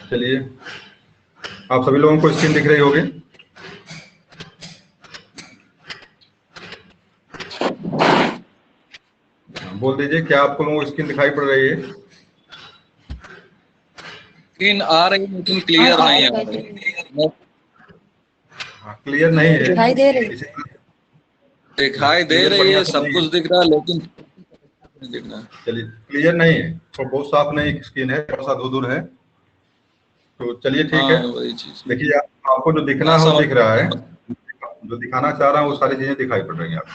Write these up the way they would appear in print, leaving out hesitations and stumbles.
चलिए, आप सभी लोगों को स्क्रीन दिख रही होगी। बोल दीजिए, क्या आपको लोगों को स्क्रीन दिखाई पड़ रही है? स्क्रीन आ रही है लेकिन क्लियर नहीं है। हाँ, क्लियर नहीं है। दिखाई दे रही दिखाई दे रही है, सब कुछ दिख रहा है लेकिन नहीं दिख रहा है। चलिए, क्लियर नहीं है तो बहुत साफ नहीं स्क्रीन है, थोड़ा सा दूर है। तो चलिए ठीक है। वही चीज देखिए, आपको जो दिखना है वो दिख रहा है, जो दिखाना चाह रहा हूँ वो सारी चीजें दिखाई पड़ रही हैं आपको।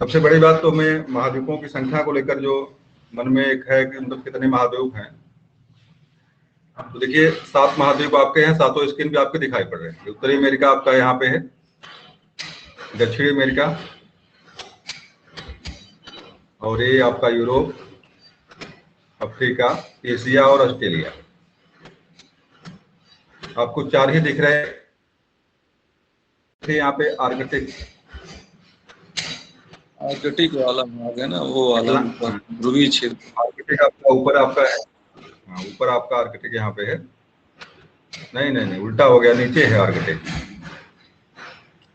सबसे बड़ी बात तो मैं महाद्वीपों की संख्या को लेकर जो मन में एक है कि मतलब कितने महाद्वीप हैं। तो देखिए, 7 महाद्वीप आपके हैं, 7 स्क्रीन पे आपके दिखाई पड़ रहे हैं। उत्तरी अमेरिका आपका यहाँ पे है, दक्षिणी अमेरिका, और ये आपका यूरोप, अफ्रीका, एशिया और ऑस्ट्रेलिया। आपको 4 ही दिख रहे हैं। यहाँ पे आर्कटिक वाला भाग है ना, वो वाला ध्रुवीय क्षेत्र। आर्कटिक आपका ऊपर आपका है। हाँ, ऊपर आपका आर्कटिक यहाँ पे है। नहीं, उल्टा हो गया, नीचे है आर्कटिक।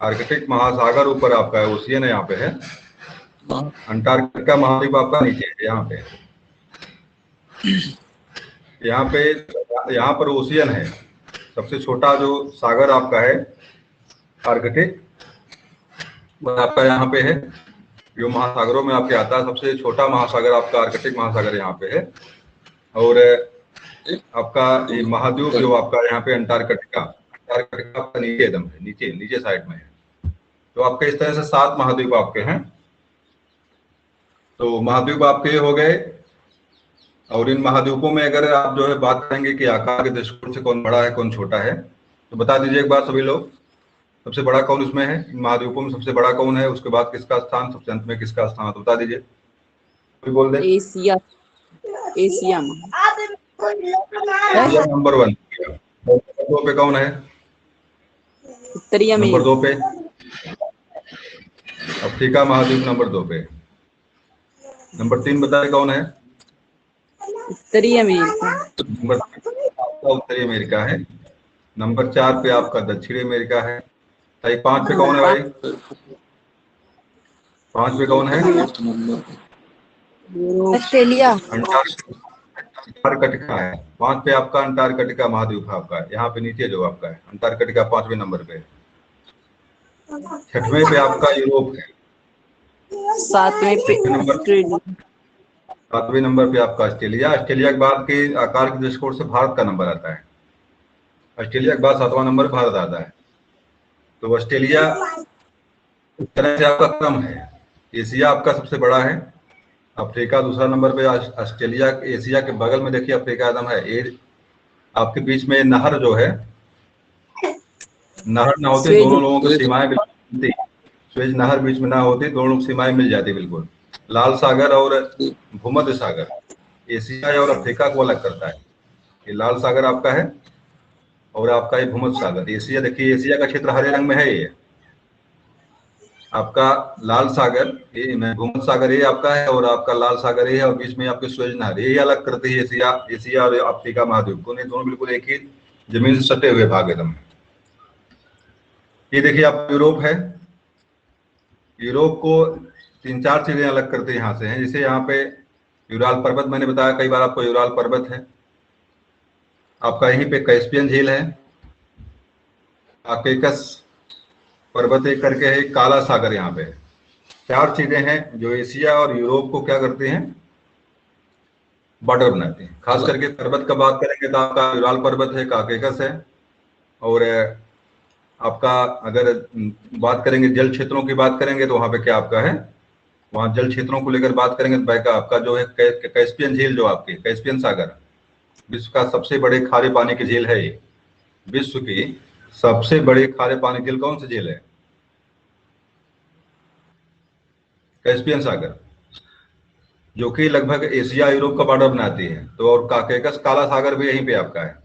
आर्कटिक महासागर ऊपर आपका है, ओशियन यहाँ पे है। अंटार्कटिका महाद्वीप आपका नीचे है, यहाँ पे। यहाँ पर ओशियन है। सबसे छोटा जो सागर आपका है आर्कटिक, वह आपका यहाँ पे है। जो महासागरों में आपके आता है, सबसे छोटा महासागर आपका आर्कटिक महासागर यहाँ पे है। और आपका ये महाद्वीप जो आपका यहाँ पे अंटार्कटिका आपका नीचे एकदम है, नीचे साइड में है। तो आपके इस तरह से 7 महाद्वीप आपके हैं। तो महाद्वीप आपके हो गए। और इन महाद्वीपों में अगर आप जो है बात करेंगे कि आकार के दृष्टिकोण से कौन बड़ा है कौन छोटा है, तो बता दीजिए एक बार सभी लोग, सबसे बड़ा कौन उसमें है? इन महाद्वीपों में सबसे बड़ा कौन है? उसके बाद किसका स्थान? सबसे अंत में किसका स्थान? तो बता दीजिए, कोई बोल दे। Asia number 1। नंबर 2 पे कौन है? उत्तरी अमेरिका। नंबर 2 पे अफ्रीका महाद्वीप, नंबर 2 पे। नंबर 3 बताए कौन है? उत्तरी अमेरिका। नंबर 3 आपका उत्तरी अमेरिका है। नंबर 4 पे आपका दक्षिणी अमेरिका है। 5 पे कौन है भाई? 5 पे कौन है? ऑस्ट्रेलिया। अंटार्कटिका है। 5 पे आपका अंटार्कटिका महाद्वीप है आपका, यहाँ पे नीचे जो आपका है अंटार्कटिका 5वें नंबर पे। 6वें पे आपका यूरोप है। 7वें पे ऑस्ट्रेलिया। 7वें नंबर पे आपका ऑस्ट्रेलिया। ऑस्ट्रेलिया के बाद के आकार के दृष्टिकोण से भारत का नंबर आता है। ऑस्ट्रेलिया के बाद 7वां नंबर भारत आता है। तो ऑस्ट्रेलिया इस तरह से आपका क्रम है। एशिया आपका सबसे बड़ा है, अफ्रीका दूसरा नंबर पे, ऑस्ट्रेलिया। एशिया के बगल में देखिए अफ्रीका एकदम है। ये आपके बीच में नहर जो है, नहर ना होती दोनों लोगों की सीमाएं मिलती, स्वेज नहर बीच में ना होती, दोनों की सीमाएं मिल जाती बिल्कुल। लाल सागर और भूमध्य सागर एशिया और अफ्रीका को अलग करता है। ये लाल सागर आपका है और आपका ये भूमध्य सागर। एशिया देखिए, एशिया का क्षेत्र हरे रंग में है। ये आपका लाल सागर, ये भूमध्य सागर ये आपका है, और आपका लाल सागर ये है, और बीच में आपके स्वेज नहर ये अलग करती है एशिया और अफ्रीका महाद्वीप को। नहीं, दोनों बिल्कुल एक ही जमीन से सटे हुए भाग एकदम। ये देखिए आप यूरोप है। यूरोप को 3-4 चीजें अलग करते हैं यहाँ से हैं। जैसे यहाँ पे यूराल पर्वत, मैंने बताया कई बार आपको, यूराल पर्वत है आपका। यहीं पे कैस्पियन झील है, काकेकस पर्वत एक करके है, काला सागर यहाँ पे। 4 चीजें हैं जो एशिया और यूरोप को क्या करते हैं, बॉर्डर बनाते हैं। खास करके पर्वत का बात करेंगे तो आपका यूराल पर्वत है, काकेकस है, और आपका अगर बात करेंगे जल क्षेत्रों की बात करेंगे तो वहां पे क्या आपका है, वहां जल क्षेत्रों को लेकर बात करेंगे तो आपका जो है कैस्पियन झील, जो आपकी कैस्पियन सागर, विश्व का सबसे बड़े खारे पानी की झील है। ये विश्व की सबसे बड़ी खारे पानी की झील कौन सी झील है? कैस्पियन सागर, जो कि लगभग एशिया यूरोप का बॉर्डर बनाती है। तो और काकेकस काला सागर भी यहीं पे आपका है।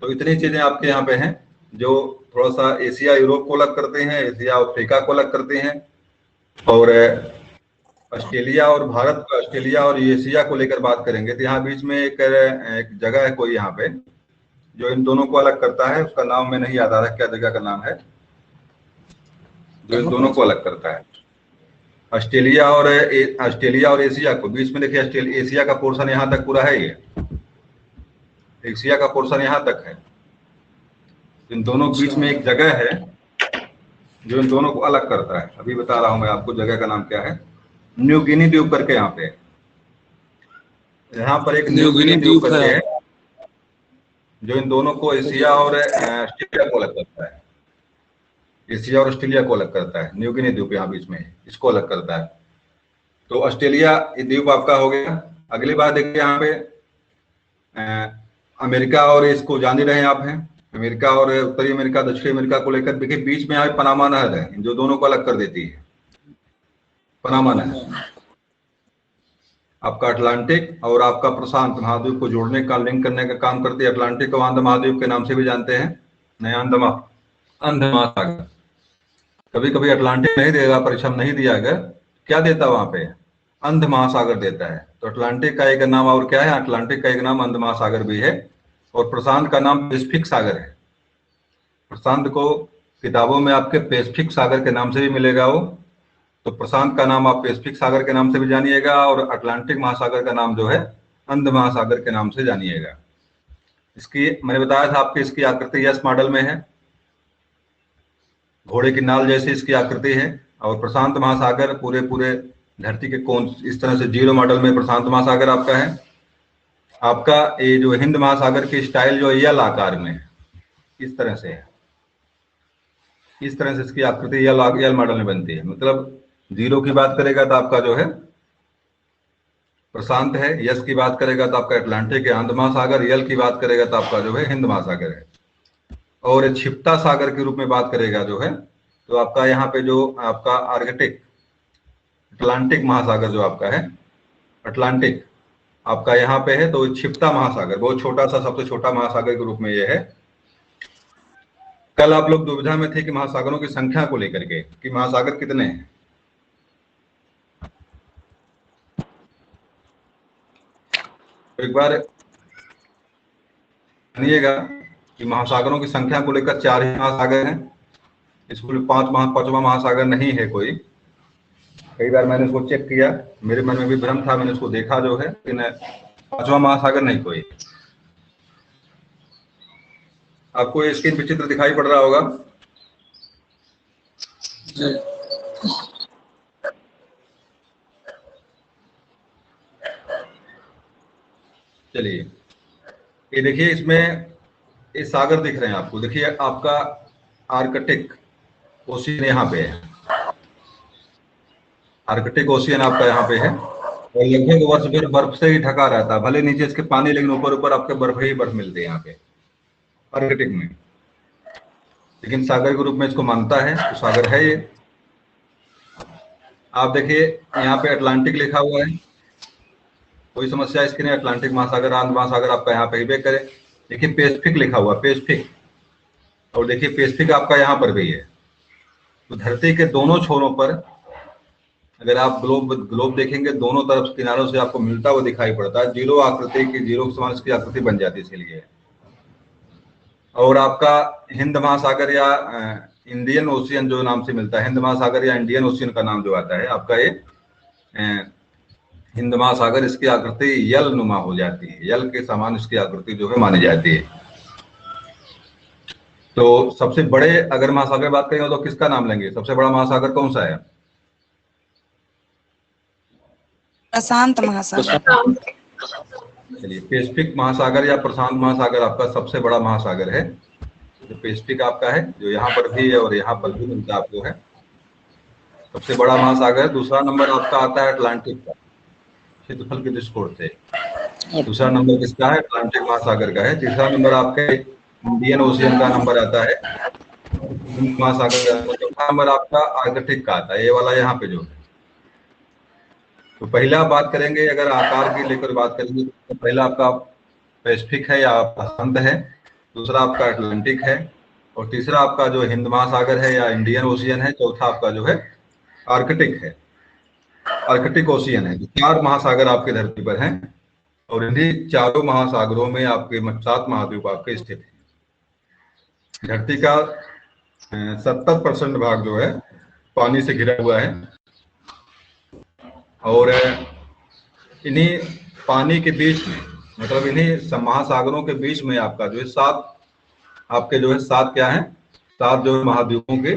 तो इतनी चीजें आपके यहाँ पे हैं जो थोड़ा सा एशिया यूरोप को अलग करते हैं, एशिया अफ्रीका को अलग करते हैं। और ऑस्ट्रेलिया और भारत, ऑस्ट्रेलिया और एशिया को लेकर बात करेंगे तो यहाँ बीच में एक जगह है कोई, यहाँ पे जो इन दोनों को अलग करता है उसका नाम में नहीं याद आ रहा क्या जगह का नाम है, जो इन दोनों को अलग करता है। ऑस्ट्रेलिया और एशिया को बीच में देखिए, एशिया का पोर्शन यहाँ तक पूरा है, ये एशिया का पोर्शन यहाँ तक है। इन दोनों के बीच में एक जगह है जो इन दोनों को अलग करता है। अभी बता रहा हूं मैं आपको जगह का नाम क्या है। न्यू गिनी द्वीप करके यहाँ पे, यहाँ पर एक न्यू गिनी द्वीप करके है जो इन दोनों को एशिया और ऑस्ट्रेलिया को अलग करता है। एशिया और ऑस्ट्रेलिया को अलग करता है न्यू गिनी द्वीप, यहाँ बीच में इसको अलग करता है। तो ऑस्ट्रेलिया द्वीप आपका हो गया। अगली बात देखिए यहाँ पे अमेरिका और इसको जान ही रहे हैं आप हैं, अमेरिका और उत्तरी अमेरिका दक्षिणी अमेरिका को लेकर देखिए बीच में यहाँ पे पनामा नहर है जो दोनों को अलग कर देती है। पनामा नहर आपका अटलांटिक और आपका प्रशांत महाद्वीप को जोड़ने का, लिंक करने का काम करती है। अटलांटिक को अंध महाद्वीप के नाम से भी जानते हैं, नया अंध महासागर। कभी कभी अटलांटिक नहीं देगा, परीक्षा में नहीं दिया गया, क्या देता वहां पे, अंध महासागर देता है। तो अटलांटिक का एक नाम और क्या है, अटलांटिक का एक नाम अंध महासागर भी है, और प्रशांत का नाम पैसिफिक सागर है। प्रशांत को किताबों में आपके पैसिफिक सागर के नाम से भी मिलेगा वो, तो प्रशांत का नाम आप पैसिफिक सागर के नाम से भी जानिएगा, और अटलांटिक महासागर का नाम जो है अंध महासागर के नाम से जानिएगा। इसकी मैंने बताया था आपकी, इसकी आकृति यस मॉडल में है, घोड़े की नाल जैसी इसकी आकृति है। और प्रशांत महासागर पूरे धरती के कोण इस तरह से जीरो मॉडल में प्रशांत महासागर आपका है। आपका ये जो हिंद महासागर की स्टाइल जो यल आकार में इस तरह से है, इस तरह से इसकी आकृति यल मॉडल में बनती है। मतलब जीरो की बात करेगा तो आपका जो है प्रशांत है, यस की बात करेगा तो आपका अटलांटिक है, अंध महासागर, यल की बात करेगा तो आपका जो है हिंद महासागर है। और छिपता सागर के रूप में बात करेगा जो है तो आपका यहाँ पे जो आपका आर्कटिक अटलांटिक महासागर जो आपका है, अटलांटिक आपका यहाँ पे है। तो छिपता महासागर बहुत छोटा सा, सबसे छोटा महासागर के रूप में ये है। कल आप लोग दुविधा में थे कि महासागरों की संख्या को लेकर के कि महासागर कितने हैं। तो एक बार जानिएगा कि महासागरों की संख्या को लेकर 4 ही महासागर हैं। इसमें पांचवा महासागर नहीं है कोई। कई बार मैंने इसको चेक किया, मेरे मन में भी भ्रम था, मैंने इसको देखा जो है, लेकिन 5वां महासागर नहीं कोई। आपको ये स्क्रीन पे चित्र दिखाई पड़ रहा होगा। चलिए ये देखिए, इसमें ये सागर दिख रहे हैं आपको। देखिए आपका आर्कटिक ओशियन यहाँ पे है, आर्कटिक ओशियन आपका यहाँ पे है, और लगभग वर्ष भर बर्फ से ही ढका रहता है, भले नीचे इसके पानी, लेकिन ऊपर ऊपर आपके बर्फ ही बर्फ मिलते हैं यहाँ पे आर्कटिक में। लेकिन सागर के रूप में इसको मानता है, तो सागर है ये। आप देखिए यहाँ पे अटलांटिक लिखा हुआ है, कोई समस्या इसकी नहीं। अटलांटिक महासागर, अंध महासागर आपका यहाँ पे ही करे। देखिए पैसिफिक लिखा हुआ, पैसिफिक, और देखिए पैसिफिक आपका यहाँ पर भी है। तो धरती के दोनों छोरों पर अगर आप ग्लोब देखेंगे, दोनों तरफ किनारों से आपको मिलता हुआ दिखाई पड़ता है। जीरो आकृति की, जीरो के समान इसकी आकृति बन जाती है इसलिए। और आपका हिंद महासागर या इंडियन ओशियन जो नाम से मिलता है, हिंद महासागर या इंडियन ओशियन का नाम जो आता है आपका ये हिंद महासागर, इसकी आकृति यल नुमा हो जाती है, यल के समान इसकी आकृति जो है मानी जाती है। तो सबसे बड़े अगर महासागर बात करेंगे तो किसका नाम लेंगे, सबसे बड़ा महासागर कौन सा है? प्रशांत महासागर। चलिए पैसिफिक महासागर या प्रशांत महासागर आपका सबसे बड़ा महासागर है। जो पैसिफिक आपका है, जो यहाँ पर भी है और यहाँ पर भी मिलता आपको है, सबसे बड़ा महासागर। दूसरा नंबर आपका आता है अटलांटिक का, क्षेत्रफल के दृष्टिकोण से दूसरा नंबर किसका है? अटलांटिक महासागर का है। तीसरा नंबर आपके इंडियन ओशियन का नंबर आता है, महासागर का। चौथा नंबर आपका आर्कटिक का आता है, ये वाला यहाँ पे जो है। तो पहला बात करेंगे अगर आकार की लेकर बात करेंगे तो पहला आपका पैसिफिक है या प्रशांत है, दूसरा आपका अटलांटिक है, और तीसरा आपका जो हिंद महासागर है या इंडियन ओशियन है, चौथा आपका जो है आर्कटिक है, आर्कटिक ओशियन है। 4 महासागर आपके धरती पर हैं, और इन्हीं चारों महासागरों में आपके 7 महाद्वीप आपके स्थित है। धरती का 70% भाग जो है पानी से घिरा हुआ है, और इन्हीं पानी के बीच में, मतलब इन्हीं महासागरों के बीच में आपका जो है सात क्या है, सात जो महाद्वीपों के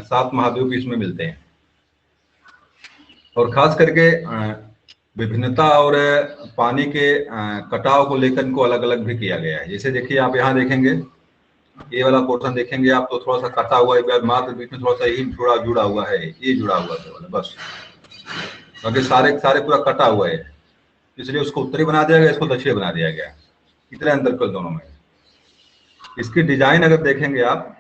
7 महाद्वीप इसमें मिलते हैं। और खास करके विभिन्नता और पानी के कटाव को लेकर इनको अलग अलग भी किया गया है। जैसे देखिए आप यहाँ देखेंगे, ये वाला पोर्शन देखेंगे आप तो थोड़ा सा कटा हुआ है, मात्र बीच में थोड़ा सा ही जुड़ा हुआ है, ये जुड़ा हुआ है बस, बाकी सारे पूरा कटा हुआ है, इसलिए उसको उत्तरी बना दिया गया, इसको दक्षिणी बना दिया गया। इतना अंतर कल दोनों में। इसकी डिजाइन अगर देखेंगे आप,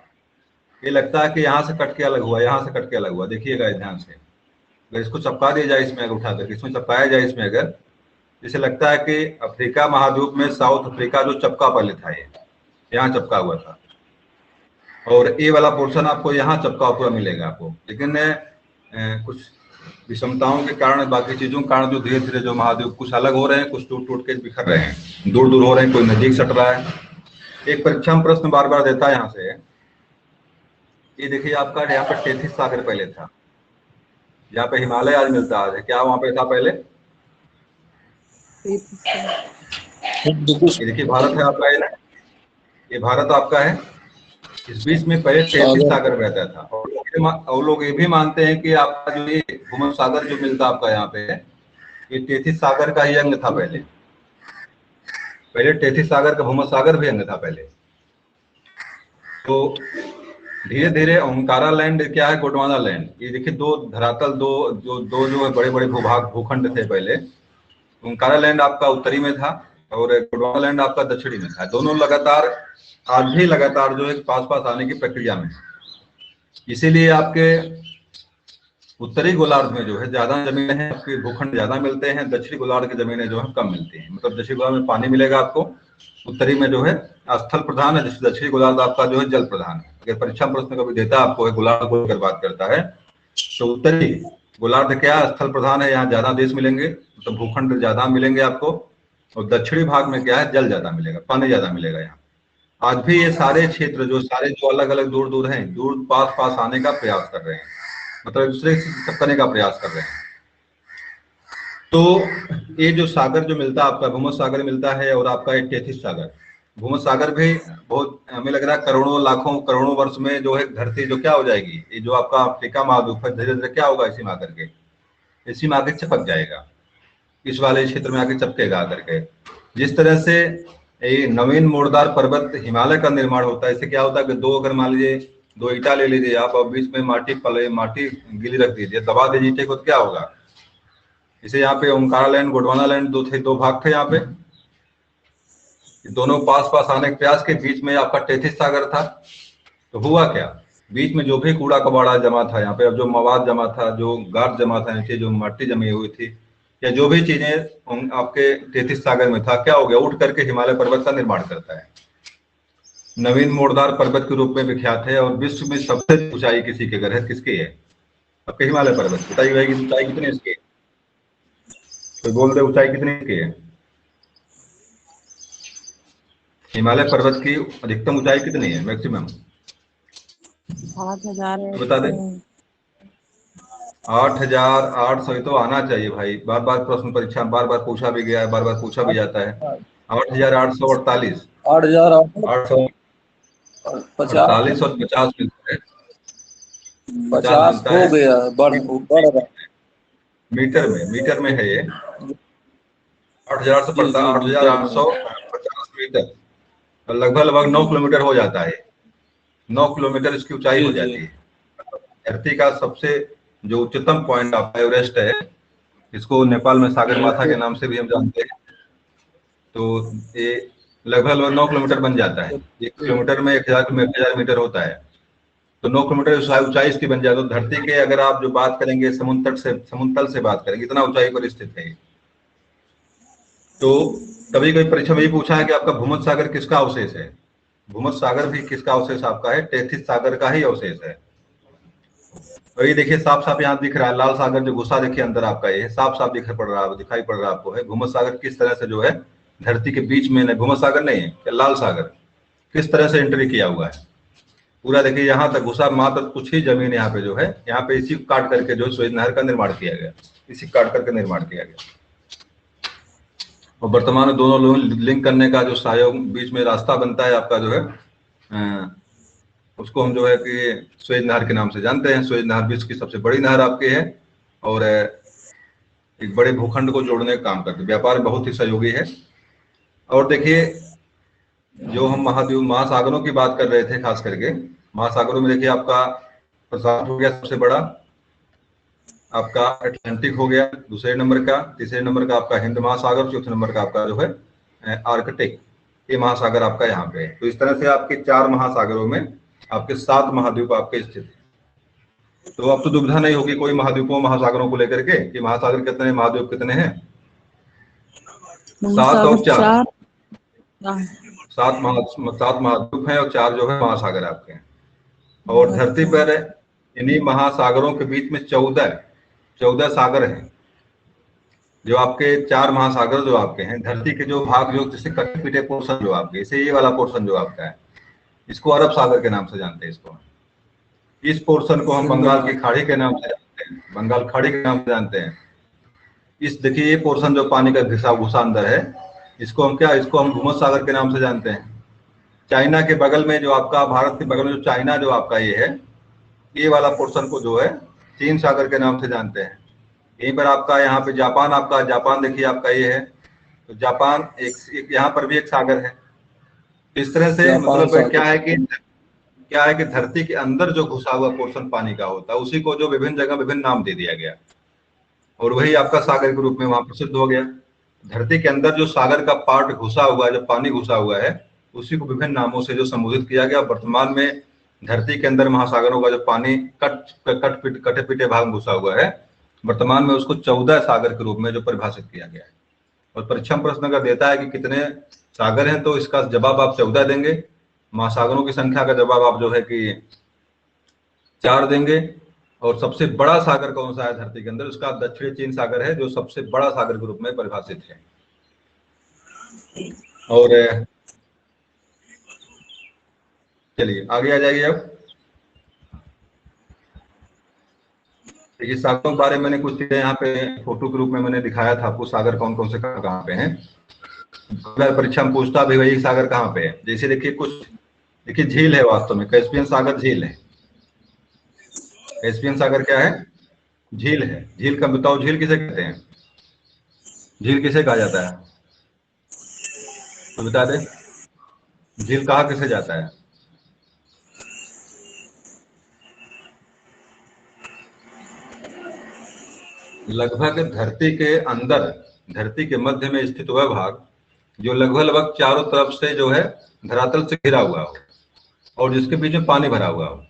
ये लगता है कि यहाँ से कट के अलग हुआ, यहाँ से कट के अलग हुआ, देखिएगा ध्यान से। अगर इसको चपका दिया जाए, इसमें अगर उठा करके इसमें चपकाया जाए इसमें, अगर जैसे लगता है कि अफ्रीका महाद्वीप में साउथ अफ्रीका जो चपका पहले था, ये यहाँ चपका हुआ था, और ये वाला पोर्शन आपको यहाँ चपका पूरा मिलेगा आपको। लेकिन कुछ विषमताओं के कारण, बाकी चीजों के कारण जो धीरे धीरे जो महाद्वीप कुछ अलग हो रहे हैं, कुछ टूट के बिखर रहे हैं, दूर दूर हो रहे हैं, कोई नजदीक सट रहा है। एक परीक्षा में प्रश्न बार बार देता है यहाँ से, ये देखिए आपका यहाँ पर टेथिस सागर पहले था, यहाँ पे हिमालय आज मिलता है, क्या वहां पे था पहले? ये देखिए भारत है आपका, ये भारत आपका है। इस बीच में पहले टेथिस सागर बहता था, और लोग ये भी मानते हैं कि आपका जो ये भूमध्य सागर जो मिलता आपका यहाँ पे, ये टेथिस सागर का ही अंग था पहले टेथिस सागर का भूमध्य सागर भी अंग था पहले। तो धीरे धीरे ओंकारा लैंड क्या है, गोंडवाना लैंड, ये देखिए दो धरातल, दो जो बड़े बड़े भूखंड थे पहले। ओंकारा लैंड आपका उत्तरी में था और गोंडवाना लैंड आपका दक्षिणी में था। दोनों लगातार आज भी लगातार जो है पास पास आने की प्रक्रिया में, इसीलिए आपके उत्तरी गोलार्ध में जो है ज्यादा जमीनें हैं, आपके भूखंड ज्यादा मिलते हैं, दक्षिणी गोलार्ध की जमीनें जो है कम मिलती हैं। मतलब दक्षिणी गोलार्ध में पानी मिलेगा आपको, उत्तरी में जो है स्थल प्रधान है, दक्षिणी गोलार्ध आपका जो है जल प्रधान है। अगर परीक्षा प्रश्न कभी देता है आपको गोलार्ध को लेकर बात करता है, तो उत्तरी गोलार्ध क्या स्थल प्रधान है, यहाँ ज्यादा देश मिलेंगे, मतलब भूखंड ज्यादा मिलेंगे आपको, और दक्षिणी भाग में क्या है, जल ज्यादा मिलेगा, पानी ज्यादा मिलेगा यहाँ। आज भी ये सारे क्षेत्र जो अलग अलग दूर दूर हैं, दूर पास पास आने का प्रयास कर रहे हैं, मतलब एक दूसरे से टक्करने का प्रयास कर रहे हैं। तो ये जो सागर जो मिलता है आपका, भूमध्य सागर मिलता है, और आपका एक टेथिस सागर, भूमध्य सागर भी बहुत, हमें लग रहा है करोड़ों लाखों करोड़ों वर्ष में जो है धरती जो क्या हो जाएगी, ये जो आपका अफ्रीका महाद्वीप है धीरे धीरे क्या होगा, इसी में आकर के इसी में आके चिपक जाएगा, इस वाले क्षेत्र में आके चिपकेगा आकर के। जिस तरह से ये नवीन मोड़दार पर्वत हिमालय का निर्माण होता है, इससे क्या होता है कि अगर मान लीजिए 2 ईंटा ले लीजिए आप, और बीच में माटी गीली रख दीजिए, दबा दीजिए ईंटे को, तो क्या होगा? इसे यहाँ पे ओंकारा लैंड, गोंडवाना लैंड दो भाग थे यहाँ पे, दोनों पास पास आने के प्रयास के, बीच में आपका टेथिस सागर था। तो हुआ क्या, बीच में जो भी कूड़ा कबाड़ा जमा था यहाँ पे, अब जो मवाद जमा था, जो गाद जमा था नीचे, जो मिट्टी जमी हुई थी, या जो भी चीजें आपके टेथिस सागर में था, क्या हो गया, उठ करके हिमालय पर्वत का निर्माण करता है। नवीन मोड़दार पर्वत के रूप में विख्यात है, और विश्व में सबसे ऊंचाई किसी के घर है, किसकी है? आपके हिमालय पर्वत। बताइए भाई ऊंचाई कितनी इसकी है? कोई बोल दे ऊंचाई कितनी की है? हिमालय पर्वत की अधिकतम ऊंचाई कितनी है, मैक्सिमम? 8,000 है। बता दे। 8,800 तो आना चाहिए भाई, बार बार प्रश्न परीक्षा बार बार पूछा भी गया है, बार बार पूछा भी जाता है। 8,848 8,848 और 50 मिलता है, 50 हो गया, बढ़ मीटर में है ये 8,000 से पड़ता है 8,850 मीटर, लगभग 9 किलोमीटर हो जाता है। 9 किलोमीटर इसकी ऊंचाई हो जाती है। धरती का सबसे जो उच्चतम पॉइंट आपका एवरेस्ट है, इसको नेपाल में सागर माथा के नाम से भी हम जानते हैं। तो ये लगभग 9 किलोमीटर बन जाता है। 1 किलोमीटर में 1,000 मीटर होता है, तो 9 किलोमीटर ऊंचाई इसकी बन जाती है। तो धरती के अगर आप जो बात करेंगे समुद्र तल से बात करेंगे, इतना ऊंचाई पर स्थित है। तो कभी कभी परीक्षा में ये पूछा है कि आपका भूमध्य सागर किसका अवशेष है? भूमध्य सागर भी किसका अवशेष आपका है? टेथिस सागर का ही अवशेष है। तो ये देखिए साफ साफ यहाँ दिख रहा है, लाल सागर जो घुसा देखिए अंदर आपका, ये साफ साफ दिखाई पड़ रहा है आपको है। भूमध्य सागर किस तरह से जो है धरती के बीच में, भूमध्य सागर नहीं है, लाल सागर किस तरह से एंट्री किया हुआ है, पूरा देखिए यहाँ तक घुसा, मात्र कुछ ही जमीन यहाँ पे जो है, यहाँ पे इसी को काट करके जो सुएज नहर का निर्माण किया गया, इसी काट करके निर्माण किया गया। और वर्तमान में दोनों लिंक करने का जो सहयोग बीच में रास्ता बनता है आपका जो है, उसको हम जो है कि सुएज नहर के नाम से जानते हैं। सुएज नहर विश्व की सबसे बड़ी नहर आपकी है और एक बड़े भूखंड को जोड़ने का काम करती है, व्यापार में बहुत ही सहयोगी है। और देखिए जो हम महाद्वीप महासागरों की बात कर रहे थे, खास करके महासागरों में देखिए आपका प्रशांत हो गया सबसे बड़ा, आपका अटलांटिक हो गया दूसरे नंबर का, तीसरे नंबर का आपका हिंद महासागर, चौथे नंबर का आपका जो है आर्कटिक, ये महासागर आपका यहाँ पे है। तो इस तरह से आपके 4 महासागरों में आपके 7 महाद्वीप आपके स्थित है। तो अब तो दुविधा नहीं होगी कोई महाद्वीपों महासागरों को लेकर के कि महासागर कितने, महाद्वीप कितने हैं। 7 और 4, 7 महाद्वीप हैं और 4 जो है महासागर आपके हैं। और धरती पर इन्हीं महासागरों के बीच में 14 सागर हैं, जो आपके 4 महासागर जो आपके हैं। धरती के जो भाग जो जैसे कटे पिटे पोर्शन जो आपके, जैसे ये वाला पोर्शन जो आपका है, इसको अरब सागर के नाम से जानते हैं। इसको, इस पोर्शन को हम बंगाल की खाड़ी के नाम से जानते हैं, बंगाल खाड़ी के नाम से जानते हैं। इस देखिए ये पोर्शन जो पानी का घिसा घुसा अंदर है, इसको हम क्या, इसको हम भूमध्य सागर के नाम से जानते हैं। चाइना के बगल में जो आपका, भारत के बगल में जो चाइना जो आपका ये है, ये वाला पोर्शन को जो है चीन सागर के नाम से जानते हैं। यहीं पर आपका यहाँ पे जापान, आपका जापान देखिए आपका ये है, तो जापान एक यहाँ पर भी एक सागर है। इस तरह से मतलब क्या है कि धरती के अंदर जो घुसा हुआ पोर्शन पानी का होता है, उसी को जो विभिन्न जगह विभिन्न नाम दे दिया गया और वही आपका सागर के रूप में वहां प्रसिद्ध हो गया। धरती के अंदर जो सागर का पार्ट घुसा हुआ है, जो पानी घुसा हुआ है, उसी को विभिन्न नामों से जो संबोधित किया गया। वर्तमान में धरती के अंदर महासागरों का जो पानी कटे पिटे भाग घुसा हुआ है, वर्तमान में उसको 14 सागर के रूप में जो परिभाषित किया गया है। और परीक्षा प्रश्न अगर देता है कि कितने सागर हैं, तो इसका जवाब आप 14 देंगे। महासागरों की संख्या का जवाब आप जो है कि 4 देंगे। और सबसे बड़ा सागर कौन सा है धरती के अंदर, उसका दक्षिणी चीन सागर है, जो सबसे बड़ा सागर के रूप में परिभाषित है। और चलिए आगे आ जाइए। अब देखिए सागरों के बारे में मैंने कुछ चीजें यहाँ पे फोटो के रूप में मैंने दिखाया था आपको, सागर कौन कौन से कहाँ पे हैं। परीक्षा में पूछता भी वही सागर कहाँ पे है। जैसे देखिए कुछ, देखिए झील है, वास्तव में कैस्पियन सागर झील है। कैस्पियन सागर क्या है, झील है। झील का बताओ, झील किसे कहते हैं, झील किसे कहा जाता है, तो बता दे, झील कहा किसे जाता है। लगभग धरती के अंदर, धरती के मध्य में स्थित वह भाग जो लगभग चारों तरफ से जो है धरातल से घिरा हुआ हो और जिसके बीच में पानी भरा हुआ हो,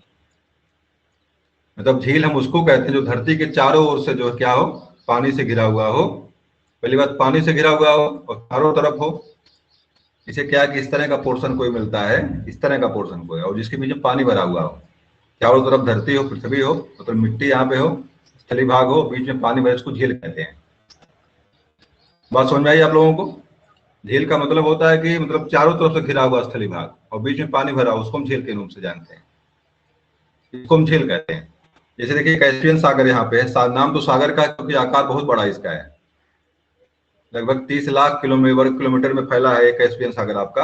मतलब झील हम उसको कहते हैं जो धरती के चारों ओर से जो क्या हो, पानी से घिरा हुआ हो। पहली बात, पानी से घिरा हुआ हो और चारों तरफ हो। इसे क्या कि इस तरह का पोर्शन कोई मिलता है, इस तरह का पोर्शन कोई, और जिसके बीच में पानी भरा हुआ हो, चारों तरफ धरती हो, पृथ्वी हो, मतलब मिट्टी यहाँ पे हो, स्थली भाग हो, बीच में पानी भरा, इसको झील कहते हैं। बात समझ में आई आप लोगों को। झील का मतलब होता है कि मतलब चारों तरफ से घिरा हुआ स्थली भाग और बीच में पानी भरा, उसको हम झील के रूप से जानते हैं, इसको हम झील कहते हैं। जैसे देखिए कैस्पियन सागर यहाँ पे है, नाम तो सागर का क्योंकि आकार बहुत बड़ा इसका है, लगभग 30 लाख वर्ग किलोमीटर में फैला है कैस्पियन सागर आपका।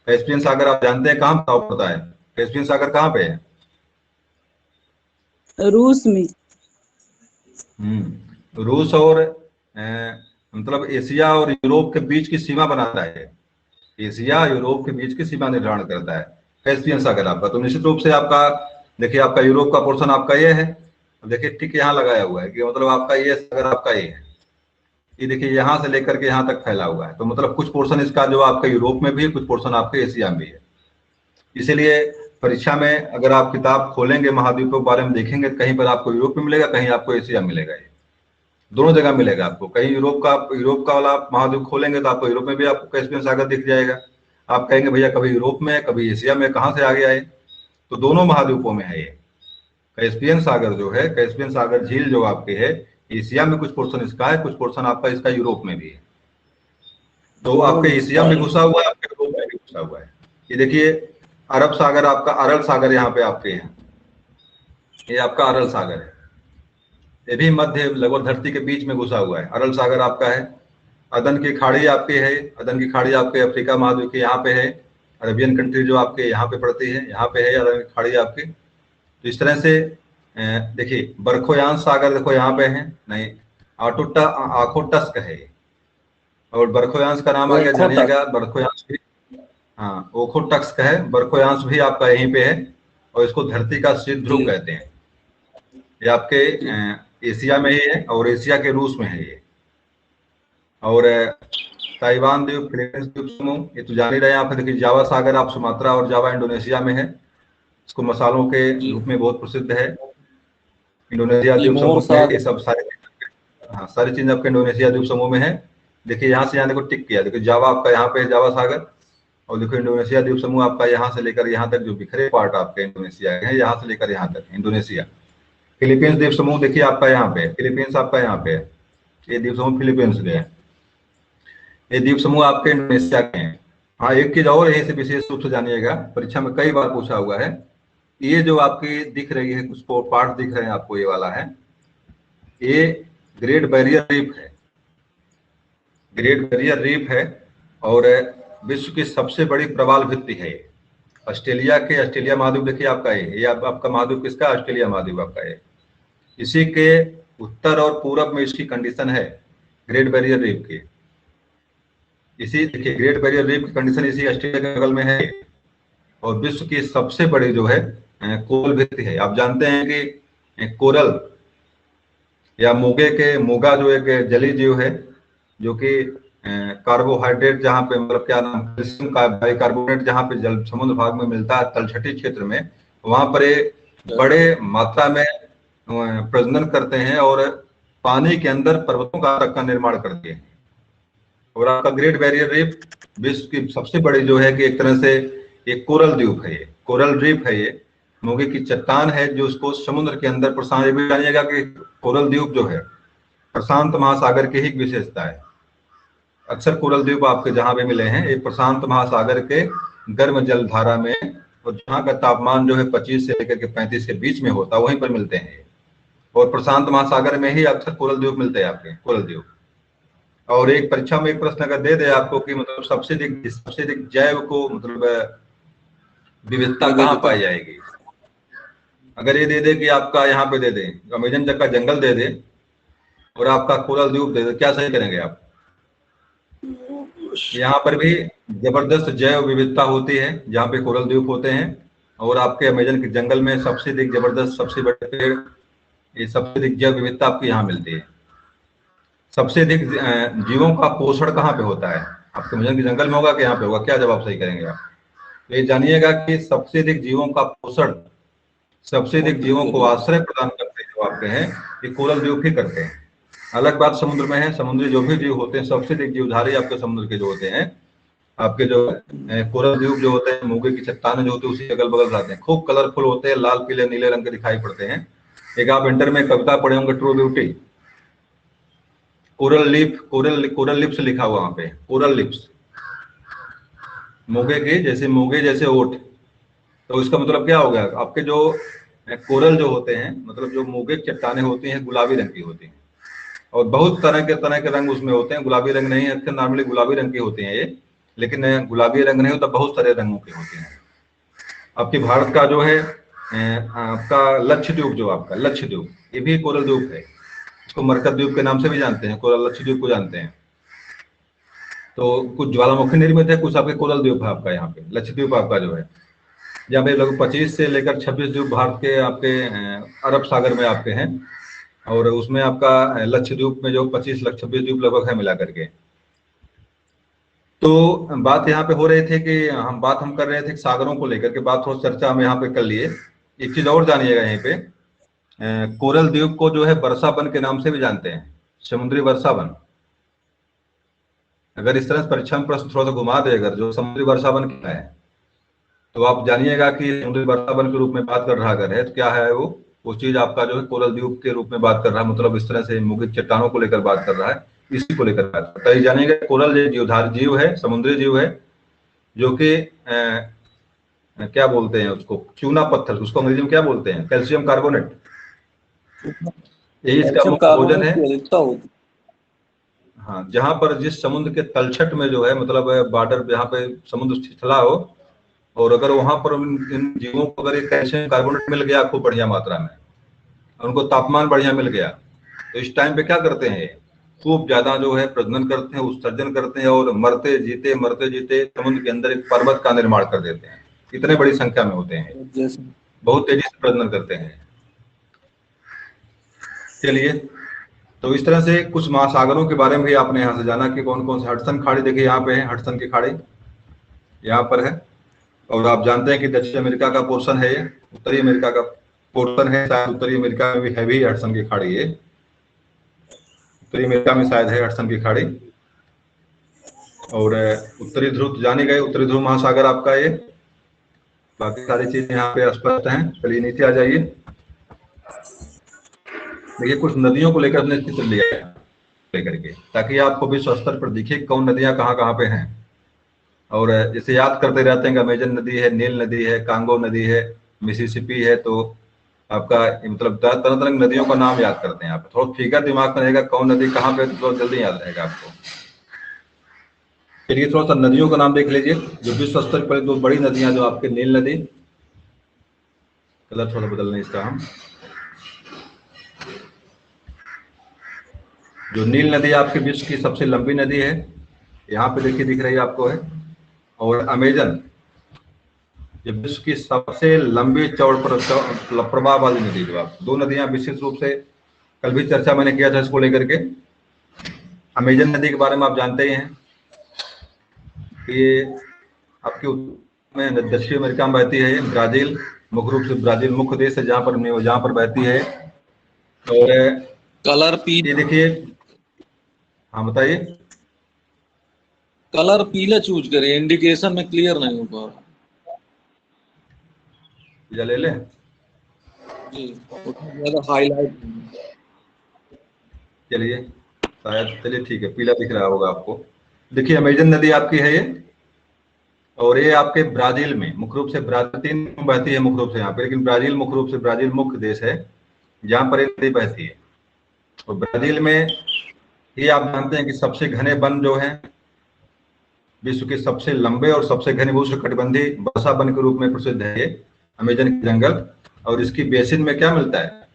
कैस्पियन सागर आप जानते हैं कहाँ पता है, कैस्पियन सागर कहाँ पे है, रूस में। रूस और मतलब एशिया और यूरोप के बीच की सीमा बनाता है, एशिया यूरोप के बीच की सीमा निर्धारण करता है कैस्पियन सागर आपका। तो निश्चित रूप से आपका देखिए, आपका यूरोप का पोर्शन आपका ये है, देखिए ठीक यहाँ लगाया हुआ है कि मतलब आपका ये सागर आपका ये है, ये देखिए यहाँ से लेकर के यहाँ तक फैला हुआ है। तो मतलब कुछ पोर्शन इसका जो आपका यूरोप में भी है, कुछ पोर्शन आपके एशिया में भी है। इसीलिए परीक्षा में अगर आप किताब खोलेंगे महाद्वीपों के बारे में देखेंगे, कहीं पर आपको यूरोप में मिलेगा, कहीं आपको एशिया मिलेगा, ये दोनों जगह मिलेगा आपको। कहीं यूरोप का वाला महाद्वीप खोलेंगे तो आपको यूरोप में भी आपको कैस्पियन सागर दिख जाएगा। आप कहेंगे भैया कभी यूरोप में कभी एशिया में, कहाँ से आ गया है, तो दोनों महाद्वीपों में है ये कैस्पियन सागर जो है। कैस्पियन सागर झील जो आपके है, एशिया में कुछ पोर्शन इसका है, कुछ पोर्शन आपका इसका यूरोप में भी है। तो आपके एशिया में घुसा हुआ है, आपके यूरोप में भी घुसा हुआ है। ये देखिए अरब सागर आपका, अरल सागर यहाँ पे आपके हैं, ये आपका अरल सागर है। ये भी मध्य लगभग धरती के बीच में घुसा हुआ है। अरल सागर आपका है। अदन की खाड़ी आपकी है, अदन की खाड़ी आपके अफ्रीका महाद्वीप के यहाँ पे है। अरबियन कंट्री जो आपके यहाँ पे पड़ती है, यहाँ पे है अदन की खाड़ी आपकी। तो इस तरह से देखिए, बरखोयांश सागर देखो यहाँ पे है, नहीं आखोटस्क है। और बरखोयांश का नाम आगे जानिएगा, बरखोयांश भी, हाँ ओखोटस्क है, बरखोयांश भी आपका यहीं पे है। और इसको धरती का शीत ध्रुव कहते हैं। ये आपके एशिया में ही है, और एशिया के रूस में है ये। और ताइवान द्वीप, फिलीपींस द्वीप समूह, ये तो जान ही रहे हैं आप। देखिए जावा सागर आप सुमात्रा और जावा इंडोनेशिया में है। इसको मसालों के रूप में बहुत प्रसिद्ध है। इंडोनेशिया द्वीप समूह में ये सब सारे, हाँ सारी चीज आपके इंडोनेशिया द्वीप समूह में है। देखिए यहाँ से यहाँ देखो टिक किया, देखो जावा आपका यहाँ पे है, जावा सागर। और देखो इंडोनेशिया द्वीप समूह आपका यहाँ से लेकर यहाँ तक जो बिखरे पार्ट आपके इंडोनेशिया के हैं, यहाँ से लेकर यहाँ तक इंडोनेशिया। फिलीपींस द्वीप समूह देखिए आपका यहाँ पे है, फिलीपींस आपका यहाँ पे है, ये द्वीप समूह फिलीपींस के है। ये द्वीप समूह आपके इंडोनेशिया के हैं। हाँ एक चीज और यहीं से विशेष रूप से जानिएगा, परीक्षा में कई बार पूछा हुआ है। ये जो आपकी दिख रही है, कुछ पार्ट दिख रहे हैं आपको, ये वाला है, ये ग्रेट बैरियर रीफ है। ग्रेट बैरियर रीफ है और विश्व की सबसे बड़ी प्रवाल भित्ति है। ऑस्ट्रेलिया के, ऑस्ट्रेलिया महाद्वीप देखिए आपका ये आपका महाद्वीप किसका, ऑस्ट्रेलिया महाद्वीप आपका ये। इसी के उत्तर और पूरब में इसकी कंडीशन है ग्रेट बैरियर रीफ की। इसी देखिए ग्रेट बैरियर रीफ की कंडीशन इसी ऑस्ट्रेलिया के बगल में है। और विश्व की सबसे बड़ी जो है कोरल भित्ति है। आप जानते हैं कि कोरल या मोगे के, मोगा जो एक जलीय जीव है, जो कि कार्बोहाइड्रेट जहाँ पे, मतलब क्या नाम, कैल्शियम का बाइकार्बोनेट जहाँ पे जल समुद्र भाग में मिलता है, तलछटी क्षेत्र में, वहां पर ये बड़े मात्रा में प्रजनन करते हैं और पानी के अंदर पर्वतों का तक का निर्माण करते हैं। और आपका ग्रेट बैरियर रीफ विश्व की सबसे बड़ी जो है कि एक तरह से एक कोरल द्वीप है, ये कोरल रीफ है, ये मोगे की चट्टान है जो उसको समुद्र के अंदर प्रशांत, ये भी जानिएगा कि कोरल द्वीप जो है प्रशांत महासागर की ही विशेषता है। अक्सर कोरल द्वीप आपके जहां पे मिले हैं, ये प्रशांत महासागर के गर्म जल धारा में, और जहाँ का तापमान जो है 25 से लेकर के 35 के बीच में होता है, वहीं पर मिलते हैं। और प्रशांत महासागर में ही अक्सर कोरल द्वीप मिलते हैं आपके, कोरल द्वीप। और एक परीक्षा में एक प्रश्न अगर दे दे आपको कि मतलब सबसे अधिक जैव को, मतलब विविधता कहाँ पाई जाएगी, अगर ये दे दे कि आपका यहाँ पे दे दे अमेजन तक का जंगल दे दे और आपका कोरल द्वीप दे दे, क्या सही करेंगे आप? यहाँ पर भी जबरदस्त जैव विविधता होती है जहाँ पे कोरल द्वीप होते हैं। और आपके अमेजन के जंगल में सबसे अधिक जबरदस्त, सबसे बड़े पेड़, ये सबसे अधिक जैव विविधता आपको यहाँ मिलती है। सबसे अधिक जीवों का पोषण कहाँ पे होता है? आपके अमेजन के जंगल में होगा कि यहाँ पे होगा? क्या जवाब सही करेंगे आप? ये जानिएगा कि सबसे अधिक जीवों का पोषण, सबसे अधिक जीवों को आश्रय प्रदान करते जो आपके हैं, ये कोरल द्वीप ही करते हैं। अलग बात समुद्र में है, समुद्री जो भी जीव होते हैं, सबसे अधिक जीवधारी आपके समुद्र के जो होते हैं, आपके जो कोरल द्वीप जो होते हैं, मोगे की चट्टानें जो होती है उसी अगल बगल रहते हैं। खूब कलरफुल होते हैं, लाल पीले नीले रंग के दिखाई पड़ते हैं। एक आप इंटर में कविता पढ़े होंगे, true beauty, coral leaf, coral lips लिखा हुआ वहां पे, कोरल लिप्स, मोगे के जैसे, मोगे जैसे ओठ। तो इसका मतलब क्या हो गया, आपके जो कोरल जो होते हैं, मतलब जो मोगे चट्टानें होती हैं, गुलाबी रंग की होती हैं और बहुत तरह के रंग उसमें होते हैं। गुलाबी रंग नहीं, अक्सर नॉर्मली गुलाबी रंग की होती हैं ये, लेकिन गुलाबी रंग नहीं होता, बहुत सारे रंगों की होती हैं। आपकी भारत का जो है आपका लक्षद्वीप, जो आपका लक्षद्वीप, ये भी कोरल द्वीप है। इसको मरकत द्वीप के नाम से भी जानते हैं, कोरल लक्षद्वीप को जानते हैं। तो कुछ ज्वालामुखी निर्मित है, कुछ आपके कोरल द्वीप है आपका यहाँ पे, लक्षद्वीप आपका जो है, जहाँ पे लगभग 25 से लेकर 26 द्वीप भारत के आपके अरब सागर में आपके हैं। और उसमें आपका लक्षद्वीप में जो 25 लाख 26 द्वीप लगभग है मिला करके। तो बात यहाँ पे हो रही थी कि हम कर रहे थे सागरों को लेकर के, बात थोड़ी चर्चा हम यहाँ पे कर लिए। एक चीज और जानिएगा, यहीं पे कोरल द्वीप को जो है वर्षावन के नाम से भी जानते हैं, समुद्री वर्षावन। अगर इस तरह से परीक्षा में प्रश्न थोड़ा सा घुमा दे, अगर जो समुद्री वर्षावन क्या है, तो आप जानिएगा कि समुद्री वर्षावन के रूप में बात कर रहा अगर है तो क्या है वो चीज आपका जो है कोरल द्वीप के रूप में बात कर रहा है, मतलब इस तरह से मोगे चट्टानों को लेकर बात कर रहा है, इसी को लेकर बात करता है। जानिएगा कोरल जीवधारी जीव है, समुद्री जीव है, जो कि क्या बोलते हैं उसको, चूना पत्थर, उसको अंग्रेजी में क्या बोलते हैं, कैल्शियम कार्बोनेट, यही इसका कैल्शियम मुख्य भोजन कार्बोनेट है। की अधिकता होती हाँ, जहां पर जिस समुद्र के तलछट में जो है, मतलब बॉर्डर जहाँ पे समुद्र छिछला हो, और अगर वहां पर इन जीवों को अगर ये कैल्शियम कार्बोनेट मिल गया खूब बढ़िया मात्रा में, और उनको तापमान बढ़िया मिल गया, तो इस टाइम पे क्या करते हैं, खूब ज्यादा जो है प्रजनन करते हैं, उत्सर्जन करते हैं, और मरते जीते समुद्र के अंदर एक पर्वत का निर्माण कर देते हैं। इतने बड़ी संख्या में होते हैं, है। जैसे बहुत तेजी से प्रजनन करते हैं। चलिए, तो इस तरह से कुछ महासागरों के बारे में भी आपने यहाँ से जाना कि कौन कौन से। हडसन खाड़ी देखिए यहाँ पे है, हडसन की खाड़ी यहाँ पर है। और आप जानते हैं कि दक्षिण अमेरिका का पोर्शन है ये, उत्तरी अमेरिका का पोर्शन है, शायद उत्तरी अमेरिका में भी है भी हडसन की खाड़ी ये, उत्तरी अमेरिका में शायद है हडसन की खाड़ी। और उत्तरी ध्रुव जाने गए, उत्तरी ध्रुव महासागर आपका ये। बाकी सारी चीजें यहाँ पे स्पष्ट हैं। चलिए नीचे आ जाइए। देखिए कुछ नदियों को लेकर अपने चित्र लिया है लेकर के, ताकि आपको विश्व स्तर पर दिखे कौन नदियां कहाँ कहाँ पे हैं। और जैसे याद करते रहते हैं कि अमेजन नदी है, नील नदी है, कांगो नदी है, मिसिसिपी है, तो आपका मतलब तरह तरह की नदियों का नाम याद करते हैं आप। थोड़ा फिगर दिमाग में रहेगा कौन नदी कहाँ पे, तो जल्दी याद रहेगा आपको। चलिए थोड़ा सा नदियों का नाम देख लीजिए जो विश्व स्तर पर दो बड़ी नदियां, जो आपके नील नदी, कलर थोड़ा बदलना इसका हम, जो नील नदी आपके विश्व की सबसे लंबी नदी है, यहाँ पे देखिए दिख रही है आपको है। और अमेजन ये विश्व की सबसे लंबी चौड़ प्रवाह वाली नदी, जो आप दो नदियां विशेष रूप से कल भी चर्चा मैंने किया था इसको लेकर के। अमेजन नदी के बारे में आप जानते ही हैं कि ये आपके में दक्षिण अमेरिका में बहती है, ब्राजील मुख्य रूप से, ब्राजील मुख्य देश है जहाँ पर बहती है। और कलर ये देखिए, हाँ बताइए। कलर पीला चूज करिए, इंडिकेशन में क्लियर नहीं हो पा रहा या ले लें, जी, उतना ज्यादा हाईलाइट नहीं। चलिए शायद, चलिए ठीक है, पीला दिख रहा होगा आपको। देखिए अमेजन नदी आपकी है ये, और ये आपके ब्राजील में मुख्य रूप से, ब्राजील तीन बहती है मुख्य रूप से यहाँ पे, लेकिन ब्राजील मुख्य रूप से, ब्राजील मुख्य देश है जहाँ पर ये नदी बहती है। और ब्राजील में ये आप जानते हैं कि सबसे घने वन जो है, विश्व के सबसे लंबे और सबसे घने उष्णकटिबंधीय वर्षा वन के रूप में प्रसिद्ध है ये अमेजन के जंगल। और इसकी बेसिन में क्या मिलता है,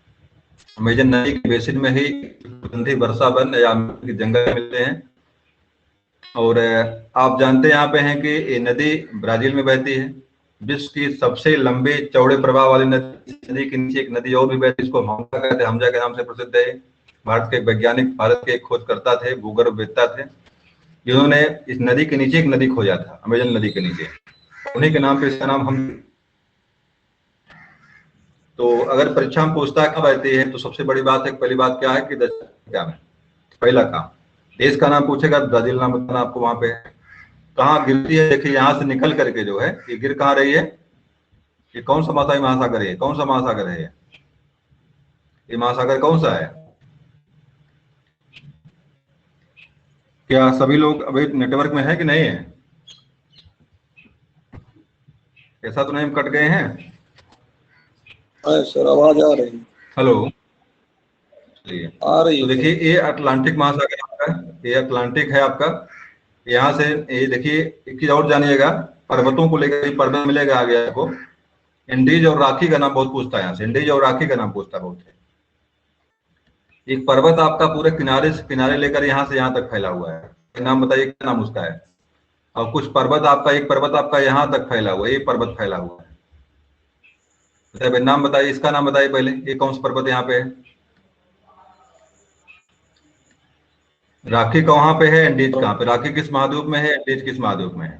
अमेजन नदी के बेसिन में ही कटिबंधीय वर्षा वन या जंगल मिलते हैं। और आप जानते हैं यहाँ पे हैं कि ये नदी ब्राजील में बहती है, विश्व की सबसे लंबे चौड़े प्रवाह वाली नदी के नीचे एक नदी और भी बहती है, इसको हमजा कहते हैं, हमजा के नाम से प्रसिद्ध है। भारत के वैज्ञानिक, भारत के खोजकर्ता थे, भूगर्भवेत्ता थे, जिन्होंने इस नदी के नीचे एक नदी खोजा था, अमेजन नदी के नीचे, उन्हीं के नाम पे इसका नाम हम। तो अगर परीक्षा में पूछता है कब बहती है, तो सबसे बड़ी बात है, पहली बात क्या है कि दक्षिण अमेरिका में, पहला काम। देश का नाम पूछेगा, ब्राजील नाम बताना आपको वहां पे। कहाँ गिरती है, देखिए यहाँ से निकल करके जो है ये गिर कहाँ रही है, ये कौन सा महासागर है, कौन सा महासागर है ये महासागर कौन सा है? क्या सभी लोग अभी नेटवर्क में है कि नहीं है? ऐसा तो नहीं हम कट गए हैं? सर आवाज आ रही है। हेलो, चलिए आ रही तो है। देखिए ये अटलांटिक महासागर आपका, ये अटलांटिक है आपका। यहाँ से ये देखिए, एक चीज और जानिएगा, पर्वतों को लेकर पर्वत मिलेगा आगे आपको। इंडीज और राखी का नाम बहुत पूछता है, यहाँ से इंडीज और राखी का नाम पूछता है बहुत है। एक पर्वत आपका पूरे किनारे से किनारे लेकर यहाँ से यहाँ तक फैला हुआ है, नाम बताइए क्या नाम उसका है। और कुछ पर्वत आपका, एक पर्वत आपका यहाँ तक फैला हुआ है, ये पर्वत फैला हुआ है, बताइए नाम बताइए, इसका नाम बताइए पहले, ये कौन सा पर्वत यहाँ पे है? राखी कहाँ पे है, इंडीज कहाँ पे? राखी किस महाद्वीप में है, इंडीज किस महाद्वीप में है,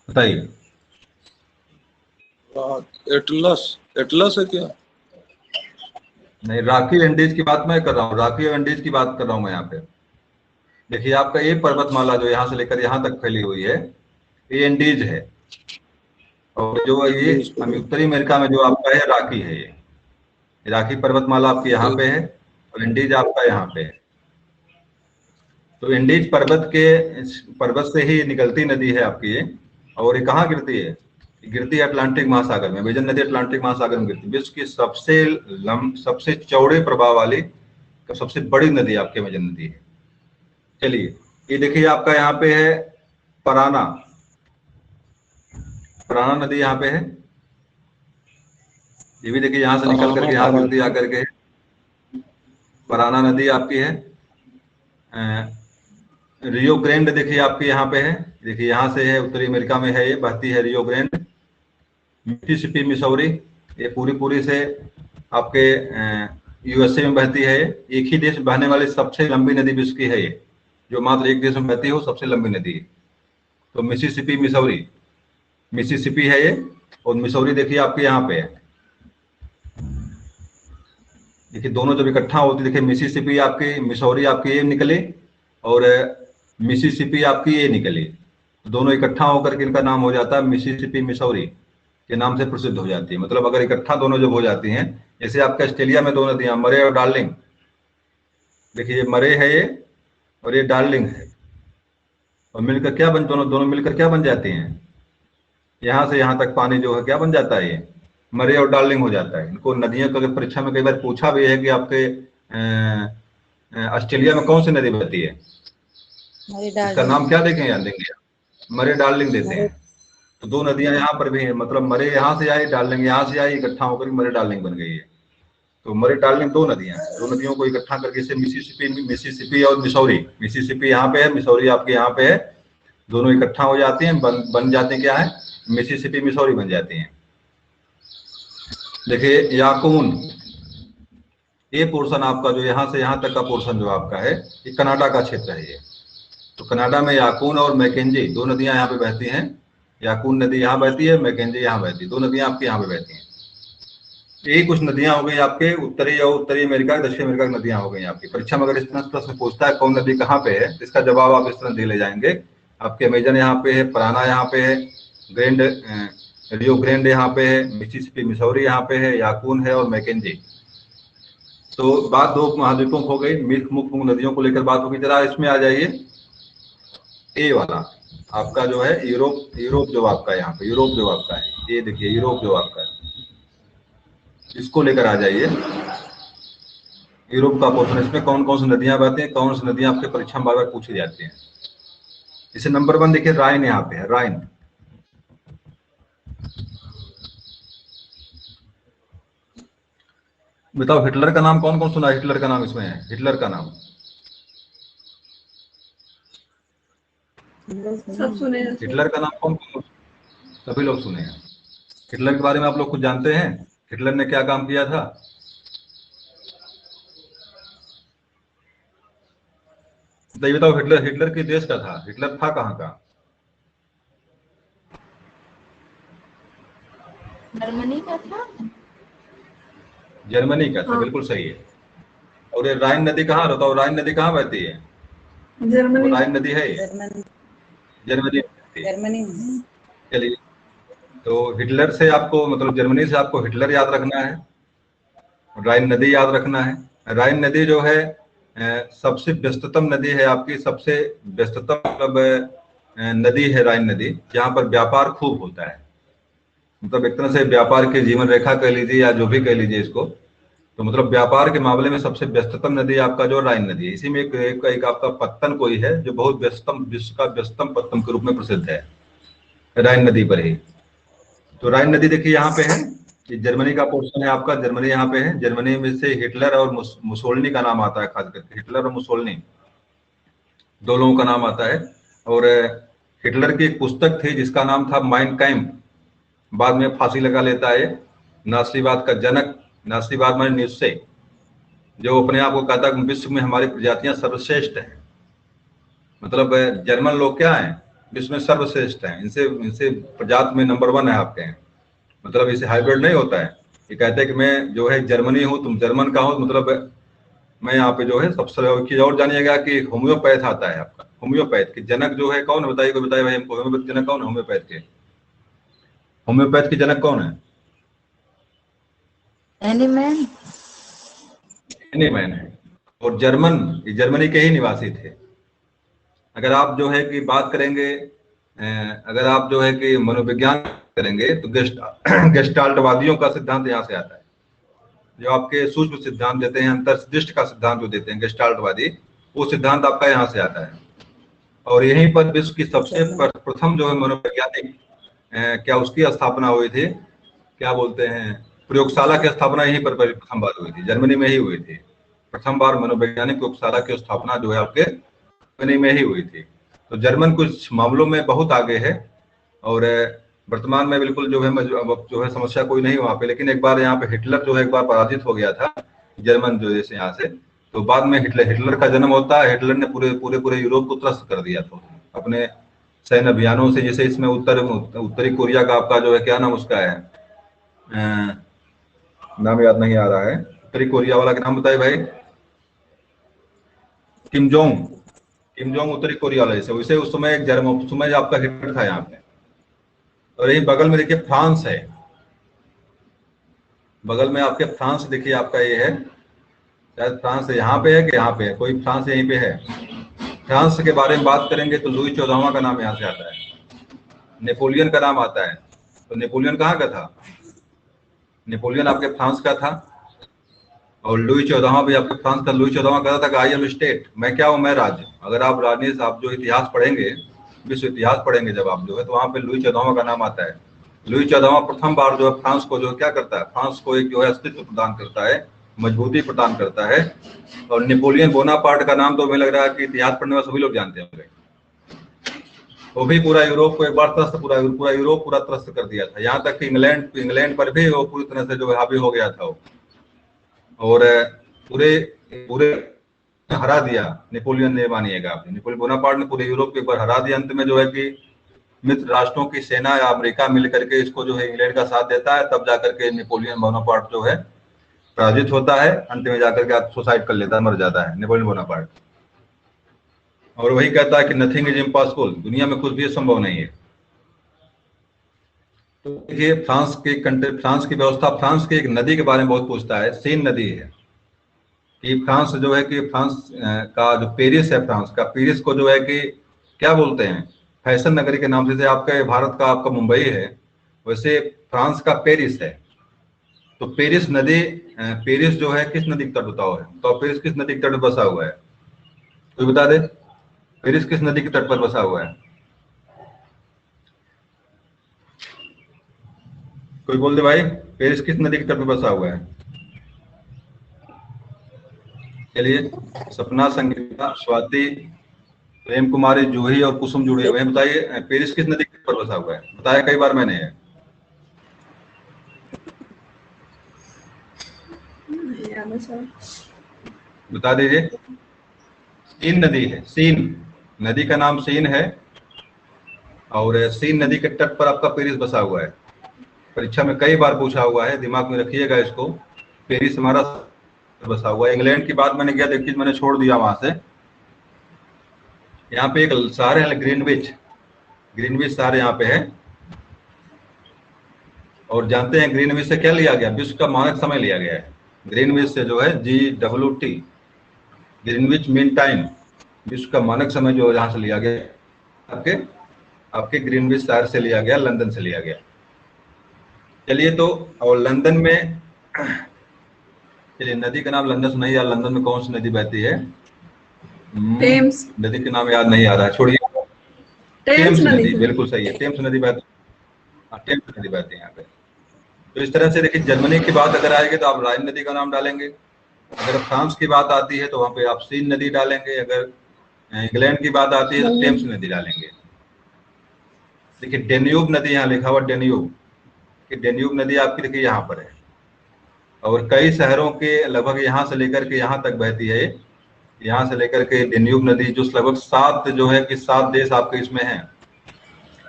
बताइए। एटलस, एटलस है क्या? नहीं, राखी इंडीज की बात मैं कर रहा हूँ, राखी और इंडीज की बात कर रहा हूँ मैं यहाँ पे। देखिए आपका ये पर्वतमाला जो यहाँ से लेकर यहाँ तक फैली हुई है, ये इंडीज है। और जो ये उत्तरी अमेरिका में जो आपका है, राखी है। ये राखी पर्वतमाला आपकी यहाँ पे है, और इंडीज आपका यहाँ पे है। तो इंडीज पर्वत से ही निकलती नदी है आपकी ये। और ये कहाँ गिरती है, गिरती है अटलांटिक महासागर में, अमेजन नदी अटलांटिक महासागर में गिरती है। विश्व की सबसे चौड़े प्रवाह वाली, सबसे बड़ी नदी आपकी अमेजन नदी है। चलिए, ये देखिए आपका यहाँ पे है पराना, पराना नदी यहाँ पे है। ये भी देखिए यहाँ से निकल करके यहाँ गिरती आकर के पराना नदी आपकी है। रियो ग्रैंड देखिए आपकी यहाँ पे है, देखिए यहाँ से है, उत्तरी अमेरिका में है, ये बहती है रियो ग्रैंड। मिसिसिपी मिसौरी, ये पूरी से आपके यूएसए में बहती है। एक ही देश बहने वाली सबसे लंबी नदी विश्व की है ये, जो मात्र एक देश में बहती है वो सबसे लंबी नदी है। तो मिसिसिपी मिसौरी, मिसिसिपी है ये, और मिसौरी देखिए आपके यहाँ पे है। देखिए दोनों जब इकट्ठा होती, देखिए मिसिसिपी आपकी, मिसौरी आपकी ये निकले और मिसिसिपी आपकी ये निकली, दोनों इकट्ठा होकर के इनका नाम हो जाता है मिसिसिपी मिसौरी के नाम से प्रसिद्ध हो जाती है। मतलब अगर इकट्ठा दोनों जब हो जाती हैं, जैसे आपका ऑस्ट्रेलिया में दो नदियां मरे और डार्लिंग, देखिए ये मरे है ये और ये डार्लिंग है, और मिलकर क्या बन, दोनों मिलकर क्या बन जाती हैं, यहाँ से यहाँ तक पानी जो है क्या बन जाता है, ये मरे और डार्लिंग हो जाता है। इनको नदियों को अगर परीक्षा में कई बार पूछा भी है कि आपके ऑस्ट्रेलिया में कौन सी नदी बहती है, इसका नाम क्या देखें या देंगे, मरे डार्लिंग देते हैं। तो दो नदियां यहाँ पर भी हैं, मतलब मरे यहाँ से आई, डार्लिंग यहाँ से आई, इकट्ठा होकर मरे डार्लिंग बन गई है। तो मरे डार्लिंग दो नदियां, दो नदियों को इकट्ठा करके इसे मिसिसिपी और मिसौरी, मिसिसिपी यहाँ पे है, मिसौरी आपके यहाँ पे है, दोनों इकट्ठा हो जाते हैं, बन जाते हैं क्या है, मिसिसिपी मिसौरी बन जाती हैं। देखिए याकून, ये पोर्शन आपका जो यहाँ से यहाँ तक का पोर्शन जो आपका है, ये कनाडा का क्षेत्र है ये। तो कनाडा में याकून और मैकेंजी दो नदियां यहाँ पे बहती हैं। याकून नदी यहाँ बहती है, मैकेंजी यहाँ बहती है, दो नदियां आपके यहाँ पे बहती हैं। यही कुछ नदियां हो गई आपके उत्तरी और उत्तरी अमेरिका, दक्षिण अमेरिका की नदियां हो गई आपकी। परीक्षा में अगर इस तरह प्रश्न पूछता है कौन नदी कहाँ पे है, तो इसका जवाब आप इस तरह दे ले जाएंगे। आपके अमेजन यहाँ पे है, पराना यहाँ पे है, ग्रैंड रियो ग्रैंड यहाँ पे है, मिसिसिपी मिसौरी यहाँ पे है, याकून है और मैकेंजी। तो बात दो महाद्वीपों हो गई, मुख्य नदियों को लेकर बात होगी। जरा इसमें आ जाइए, ए वाला आपका जो है यूरोप जो आपका यहाँ पे, यूरोप जो आपका है, ये देखिए यूरोप जो आपका है, इसको लेकर आ जाइए। यूरोप का पोर्शन, इसमें कौन कौन सी नदियां बहती हैं, कौन सी नदियां आपके परीक्षा में बार बार पूछी जाती हैं। इसे नंबर 1 देखिए, राइन यहाँ पे है, राइन। बताओ हिटलर का नाम कौन कौन सुना है, हिटलर का नाम इसमें है, हिटलर का नाम सब सुने, हिटलर का नाम कौन कौन, सभी लोग सुने हैं। हिटलर के बारे में आप लोग कुछ जानते हैं, हिटलर ने क्या काम किया था? तो ये बताओ हिटलर किस देश का था, हिटलर था कहाँ का? जर्मनी का था। जर्मनी का था, हाँ। बिल्कुल सही है। और ये राइन नदी कहाँ, बताओ राइन नदी कहाँ बहती है? जर्मनी, राइन नदी है जर्मनी। चलिए, तो हिटलर से आपको, मतलब जर्मनी से आपको हिटलर याद रखना है, राइन नदी याद रखना है। राइन नदी जो है सबसे व्यस्ततम नदी है आपकी, सबसे व्यस्ततम मतलब नदी है राइन नदी, जहाँ पर व्यापार खूब होता है। मतलब एक तरह से व्यापार की जीवन रेखा कह लीजिए या जो भी कह लीजिए इसको, तो मतलब व्यापार के मामले में सबसे व्यस्ततम नदी आपका जो राइन नदी है। इसी में एक आपका पत्तन कोई है जो बहुत व्यस्तम, विश्व का व्यस्तम पत्तन के रूप में प्रसिद्ध है, राइन नदी पर ही। तो राइन नदी देखिए यहाँ पे है, ये जर्मनी का पोर्शन है आपका, जर्मनी यहाँ पे है। जर्मनी में से हिटलर और मुसोलिनी का नाम आता है, खास करके हिटलर और मुसोलिनी दो लोगों का नाम आता है। और हिटलर की एक पुस्तक थी जिसका नाम था माइन कैम्प, बाद में फांसी लगा लेता है, नास्तिवाद का जनक, नास्तिवाद माने निश्चय, जो अपने आप को कहता है विश्व में हमारी प्रजातियां सर्वश्रेष्ठ हैं। मतलब जर्मन लोग क्या हैं, विश्व में सर्वश्रेष्ठ हैं, इनसे प्रजाति में नंबर 1 है आपके हैं। मतलब इसे हाइब्रिड नहीं होता है, ये कहते हैं कि मैं जो है जर्मनी हूँ, तुम जर्मन का हो, मतलब मैं यहाँ पे जो है सबसे। चीज और जानिएगा कि होम्योपैथ आता है आपका, होम्योपैथ के जनक जो है कौन, बताइए कोई बताइए भाई हमको, होम्योपैथ जनक कौन है? होम्योपैथ के, होम्योपैथ के जनक कौन है? एनीमैन एनीमैन है। और जर्मनी के ही निवासी थे। अगर आप जो है कि बात करेंगे अगर आप जो है कि मनोविज्ञान करेंगे तो गेस्टाल्टवादियों का सिद्धांत यहाँ से आता है। जो आपके सूक्ष्म सिद्धांत देते हैं, अंतर्दृष्टि का सिद्धांत जो देते हैं गेस्टाल्टवादी, वो सिद्धांत आपका यहाँ से आता है। और यहीं पर विश्व की सबसे प्रथम जो है मनोवैज्ञानिक क्या उसकी स्थापना हुई थी, क्या बोलते हैं, प्रयोगशाला की स्थापना यहीं पर प्रथम बार हुई थी, जर्मनी में ही हुई थी। प्रथम बार मनोवैज्ञानिक प्रयोगशाला की स्थापना जो है आपके जर्मनी में ही हुई थी। तो जर्मन कुछ मामलों में बहुत आगे है और वर्तमान में बिल्कुल जो है समस्या कोई नहीं वहां पे। लेकिन एक बार यहाँ पे हिटलर जो है एक बार पराजित हो गया था जर्मन जो जैसे यहाँ से, तो बाद में हिटलर का जन्म होता है। हिटलर ने पूरे यूरोप को त्रस्त कर दिया था अपने सैन्य अभियानों से। जैसे इसमें उत्तरी कोरिया का आपका जो है क्या नाम उसका है, नाम याद नहीं आ रहा है, उत्तरी कोरिया वाला का नाम बताइए भाई। किम जोंग उत्तरी कोरिया वाला। जैसे वैसे उस समय आपका हिटलर था यहाँ पे। और यही बगल में देखिए फ्रांस है, बगल में आपके फ्रांस देखिए आपका ये है, शायद फ्रांस यहाँ पे है कि यहाँ पे है, कोई फ्रांस यहीं पे है। फ्रांस के बारे में बात करेंगे तो लुई 14वां का नाम यहाँ से आता है, नेपोलियन का नाम आता है। तो नेपोलियन कहाँ का था? नेपोलियन आपके फ्रांस का था। और लुई 14वां भी आपके फ्रांस का। लुई 14वां कहता था कि आई एम स्टेट, मैं क्या हूँ, मैं राज्य। अगर आप राजनीति आप जो इतिहास पढ़ेंगे, विश्व इतिहास पढ़ेंगे जब आप जो है, तो वहां पे लुई 14वां का नाम आता है। लुई 14वां प्रथम बार जो है फ्रांस को जो है क्या करता है, फ्रांस को एक जो है अस्तित्व प्रदान करता है, मजबूती प्रदान करता है। और नेपोलियन बोनापार्ट का नाम तो हमें लग रहा है कि इतिहास पढ़ने वाले सभी लोग जानते होंगे। वो भी पूरा यूरोप को एक बार पूरा यूरोप पूरा त्रस्त कर दिया था, यहाँ तक कि इंग्लैंड पर भी वो पूरी तरह से जो है हावी हो गया था वो। और पूरे हरा दिया नेपोलियन ने, मानिएगा आप, नेपोलियन बोनापार्ट ने पूरे यूरोप को एक बार हरा दिया। अंत में जो है कि मित्र राष्ट्रों की सेना या अमेरिका मिल करके इसको जो है इंग्लैंड का साथ देता है, तब जाकर के नेपोलियन बोनापार्ट जो है पराजित होता है। अंत में जाकर के सुसाइड कर लेता है, मर जाता है नेपोलियन बोनापार्ट। और वही कहता है कि नथिंग इज इम्पॉसिबल, दुनिया में कुछ भी संभव नहीं है। तो देखिए फ्रांस की व्यवस्था, फ्रांस की एक नदी के बारे में बहुत पूछता है, सीन नदी है। कि फ्रांस जो है कि फ्रांस का जो पेरिस है, फ्रांस का पेरिस को जो है कि क्या बोलते हैं, फैशन नगरी के नाम से। जैसे आपके भारत का आपका मुंबई है, वैसे फ्रांस का पेरिस है। तो पेरिस नदी, पेरिस जो है किस नदी के तट बताओ है, तो पेरिस किस नदी के तट पर बसा हुआ है, कोई बता दे? पेरिस किस नदी के तट पर बसा हुआ है, कोई बोल दे भाई, पेरिस किस नदी के तट पर बसा हुआ है? चलिए, सपना, संगीता, स्वाति, प्रेम कुमारी, जूही और कुसुम जुड़े हुए हैं। बताइए पेरिस किस नदी के तट पर बसा हुआ है? बताया कई बार मैंने है, बता दीजिए। सीन नदी है, सीन नदी का नाम सीन है। और सीन नदी के तट पर आपका पेरिस बसा हुआ है। परीक्षा में कई बार पूछा हुआ है, दिमाग में रखिएगा इसको। पेरिस हमारा बसा हुआ है। इंग्लैंड की बात मैंने किया, देखिए मैंने छोड़ दिया वहां से। यहाँ पे एक शहर है ग्रीनविच शहर यहाँ पे है। और जानते हैं ग्रीनविच से क्या लिया गया? विश्व का मानक समय लिया गया है। ग्रीनविच से जो है GWT, ग्रीनविच मीन टाइम, विश्व का मानक समय जो यहाँ से लिया गया, आपके ग्रीनविच शहर से लिया गया, लंदन से लिया गया। चलिए, तो और लंदन में, चलिए नदी का नाम लंदन से नहीं यार, लंदन में कौन सी नदी बहती है? टेम्स। नदी के नाम याद नहीं आ रहा है, छोड़िए। टेम्स नदी, बिल्कुल सही है, टेम्स नदी बहती है, टेम्स नदी बहती है यहाँ पे। तो इस तरह से देखिए, जर्मनी की बात अगर आएगी तो आप राइन नदी का नाम डालेंगे। अगर फ्रांस की बात आती है तो वहां पे आप सीन नदी डालेंगे। अगर इंग्लैंड की बात आती है तो टेम्स नदी डालेंगे। देखिए डेन्यूब नदी यहाँ लिखा हुआ, डेन्यूब कि डेन्यूब नदी आपकी देखिए यहाँ पर है। और कई शहरों के लगभग यहाँ से लेकर के यहाँ तक बहती है, यहाँ से लेकर के डेन्यूब नदी, जो लगभग 7 देश आपके इसमें हैं,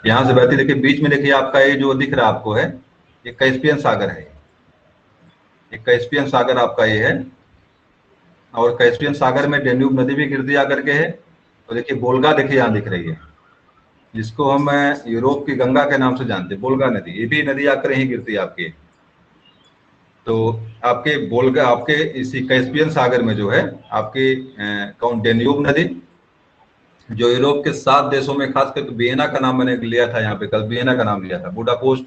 यहाँ से बहती। देखिए बीच में देखिए आपका ये जो दिख रहा आपको है, ये कैस्पियन सागर है। ये कैस्पियन सागर आपका ये है। और कैस्पियन सागर में डेन्यूब नदी भी गिरती आकर के है। और देखिए बोल्गा देखिए यहाँ दिख रही है, जिसको हम यूरोप की गंगा के नाम से जानते हैं, बोल्गा नदी। ये भी नदी आकर यहीं गिरती है आपकी। तो आपके बोल्गा, आपके इसी कैस्पियन सागर में जो है आपकी कौन, डेन्यूब नदी, जो यूरोप के 7 देशों में, खास करके वियना का नाम मैंने लिया था यहाँ पे, कल वियना का नाम लिया था। बुडापेस्ट,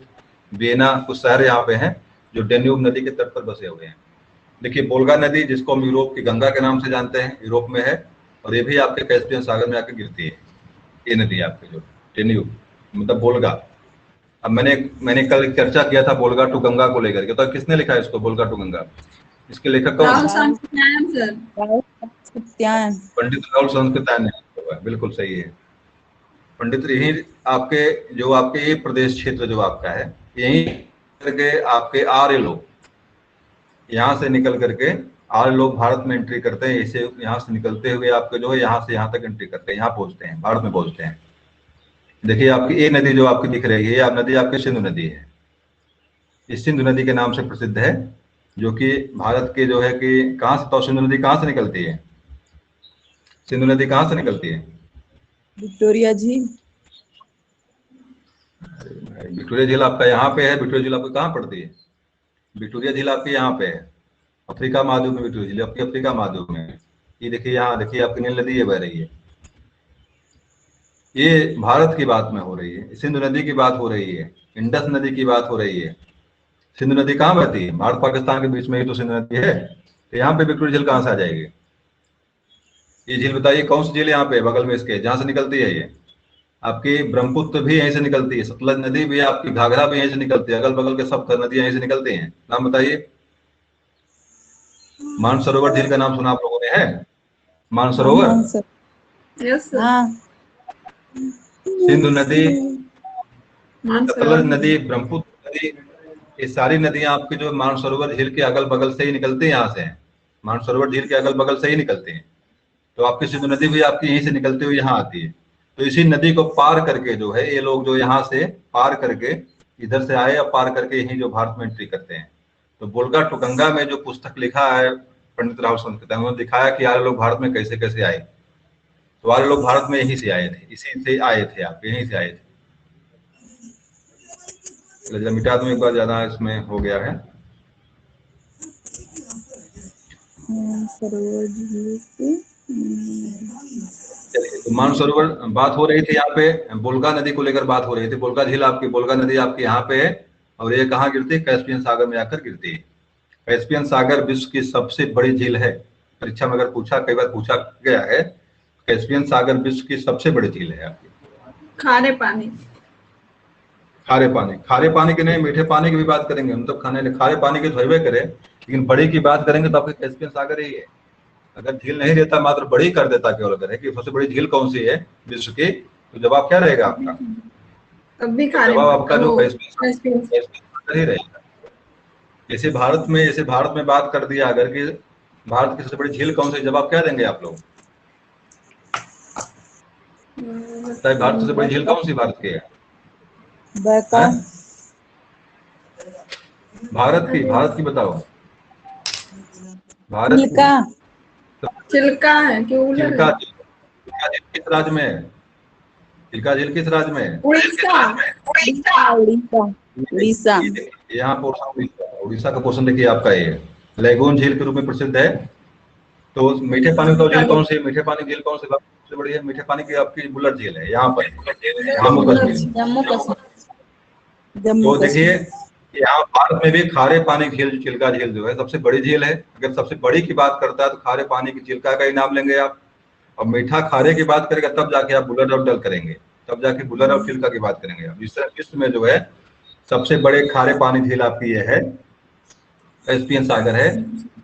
वियना, कुछ शहर यहाँ पे हैं जो डेन्यूब नदी के तट पर बसे हुए हैं। देखिए वोल्गा नदी, जिसको हम यूरोप की गंगा के नाम से जानते हैं, यूरोप में है, और ये भी आपके कैस्पियन सागर में आकर गिरती है। ये नदी आपके जो डेन्यूब मतलब वोल्गा। अब मैंने कल चर्चा किया था वोल्गा टू गंगा को लेकर के, तो किसने लिखा है इसको वोल्गा टू गंगा? इसके लेखक कौन राहुल है? सांकृत्यायन सर। पंडित राहुल सांकृत्यायन ने लिखा है, बिल्कुल सही है। पंडित यही आपके जो आपके ये प्रदेश क्षेत्र जो आपका है, यही करके आपके आर्य लोग यहाँ से निकल करके, आर्य लोग भारत में एंट्री करते हैं। इसे यहाँ से निकलते हुए आपके जो है यहाँ से यहाँ तक एंट्री करते हैं, यहाँ पहुंचते हैं, भारत में पहुंचते हैं। देखिए आपकी ये नदी जो आपकी दिख रही है, ये नदी आपकी सिंधु नदी है। इस सिंधु नदी के नाम से प्रसिद्ध है, जो कि भारत के जो है कि कहाँ से, तो सिंधु नदी कहाँ से निकलती है? सिंधु नदी कहाँ से निकलती है? विक्टोरिया झील। विक्टोरिया झील आपका यहाँ पे है। विक्टोरिया झील आपको कहाँ पड़ती है? विक्टोरिया झील आपकी यहाँ पे है, अफ्रीका महाद्वीप में। विक्टोरिया झील आपकी अफ्रीका महाद्वीप में। ये देखिए यहाँ देखिए आपकी नील नदी ये बह रही है। ये भारत की बात में हो रही है, सिंधु नदी की बात हो रही है, इंडस नदी की बात हो रही है। सिंधु नदी कहाँ बहती है? भारत पाकिस्तान के बीच में ही तो सिंधु नदी है। तो यहाँ पे विक्टोरिया झील कहाँ से आ जाएगी? ये झील बताइए कौन सी झील यहाँ पे बगल में इसके, जहां से निकलती है? ये आपकी ब्रह्मपुत्र भी यहीं से निकलती है, सतलज नदी भी, आपकी घाघरा भी यहीं से निकलती है, अगल बगल के सब नदियां यहीं से निकलती हैं। नाम बताइए। मानसरोवर झील का नाम सुना आप लोगों ने? है मानसरोवर? Yes sir. सिंधु नदी, सतलज नदी, ब्रह्मपुत्र नदी, ये सारी नदियां आपके जो मानसरोवर झील के अगल बगल से ही निकलती हैं, यहाँ से हैं। मानसरोवर झील के अगल बगल से ही निकलती हैं। तो आपकी सिंधु नदी भी आपकी यहीं से निकलती हुई यहाँ आती है। तो इसी नदी को पार करके जो है ये लोग जो यहाँ से पार करके इधर से आए और पार करके यहीं जो भारत में एंट्री करते हैं। तो वोल्गा टू गंगा में जो पुस्तक लिखा है पंडित राहुल सांकृत्यायन, उन्होंने दिखाया कि आर्य लोग भारत में कैसे कैसे आए। तो आर्य लोग भारत में यहीं से आए थे, इसी से आए थे, आप यहीं से आए थे। मिटा दूं एक बार, ज्यादा इसमें हो गया है। चलिए, तो मानसरोवर बात हो रही थी यहाँ पे, वोल्गा नदी को लेकर बात हो रही थी। वोल्गा झील आपकी, वोल्गा नदी आपकी यहाँ पे है, और ये कहाँ गिरती है? कैस्पियन सागर में आकर गिरती है। कैस्पियन सागर विश्व की सबसे बड़ी झील है। परीक्षा में अगर पूछा, कई बार पूछा गया है, कैस्पियन सागर विश्व की सबसे बड़ी झील है आपकी। खारे पानी, खारे पानी, खारे पानी की नहीं, मीठे पानी की भी बात करेंगे हम। तो खारे पानी की धोबे करें, लेकिन बड़ी की बात करेंगे तो आपके कैस्पियन सागर ही है। अगर झील नहीं देता, मात्र बड़ी कर देता केवल, अगर है कि सबसे बड़ी झील कौन सी है विश्व की, तो जवाब क्या रहेगा आपका? तब भी खारे, जवाब आपका जो कैस्पियन सागर ही रहेगा। जैसे भारत में बात कर दिया अगर कि भारत की सबसे बड़ी झील कौन सी, जवाब क्या देंगे आप लोग? भारत की सबसे बड़ी झील कौन सी भारत की है? भारत की बताओ। भारत चिल्का है कि चिल्का झील किस राज्य में है? चिल्का झील किस राज्य में है? उड़ीसा। यहाँ पोर्शन उड़ीसा का पोर्शन देखिए आपका ये लैगून झील के रूप में प्रसिद्ध है। तो मीठे पानी का झील कौन सी है? मीठे पानी झील कौन सी सबसे बड़ी है? मीठे पानी की आपकी बुलर झील है यहाँ पर, जम्मू कश्मीर। तो देखिए यहाँ भारत में भी खारे पानी झील, चिल्का झील जो है सबसे बड़ी झील है। अगर सबसे बड़ी की बात करता है तो खारे पानी की चिल्का का ही नाम लेंगे आप, और मीठा खारे की बात करेंगे तब जाके आप बुलर और डल करेंगे, तब जाके बुलर और चिल्का की बात करेंगे आप। इस तरह विश्व में जो है सबसे बड़े खारे पानी झील आपकी ये है, कैस्पियन सागर है।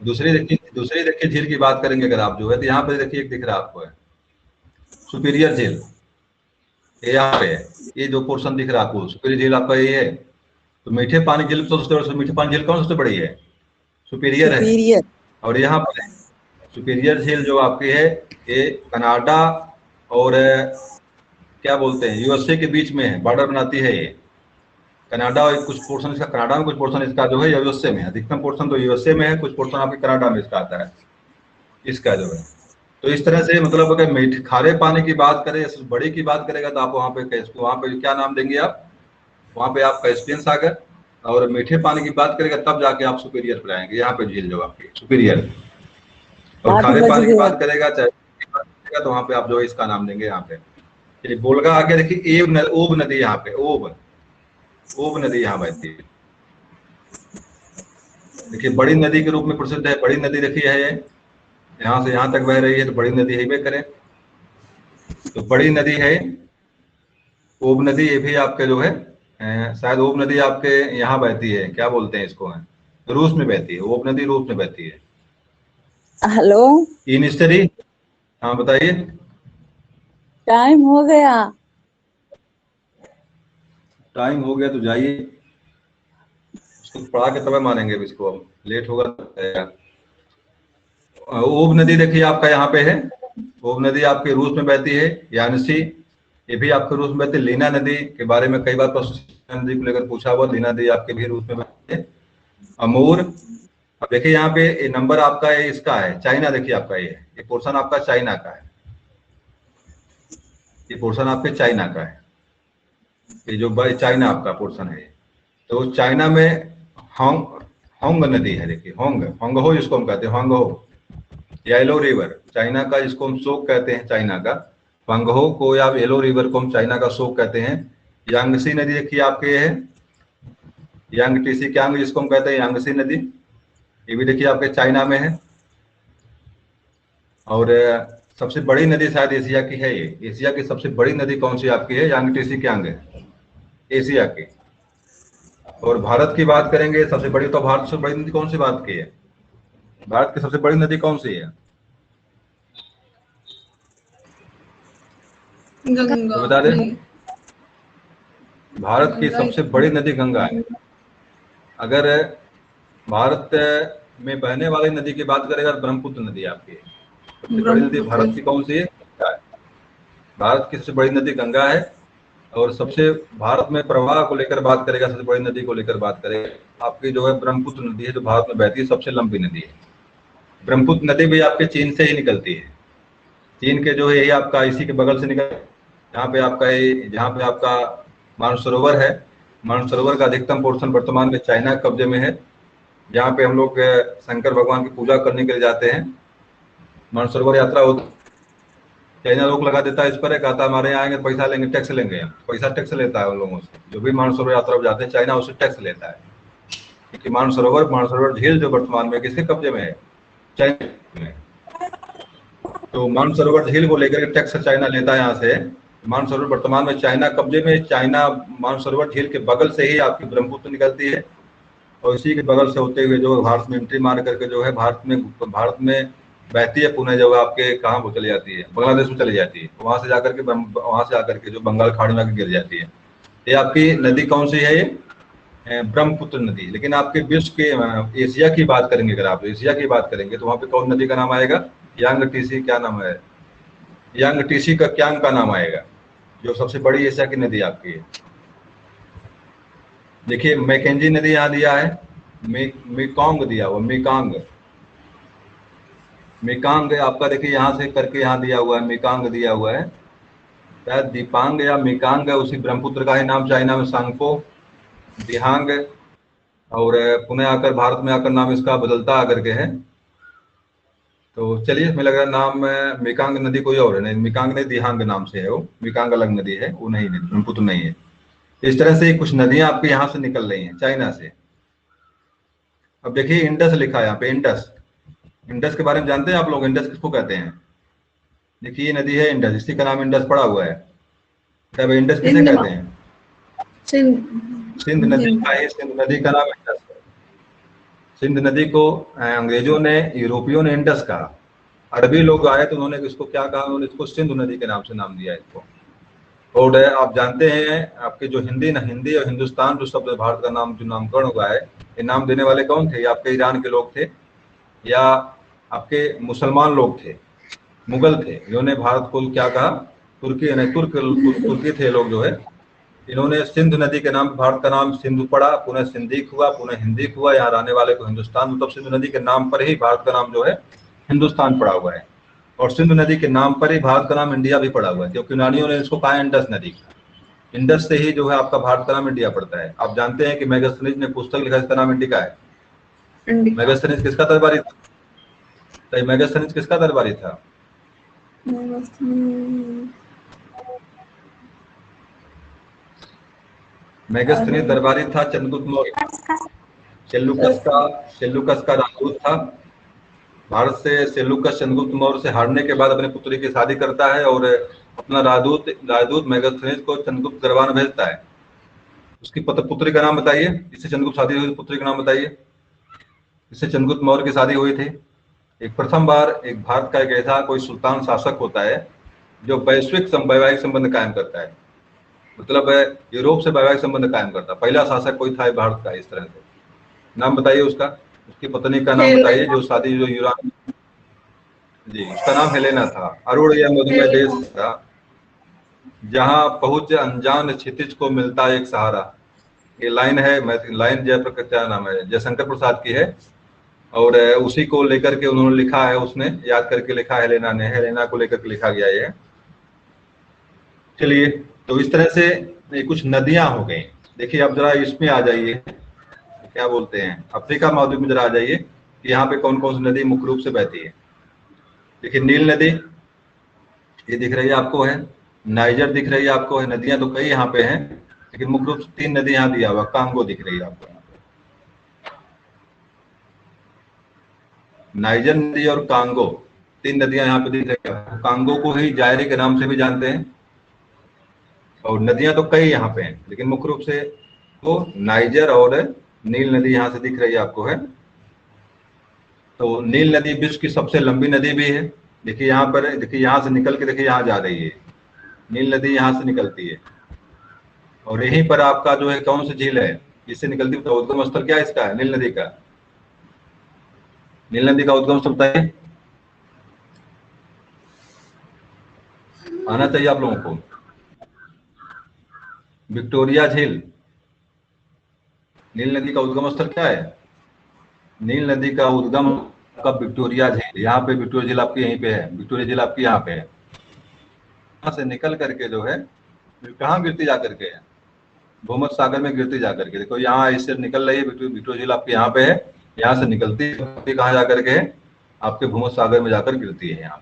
दूसरी देखिए झील की बात करेंगे अगर आप जो है, तो यहाँ पे देखिए एक दिख रहा है आपको है सुपीरियर झील, ये यहाँ पे है, ये जो पोर्शन दिख रहा है आपको सुपीरियर झील आपका ये है। तो मीठे पानी झील तो सबसे मीठे पानी झील कौन सबसे बड़ी है? सुपीरियर है। और यहाँ पर सुपीरियर झील जो आपकी है ये कनाडा और क्या बोलते हैं यूएसए के बीच में है, बॉर्डर बनाती है ये। कनाडा और कुछ पोर्शन इसका, कनाडा में कुछ पोर्शन इसका जो है यूएसए में, अधिकतम पोर्शन तो यूएसए में है, कुछ पोर्शन आपके कनाडा में इसका आता है इसका जो है। तो इस तरह से मतलब अगर मीठे खारे पानी की बात करें, बड़ी की बात करेगा तो आप वहाँ पे क्या नाम देंगे आप? वहाँ पे आप कैस्पियन सागर, और मीठे पानी की बात करेगा तब जाके आप सुपीरियर पर आएंगे, यहाँ पे झील जो आपकी सुपीरियर। और खारे पानी की बात करेगा चाहे तो वहां पे आप जो है इसका नाम देंगे यहाँ पे। चलिए बोलगा आगे देखिए ओब नदी यहाँ पे, ओब नदी यहाँ बहती है। देखिए बड़ी नदी के रूप में प्रसिद्ध है, बड़ी नदी देखिए है, यहाँ से यहाँ तक बह रही है, तो बड़ी नदी है करे। तो बड़ी नदी है ओब नदी, ये भी आपके जो है शायद ओब नदी आपके यहाँ बहती है, क्या बोलते हैं इसको, है रूस में बहती है, ओब नदी रूस में बहती है। हेलो, इन हिस्ट्री, हाँ बताइए। टाइम हो गया। टाइम हो गया तो जाइए, इसको पढ़ा के तब मानेंगे इसको, अब लेट होगा तो। ओब नदी देखिए आपका यहाँ पे है, ओब नदी आपके रूस में बहती है। यानसी, ये भी आपके रूस में बहती है। लीना नदी के बारे में कई बार प्रश्न नदी को लेकर पूछा हुआ, लीना नदी आपके भी रूस में बहती है। अमूर, अब देखिए यहाँ पे ये नंबर आपका ये इसका है, चाइना देखिए आपका ये पोर्शन आपका चाइना का है, ये पोर्शन आपके चाइना का है, ये जो चाइना आपका पोर्शन है। तो चाइना में होंग नदी है, देखिए होंगहो जिसको हम कहते हैं, होंगहो येलो रिवर चाइना का, जिसको हम शोक कहते हैं चाइना का, होंगहो को या येलो रिवर को हम चाइना का शोक कहते हैं। यांगसी नदी देखिए आपके है, यांग टीसी क्यांग जिसको हम कहते हैं, यांगसी नदी, ये भी देखिए आपके चाइना में है। और सबसे बड़ी नदी शायद एशिया की है, ये एशिया की सबसे बड़ी नदी कौन सी आपकी है, यांग टीसी क्यांग है एशिया की। और भारत की बात करेंगे सबसे बड़ी, तो भारत से बड़ी नदी कौन सी बात की है, भारत की सबसे बड़ी नदी कौन सी है, गंगा। तो बता दें। भारत की सबसे बड़ी नदी गंगा है। अगर भारत में बहने वाली नदी की बात करेगा, ब्रह्मपुत्र नदी आपकी है। सबसे बड़ी नदी भारत की कौन सी है, भारत की सबसे बड़ी नदी गंगा है। और सबसे भारत में प्रवाह को लेकर बात करेगा, सबसे बड़ी नदी को लेकर बात करेगा, आपकी जो है ब्रह्मपुत्र नदी है, जो भारत में बहती है, सबसे लंबी नदी है। ब्रह्मपुत्र नदी भी आपके चीन से ही निकलती है, चीन के जो है ये आपका इसी के बगल से निकल, जहाँ पे आपका जहाँ पे आपका मानसरोवर है, मानसरोवर का अधिकतम पोर्शन वर्तमान में चाइना कब्जे में है, जहाँ पे हम लोग शंकर भगवान की पूजा करने के लिए जाते हैं। मानसरोवर यात्रा होती, चाइना रोक लगा देता है इस पर, कहता है हमारे यहाँ आएंगे पैसा लेंगे, टैक्स लेंगे, पैसा टैक्स लेता है उन लोगों से, जो भी मानसरोवर यात्रा पर जाते हैं चाइना उससे टैक्स लेता है। क्योंकि मानसरोवर झील जो वर्तमान में किसके कब्जे में है, चाइना में। तो मानसरोवर झील को लेकर टैक्स चाइना लेता है यहाँ से। मानसरोवर वर्तमान में चाइना कब्जे में, चाइना मानसरोवर झील के बगल से ही आपकी ब्रह्मपुत्र निकलती है, और इसी के बगल से होते हुए जो भारत में एंट्री मार करके जो है भारत में बहती है, पुणे जो आपके कहाँ वो चली जाती है, बांग्लादेश में चली जाती है, वहां से जाकर के जो बंगाल खाड़ी में गिर जाती है। ये आपकी नदी कौन सी है, ये ब्रह्मपुत्र नदी। लेकिन आपके विश्व के एशिया की बात करेंगे, अगर आप एशिया की बात करेंगे तो वहां पे कौन नदी का नाम आएगा, यांग टीसी, क्या नाम है, यांग टीसी का क्यांग का नाम आएगा, जो सबसे बड़ी एशिया की नदी आपकी है। देखिए मैकेंजी नदी यहाँ दिया है, मेकोंग दिया हुआ, मेकांग आपका देखिए यहाँ से करके यहाँ दिया हुआ है, मेकांग दिया हुआ है, शायद दीपांग या मेकांग है, उसी ब्रह्मपुत्र का ही नाम चाइना में सांगपो, दिहांग, और पुणे आकर भारत में आकर नाम इसका बदलता आकर के है। तो चलिए, हमें लग रहा है नाम मेकांग नदी कोई और है, नहीं मेकांग नहीं, दिहांग नाम से है वो, मेकांग अलग नदी है, वो नहीं, ब्रह्मपुत्र नहीं है। इस तरह से कुछ नदियां आपके यहाँ से निकल रही हैं चाइना से। अब देखिए इंडस लिखा है यहाँ पे, इंडस के बारे में जानते हैं आप लोग, इंडस किसको कहते हैं, देखिए ये नदी है इंडस, इसी का नाम इंडस पड़ा हुआ है। तब इंडस किसे कहते हैं, सिंध नदी का है, सिंध नदी का नाम इंडस है। सिंध नदी को अंग्रेजों ने, यूरोपियों ने इंडस कहा, अरबी लोग आए तो उन्होंने इसको क्या कहा, उन्होंने इसको सिंध नदी के नाम से नाम दिया इसको। और आप जानते हैं आपके जो हिंदी और हिंदुस्तान जो शब्द भारत का नाम जो नामकरण हुआ है, ये नाम देने वाले कौन थे, आपके ईरान के लोग थे या आपके मुसलमान लोग थे, मुगल थे, इन्होंने भारत को क्या कहा, तुर्की थे लोग जो है, इन्होंने सिंध नदी के नाम भारत का नाम सिंधु पड़ा, पुनः सिंधीक हुआ, पुनः हिंदीक हुआ, यहाँ रहने वाले को हिंदुस्तान, मतलब सिंधु नदी के नाम पर ही भारत का नाम जो है हिंदुस्तान पड़ा हुआ है। और सिंधु नदी के नाम पर ही भारत का नाम इंडिया भी पड़ा हुआ है, क्योंकि यूनानियों ने इसको कहा इंडस नदी, इंडस से ही जो है आपका भारत का नाम इंडिया पड़ता है। आप जानते हैं कि मेगास्थनीज ने पुस्तक लिखा, इसका नाम इंडिका है। मेगास्थनीज किसका दरबारी था, मेगास्थनीज किसका दरबारी था, मेगास्थनीज दरबारी था चंद्रगुप्त मौर्य। सेल्यूकस का राजदूत था। भारत से सेल्यूकस चंद्रगुप्त मौर्य से हारने के बाद अपनी पुत्री की शादी करता है और अपना राजदूत मेगास्थनीज को चंद्रगुप्त दरबार में भेजता है। उसकी पुत्री का नाम बताइए, इससे चंद्रगुप्त शादी हुई पुत्री का नाम बताइए, इससे चंद्रगुप्त मौर्य की शादी हुई थी। एक प्रथम बार एक भारत का एक ऐसा कोई सुल्तान शासक होता है जो वैश्विक वैवाहिक संबंध कायम करता है, मतलब यूरोप से वैवाहिक संबंध कायम करता है। पहला शासक कोई था भारत का इस तरह से। नाम बताइए उसका, उसकी पत्नी का नाम बताइए जो शादी जो यूरोप। जी, उसका नाम हेलेना था। अरुण या मधुमय देश था जहां पहुंच अनजान क्षितिज को मिलता एक सहारा। ये लाइन है, लाइन जयप्रकाश क्या नाम है, जयशंकर प्रसाद की है और उसी को लेकर के उन्होंने लिखा है, उसने याद करके लिखा है, हेलेना को लेकर के लिखा गया ये। चलिए, तो इस तरह से ये कुछ नदियां हो गई। देखिए अब जरा इसमें आ जाइए, क्या बोलते हैं, अफ्रीका महाद्वीप में जरा आ जाइए कि यहाँ पे कौन कौन सी नदी मुख्य रूप से बहती है। देखिए नील नदी ये दिख रही है आपको, है नाइजर दिख रही है आपको, है नदियां तो कई यहाँ पे हैं लेकिन मुख्य रूप से 3 नदी यहाँ दिया हुआ। कांगो दिख रही है आपको, नाइजर नदी और कांगो 3 नदियां यहाँ पे दिख रही है। कांगो को ही जायरे के नाम से भी जानते हैं और नदियां तो कई यहाँ पे हैं लेकिन मुख्य रूप से वो नाइजर और नील नदी यहाँ से दिख रही है आपको, है। तो नील नदी विश्व की सबसे लंबी नदी भी है। देखिए यहाँ पर, देखिए यहाँ से निकल के देखिए यहाँ जा रही है, नील नदी यहाँ से निकलती है और यहीं पर आपका जो है कौन सी झील है जिससे निकलती है, उद्गम स्थल क्या इसका है, नील नदी का। नील नदी का उद्गम स्थल बताइए, आना चाहिए आप लोगों को। विक्टोरिया झील। नील नदी का उद्गम स्थल क्या है, नील नदी का उद्गम का विक्टोरिया झील। यहाँ पे विक्टोरिया झील आपकी यहीं पे है, विक्टोरिया झील आपकी यहाँ पे है। यहाँ से निकल करके जो है कहाँ गिरती जा करके है, भूमध सागर में गिरती जा करके। देखो यहाँ इससे निकल रही है विक्टोरिया झील आपके यहाँ पे है, यहाँ से निकलती है कहाँ जा करके है, आपके भूमध सागर में जाकर गिरती है यहाँ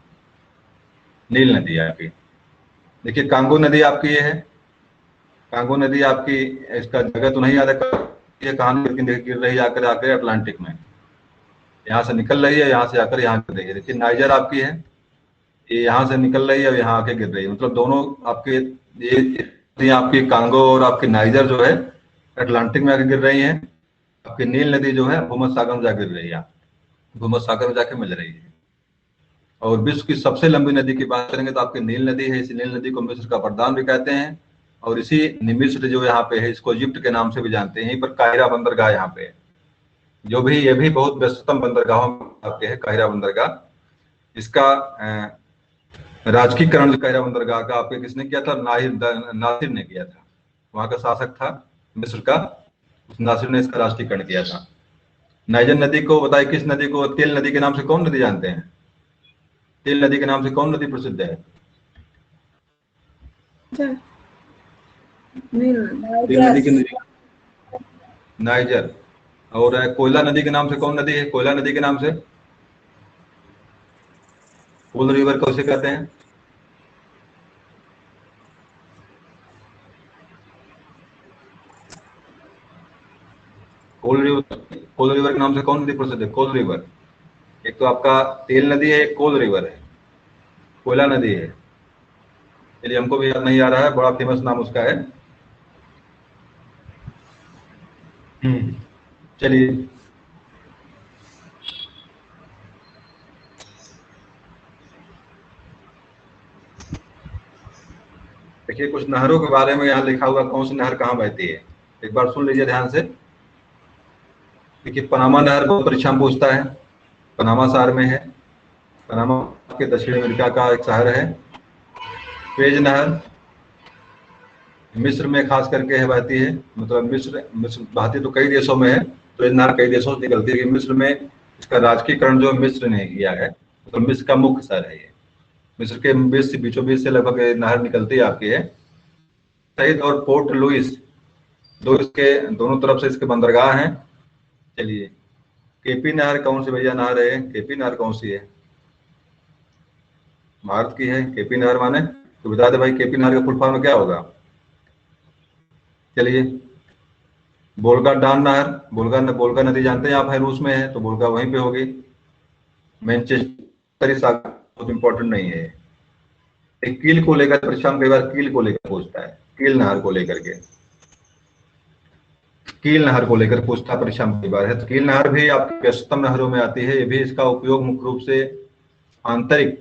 नील नदी आपकी। देखिए कांगो नदी आपकी ये है, कांगो नदी आपकी, इसका जगह तो नहीं याद है ये कहाँ गिर रही है, जाकर आकर अटलांटिक में, यहाँ से निकल रही है, यहाँ से आकर यहाँ गिर रही है। देखिए नाइजर आपकी है, ये यहाँ से निकल रही है और यहाँ आके गिर रही है, मतलब दोनों आपके ये आपकी कांगो और आपकी नाइजर जो है अटलांटिक में आके गिर रही है। आपकी नील नदी जो है भूमध सागर में जाकर गिर रही है, भूमध सागर में जाके मिल रही है। और विश्व की सबसे लंबी नदी की बात करेंगे तो आपकी नील नदी है। इसी नील नदी को मिस्र का वरदान भी कहते हैं और इसी मिस्र जो यहाँ पे है इसको इजिप्ट के नाम से भी जानते हैं। यहीं पर काहिरा बंदरगाह यहाँ पे है, जो भी ये भी बहुत व्यस्ततम बंदरगाहों में आते हैं काहिरा बंदरगाह। इसका राजकीकरण जो काहिरा बंदरगाह का आपके किसने किया था, नासिर ने किया था, वहां का शासक था मिस्र का, उस नासिर ने इसका राजकीकरण किया था। नाइजर नदी को बताइए किस नदी को, तेल नदी के नाम से कौन नदी जानते हैं, तेल नदी के नाम से कौन नदी प्रसिद्ध है, तेल नदी की नदी नाइजर। और कोयला नदी के नाम से कौन नदी है, कोयला नदी के नाम से कोल रिवर को उसे कहते हैं। कोल रिवर के नाम से कौन नदी प्रसिद्ध है, कोल रिवर। एक तो आपका तेल नदी है, एक कोल रिवर है, कोयला नदी है। चलिए हमको भी याद नहीं आ रहा है, बड़ा फेमस नाम उसका है। चलिए देखिए कुछ नहरों के बारे में यहाँ लिखा हुआ, कौन सी नहर कहाँ बहती है, एक बार सुन लीजिए ध्यान से। देखिए पनामा नहर बहुत परीक्षा में पूछता है, पनामा शहर में है, पनामा के दक्षिण अमेरिका का एक शहर है। पेज नहर मिस्र में खास करके है बहती है, मतलब मिस्र बहती तो कई देशों में है, तो ये नहर कई देशों से निकलती है। मिस्र में इसका राजकीयकरण जो मिस्र ने किया है, तो मिस्र का मुख्य शहर है ये। मिस्र के बीचों बीच से लगभग नहर निकलती है आपकी है। सईद और पोर्ट लुइस दो इसके दोनों तरफ से इसके बंदरगाह हैं। चलिए केपी नहर कौन सी भैया नहर है, केपी नहर कौन सी है, भारत की है। केपी नहर माने तो बता दे भाई, केपी नहर का फुल फॉर्म क्या होगा? चलिए, बोलगा डान नहर, बोलगा नदी जानते हैं आप, है रूस में है, तो बोलगा वहीं पे होगी। मैनचेस्टर सागर बहुत इंपॉर्टेंट नहीं है। एक कील को लेकर परीक्षा में कई बार कील को लेकर पूछता है, कील नहर को लेकर के, कील नहर को लेकर पूछता परीक्षा में कई बार है। तो कील नहर भी आपकी व्यस्तम नहरों में आती है। ये भी, इसका उपयोग मुख्य रूप से आंतरिक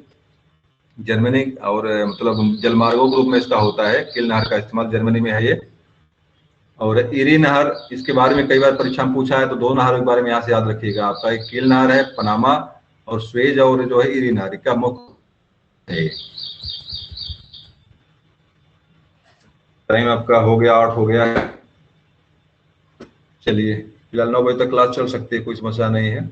जर्मनी और मतलब जलमार्गों के रूप में इसका होता है। कील नहर का इस्तेमाल जर्मनी में है ये। और ईरी नहर, इसके बारे में कई बार परीक्षा में पूछा है, तो दो नहरों के बारे में यहाँ से याद रखिएगा। आपका एक कील नहर है पनामा, और स्वेज और जो है ईरी नहर, इसका मुख्य है। टाइम आपका हो गया, 8 हो गया है। चलिए, फिलहाल 9 बजे तक क्लास चल सकती है, कोई समस्या नहीं है।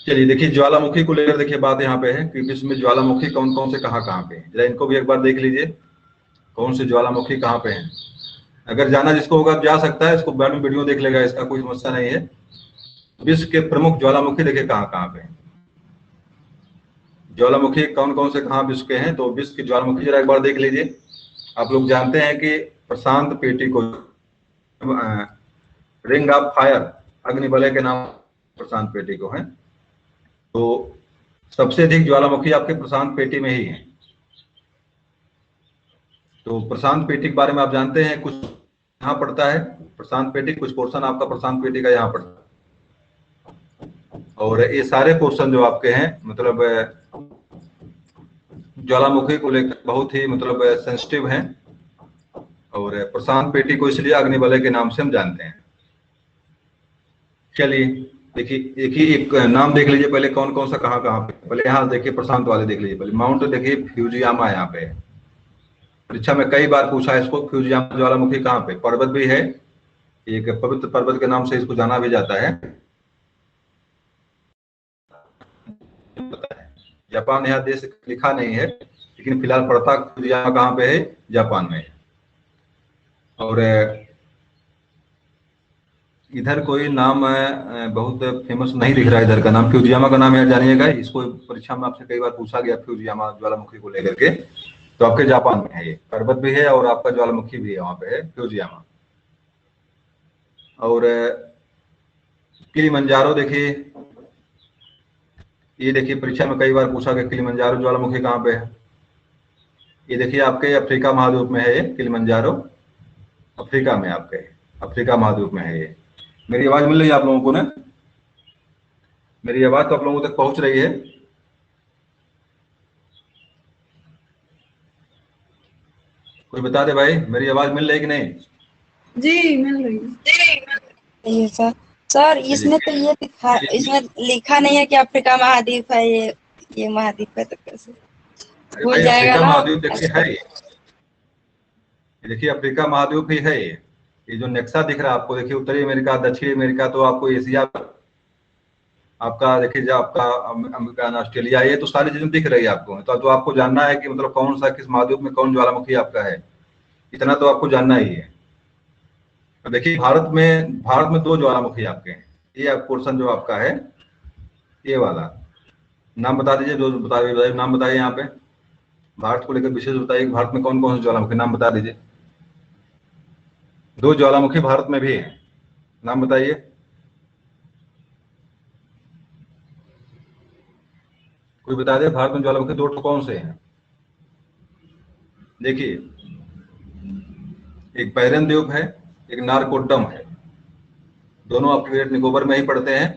चलिए देखिए, ज्वालामुखी को लेकर देखिए बात यहाँ पे है कि विश्व में ज्वालामुखी कौन कौन से कहाँ पे हैं। जरा इनको भी एक बार देख लीजिए, कौन से ज्वालामुखी कहाँ पे हैं। अगर जाना जिसको होगा जा सकता है, इसको बाद में वीडियो देख लेगा, इसका कोई समस्या नहीं है। विश्व के प्रमुख ज्वालामुखी देखिए कहाँ कहाँ पे हैं। ज्वालामुखी कौन कौन से कहाँ विश्व के हैं, तो विश्व की ज्वालामुखी जरा एक बार देख लीजिए। आप लोग जानते हैं कि प्रशांत पेटी को रिंग ऑफ फायर, अग्निवलय के नाम प्रशांत पेटी को है। तो सबसे अधिक ज्वालामुखी आपके प्रशांत पेटी में ही है। तो प्रशांत पेटी के बारे में आप जानते हैं, कुछ यहाँ पड़ता है प्रशांत पेटी, कुछ पोर्शन आपका प्रशांत पेटी का यहाँ पड़ता है। और ये सारे पोर्शन जो आपके हैं, मतलब ज्वालामुखी को लेकर बहुत ही मतलब सेंसिटिव हैं। और प्रशांत पेटी को इसलिए अग्निवलय के नाम से हम जानते हैं। चलिए देखिए, एक नाम देख लीजिए पहले, कौन कौन सा कहाँ कहाँ पे। पहले यहाँ देखिए प्रशांत वाले देख लीजिए पहले। माउंट देखिए फ्यूजियामा यहाँ पे है, परीक्षा में कई बार पूछा है इसको। फ्यूजियामा ज्वालामुखी कहाँ पे, पर्वत भी है, एक पवित्र पर्वत के नाम से इसको जाना भी जाता है। जापान यहाँ देश लिखा नहीं है, लेकिन फिलहाल पड़ता फ्यूजियामा कहाँ पे है, जापान में है। और इधर कोई नाम बहुत फेमस नहीं दिख रहा है इधर का नाम। फ्यूजियामा का नाम यार जानिएगा, इसको परीक्षा में आपसे कई बार पूछा गया फ्यूजियामा ज्वालामुखी को लेकर के। तो आपके जापान में है, ये पर्वत भी है और आपका ज्वालामुखी भी है, वहां पे है फ्यूजियामा। और किलिमंजारो देखिए, ये देखिए परीक्षा में कई बार पूछा गया किलिमंजारो ज्वालामुखी कहाँ पे है। ये देखिए आपके अफ्रीका महाद्वीप में है ये किलिमंजारो, अफ्रीका में आपके, अफ्रीका महाद्वीप में है ये। मेरी आवाज मिल रही है आप लोगों को ना? मेरी आवाज तो आप लोगों तक पहुंच रही है? कोई बता दे भाई, मेरी आवाज मिल रही है कि नहीं? जी मिल रही है। सर सर इसमें तो ये दिखा, इसमें लिखा नहीं है कि अफ्रीका महाद्वीप है, ये महाद्वीप है, तो कैसे हो जाएगा ना? महाद्वीप देखिए है ये, देखिए अफ्रीका महाद्वीप ही है ये जो नेक्सा दिख रहा है आपको, देखिए उत्तरी अमेरिका, दक्षिणी अमेरिका, तो आपको एशिया आपका देखिए, जो आपका अमेरिका, ऑस्ट्रेलिया, ये तो सारी चीजें दिख रही है आपको। तो आपको जानना है कि मतलब कौन सा किस महाद्वीप में कौन ज्वालामुखी आपका है, इतना तो आपको जानना ही है। तो देखिए भारत में 2 ज्वालामुखी आपके हैं। ये पोर्शन जो आपका है, ये वाला नाम बता दीजिए, जो बताइए नाम बताइए यहाँ पे, भारत को लेकर विशेष बताइए, भारत में कौन कौन से ज्वालामुखी नाम बता दीजिए। 2 ज्वालामुखी भारत में भी है, नाम बताइए। कोई बता दे, भारत में ज्वालामुखी 2 कौन से हैं? देखिए, एक बैरन द्वीप है, एक नारकोड्डम है। दोनों आपके ग्रेट निकोबार में ही पड़ते हैं।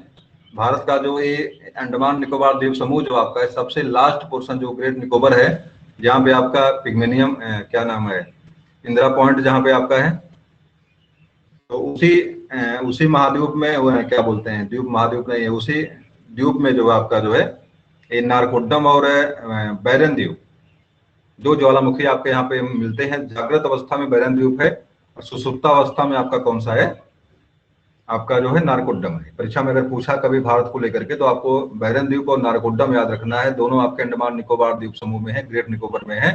भारत का जो ये अंडमान निकोबार द्वीप समूह जो आपका है, सबसे लास्ट पोर्शन जो ग्रेट निकोबार है, जहाँ पे आपका पिग्मेनियम क्या नाम है, इंदिरा पॉइंट जहाँ पे आपका है, तो उसी महाद्वीप में वो है, क्या बोलते हैं, द्वीप महाद्वीप नहीं है, उसी द्वीप में जो आपका जो है ये नारकोड्डम और बैरन द्वीप, 2 ज्वालामुखी आपके यहाँ पे मिलते हैं। जागृत अवस्था में बैरन द्वीप है, और सुसुप्ता अवस्था में आपका कौन सा है, आपका जो है नारकोड्डम है। परीक्षा में अगर पूछा कभी भारत को लेकर के, तो आपको बैरन द्वीप और नारकोड्डम याद रखना है। दोनों आपके अंडमान निकोबार द्वीप समूह में है, ग्रेट निकोबार में है।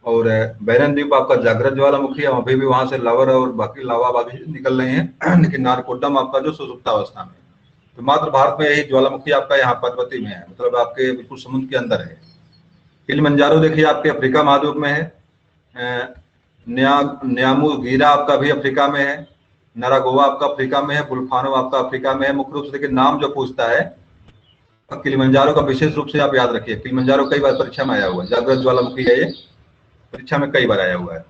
और बैरन द्वीप आपका जागृत ज्वालामुखी है, अभी भी वहां से लवर और बाकी लावा बाकी निकल रहे हैं, लेकिन नारकोड्डम आपका जो सुसुप्ता अवस्था में। तो मात्र भारत में यही ज्वालामुखी आपका यहाँ पर्वती में है, मतलब आपके बिल्कुल समुद्र के अंदर है। किलिमंजारो देखिए आपके अफ्रीका महाद्वीप में है। न्यामुगीरा आपका भी अफ्रीका में है। नारागोवा आपका अफ्रीका में है। बुल्फानो आपका अफ्रीका में है। मुख्य रूप से देखिए नाम जो पूछता है किलिमंजारो का विशेष रूप से आप याद रखिए। किलिमंजारो कई बार परीक्षा में आया हुआ है, जागृत ज्वालामुखी है, ये परीक्षा में कई बार आया हुआ है।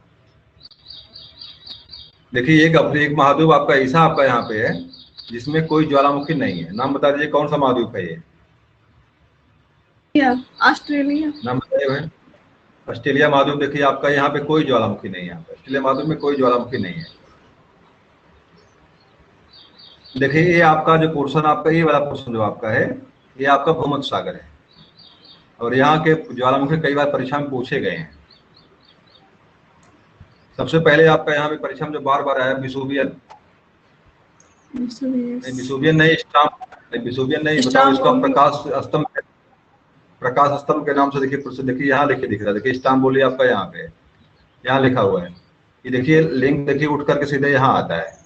देखिए एक महाद्वीप आपका ऐसा आपका यहाँ पे है जिसमें कोई ज्वालामुखी नहीं है। नाम बता दीजिए कौन सा महाद्वीप है ये? ऑस्ट्रेलिया। नाम बताइए। ऑस्ट्रेलिया महाद्वीप देखिए आपका यहाँ पे कोई ज्वालामुखी नहीं है। ऑस्ट्रेलिया महाद्वीप में कोई ज्वालामुखी नहीं है। देखिए ये आपका जो पोर्शन आपका ये वाला पोर्शन जो आपका है ये आपका भूमध्य सागर है, और यहाँ के ज्वालामुखी कई बार परीक्षा में पूछे गए हैं। सबसे पहले आपका यहाँ पे परीक्षा में जो बार बार आया विसुवियन नहीं, विसुवियन नहीं, बताओ इसका प्रकाश स्तंभ के नाम से देखिए प्रसिद्ध। देखिए यहाँ लिखे दिख रहा है, देखिए इस्तांबुल आपका यहाँ पे यहाँ लिखा हुआ है। ये देखिए लिंक देखिए उठ करके सीधे यहाँ आता है।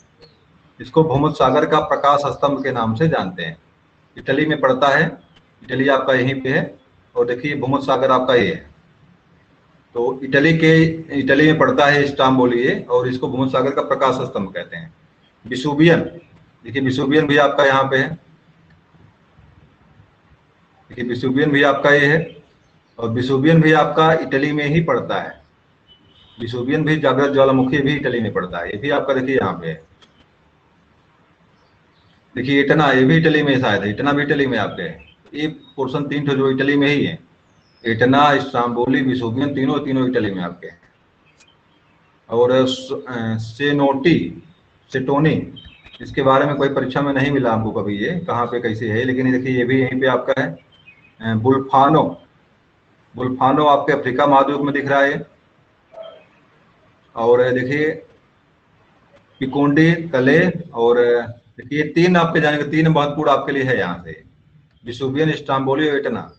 इसको भूमध्य सागर का प्रकाश स्तंभ के नाम से जानते हैं। इटली में पड़ता है, इटली आपका यहीं पे है, और देखिए भूमध्य सागर आपका ये है। तो इटली में पड़ता है इस्तांबुल ये, और इसको भूमध्य सागर का प्रकाश स्तंभ कहते हैं। विसुवियन देखिए, विसुवियन भी आपका यहाँ पे है। देखिए विसुवियन भी आपका ये है, और विसुवियन भी आपका इटली में ही पड़ता है। विसुवियन भी जागृत ज्वालामुखी भी इटली में पड़ता है। ये भी आपका देखिए यहाँ पे है। देखिए इटना, ये भी इटली में शायद है, इटना भी इटली में आपके है। ये पोर्शन तीन जो इटली में ही है, इटना, इस्तांबुल, विसुवियन, तीनों इटली में आपके हैं। और सेटोनी इसके बारे में कोई परीक्षा में नहीं मिला हमको कभी, ये कहाँ पे कैसे है, लेकिन देखिए ये भी यहीं पे आपका है। बुल्फानो आपके अफ्रीका महाद्वीप में दिख रहा है। और देखिए पिकोंडी, तले, और देखिए तीन आपके जाने के तीन महत्वपूर्ण आपके लिए है यहाँ से, विसुवियन, इस्तांबुल और इटना।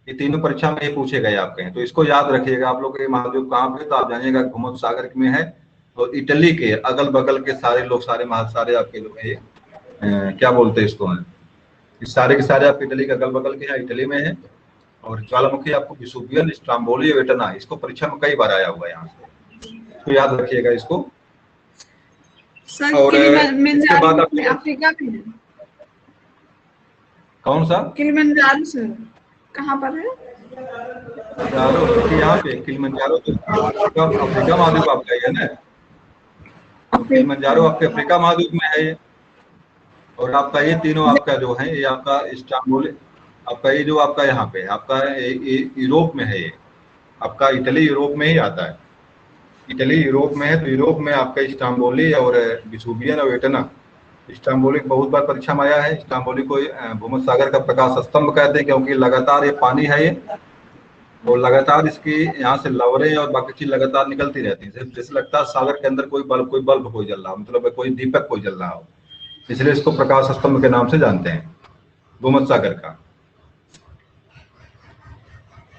ये तीनों परीक्षा में ये पूछे गए आपके हैं, तो इसको याद रखिएगा। आप लोग ये महाद्वीप कहाँ पे, तो आप जानिएगा भूमध्य सागर में है, और इटली के अगल बगल के सारे लोग, सारे आपके लोग ये क्या बोलते हैं इसको, इस सारे के सारे आपके इटली के अगल बगल के हैं, इटली में है। और ज्वालामुखी आपको विसुवियन, इस्तांबुल और इटना, इसको परीक्षा में कई बार आया हुआ है यहाँ से, तो याद रखिएगा इसको। और इसके बाद अफ्रीका में है। कौन सा? किलिमंजारो सर कहाँ पर है? यहाँ पे किलिमंजारो तो अफ्रीका महाद्वीप आपका है ना। किलिमंजारो आपके अफ्रीका महाद्वीप में है ये। और आपका ये तीनों आपका जो है, ये आपका इस्तांबुल आपका, ये जो आपका यहाँ पे आपका यूरोप में है। ये आपका इटली यूरोप में ही आता है। इटली यूरोप में है, तो यूरोप में आपका इस्तांबुल और विसुवियन और इटना। इस्तांबुल बहुत बार परीक्षा में आया है। इस्तांबुल को भूमध्य सागर का प्रकाश स्तंभ कहते हैं, क्योंकि लगातार ये पानी है ये, और लगातार इसकी यहाँ से लवरें और बाकी चीज लगातार निकलती रहती है। जैसे लगता है सागर के अंदर कोई बल्ब कोई जल रहा हो, मतलब कोई दीपक कोई जल रहा हो, इसलिए इसको प्रकाश स्तंभ के नाम से जानते हैं भूमध्य सागर का।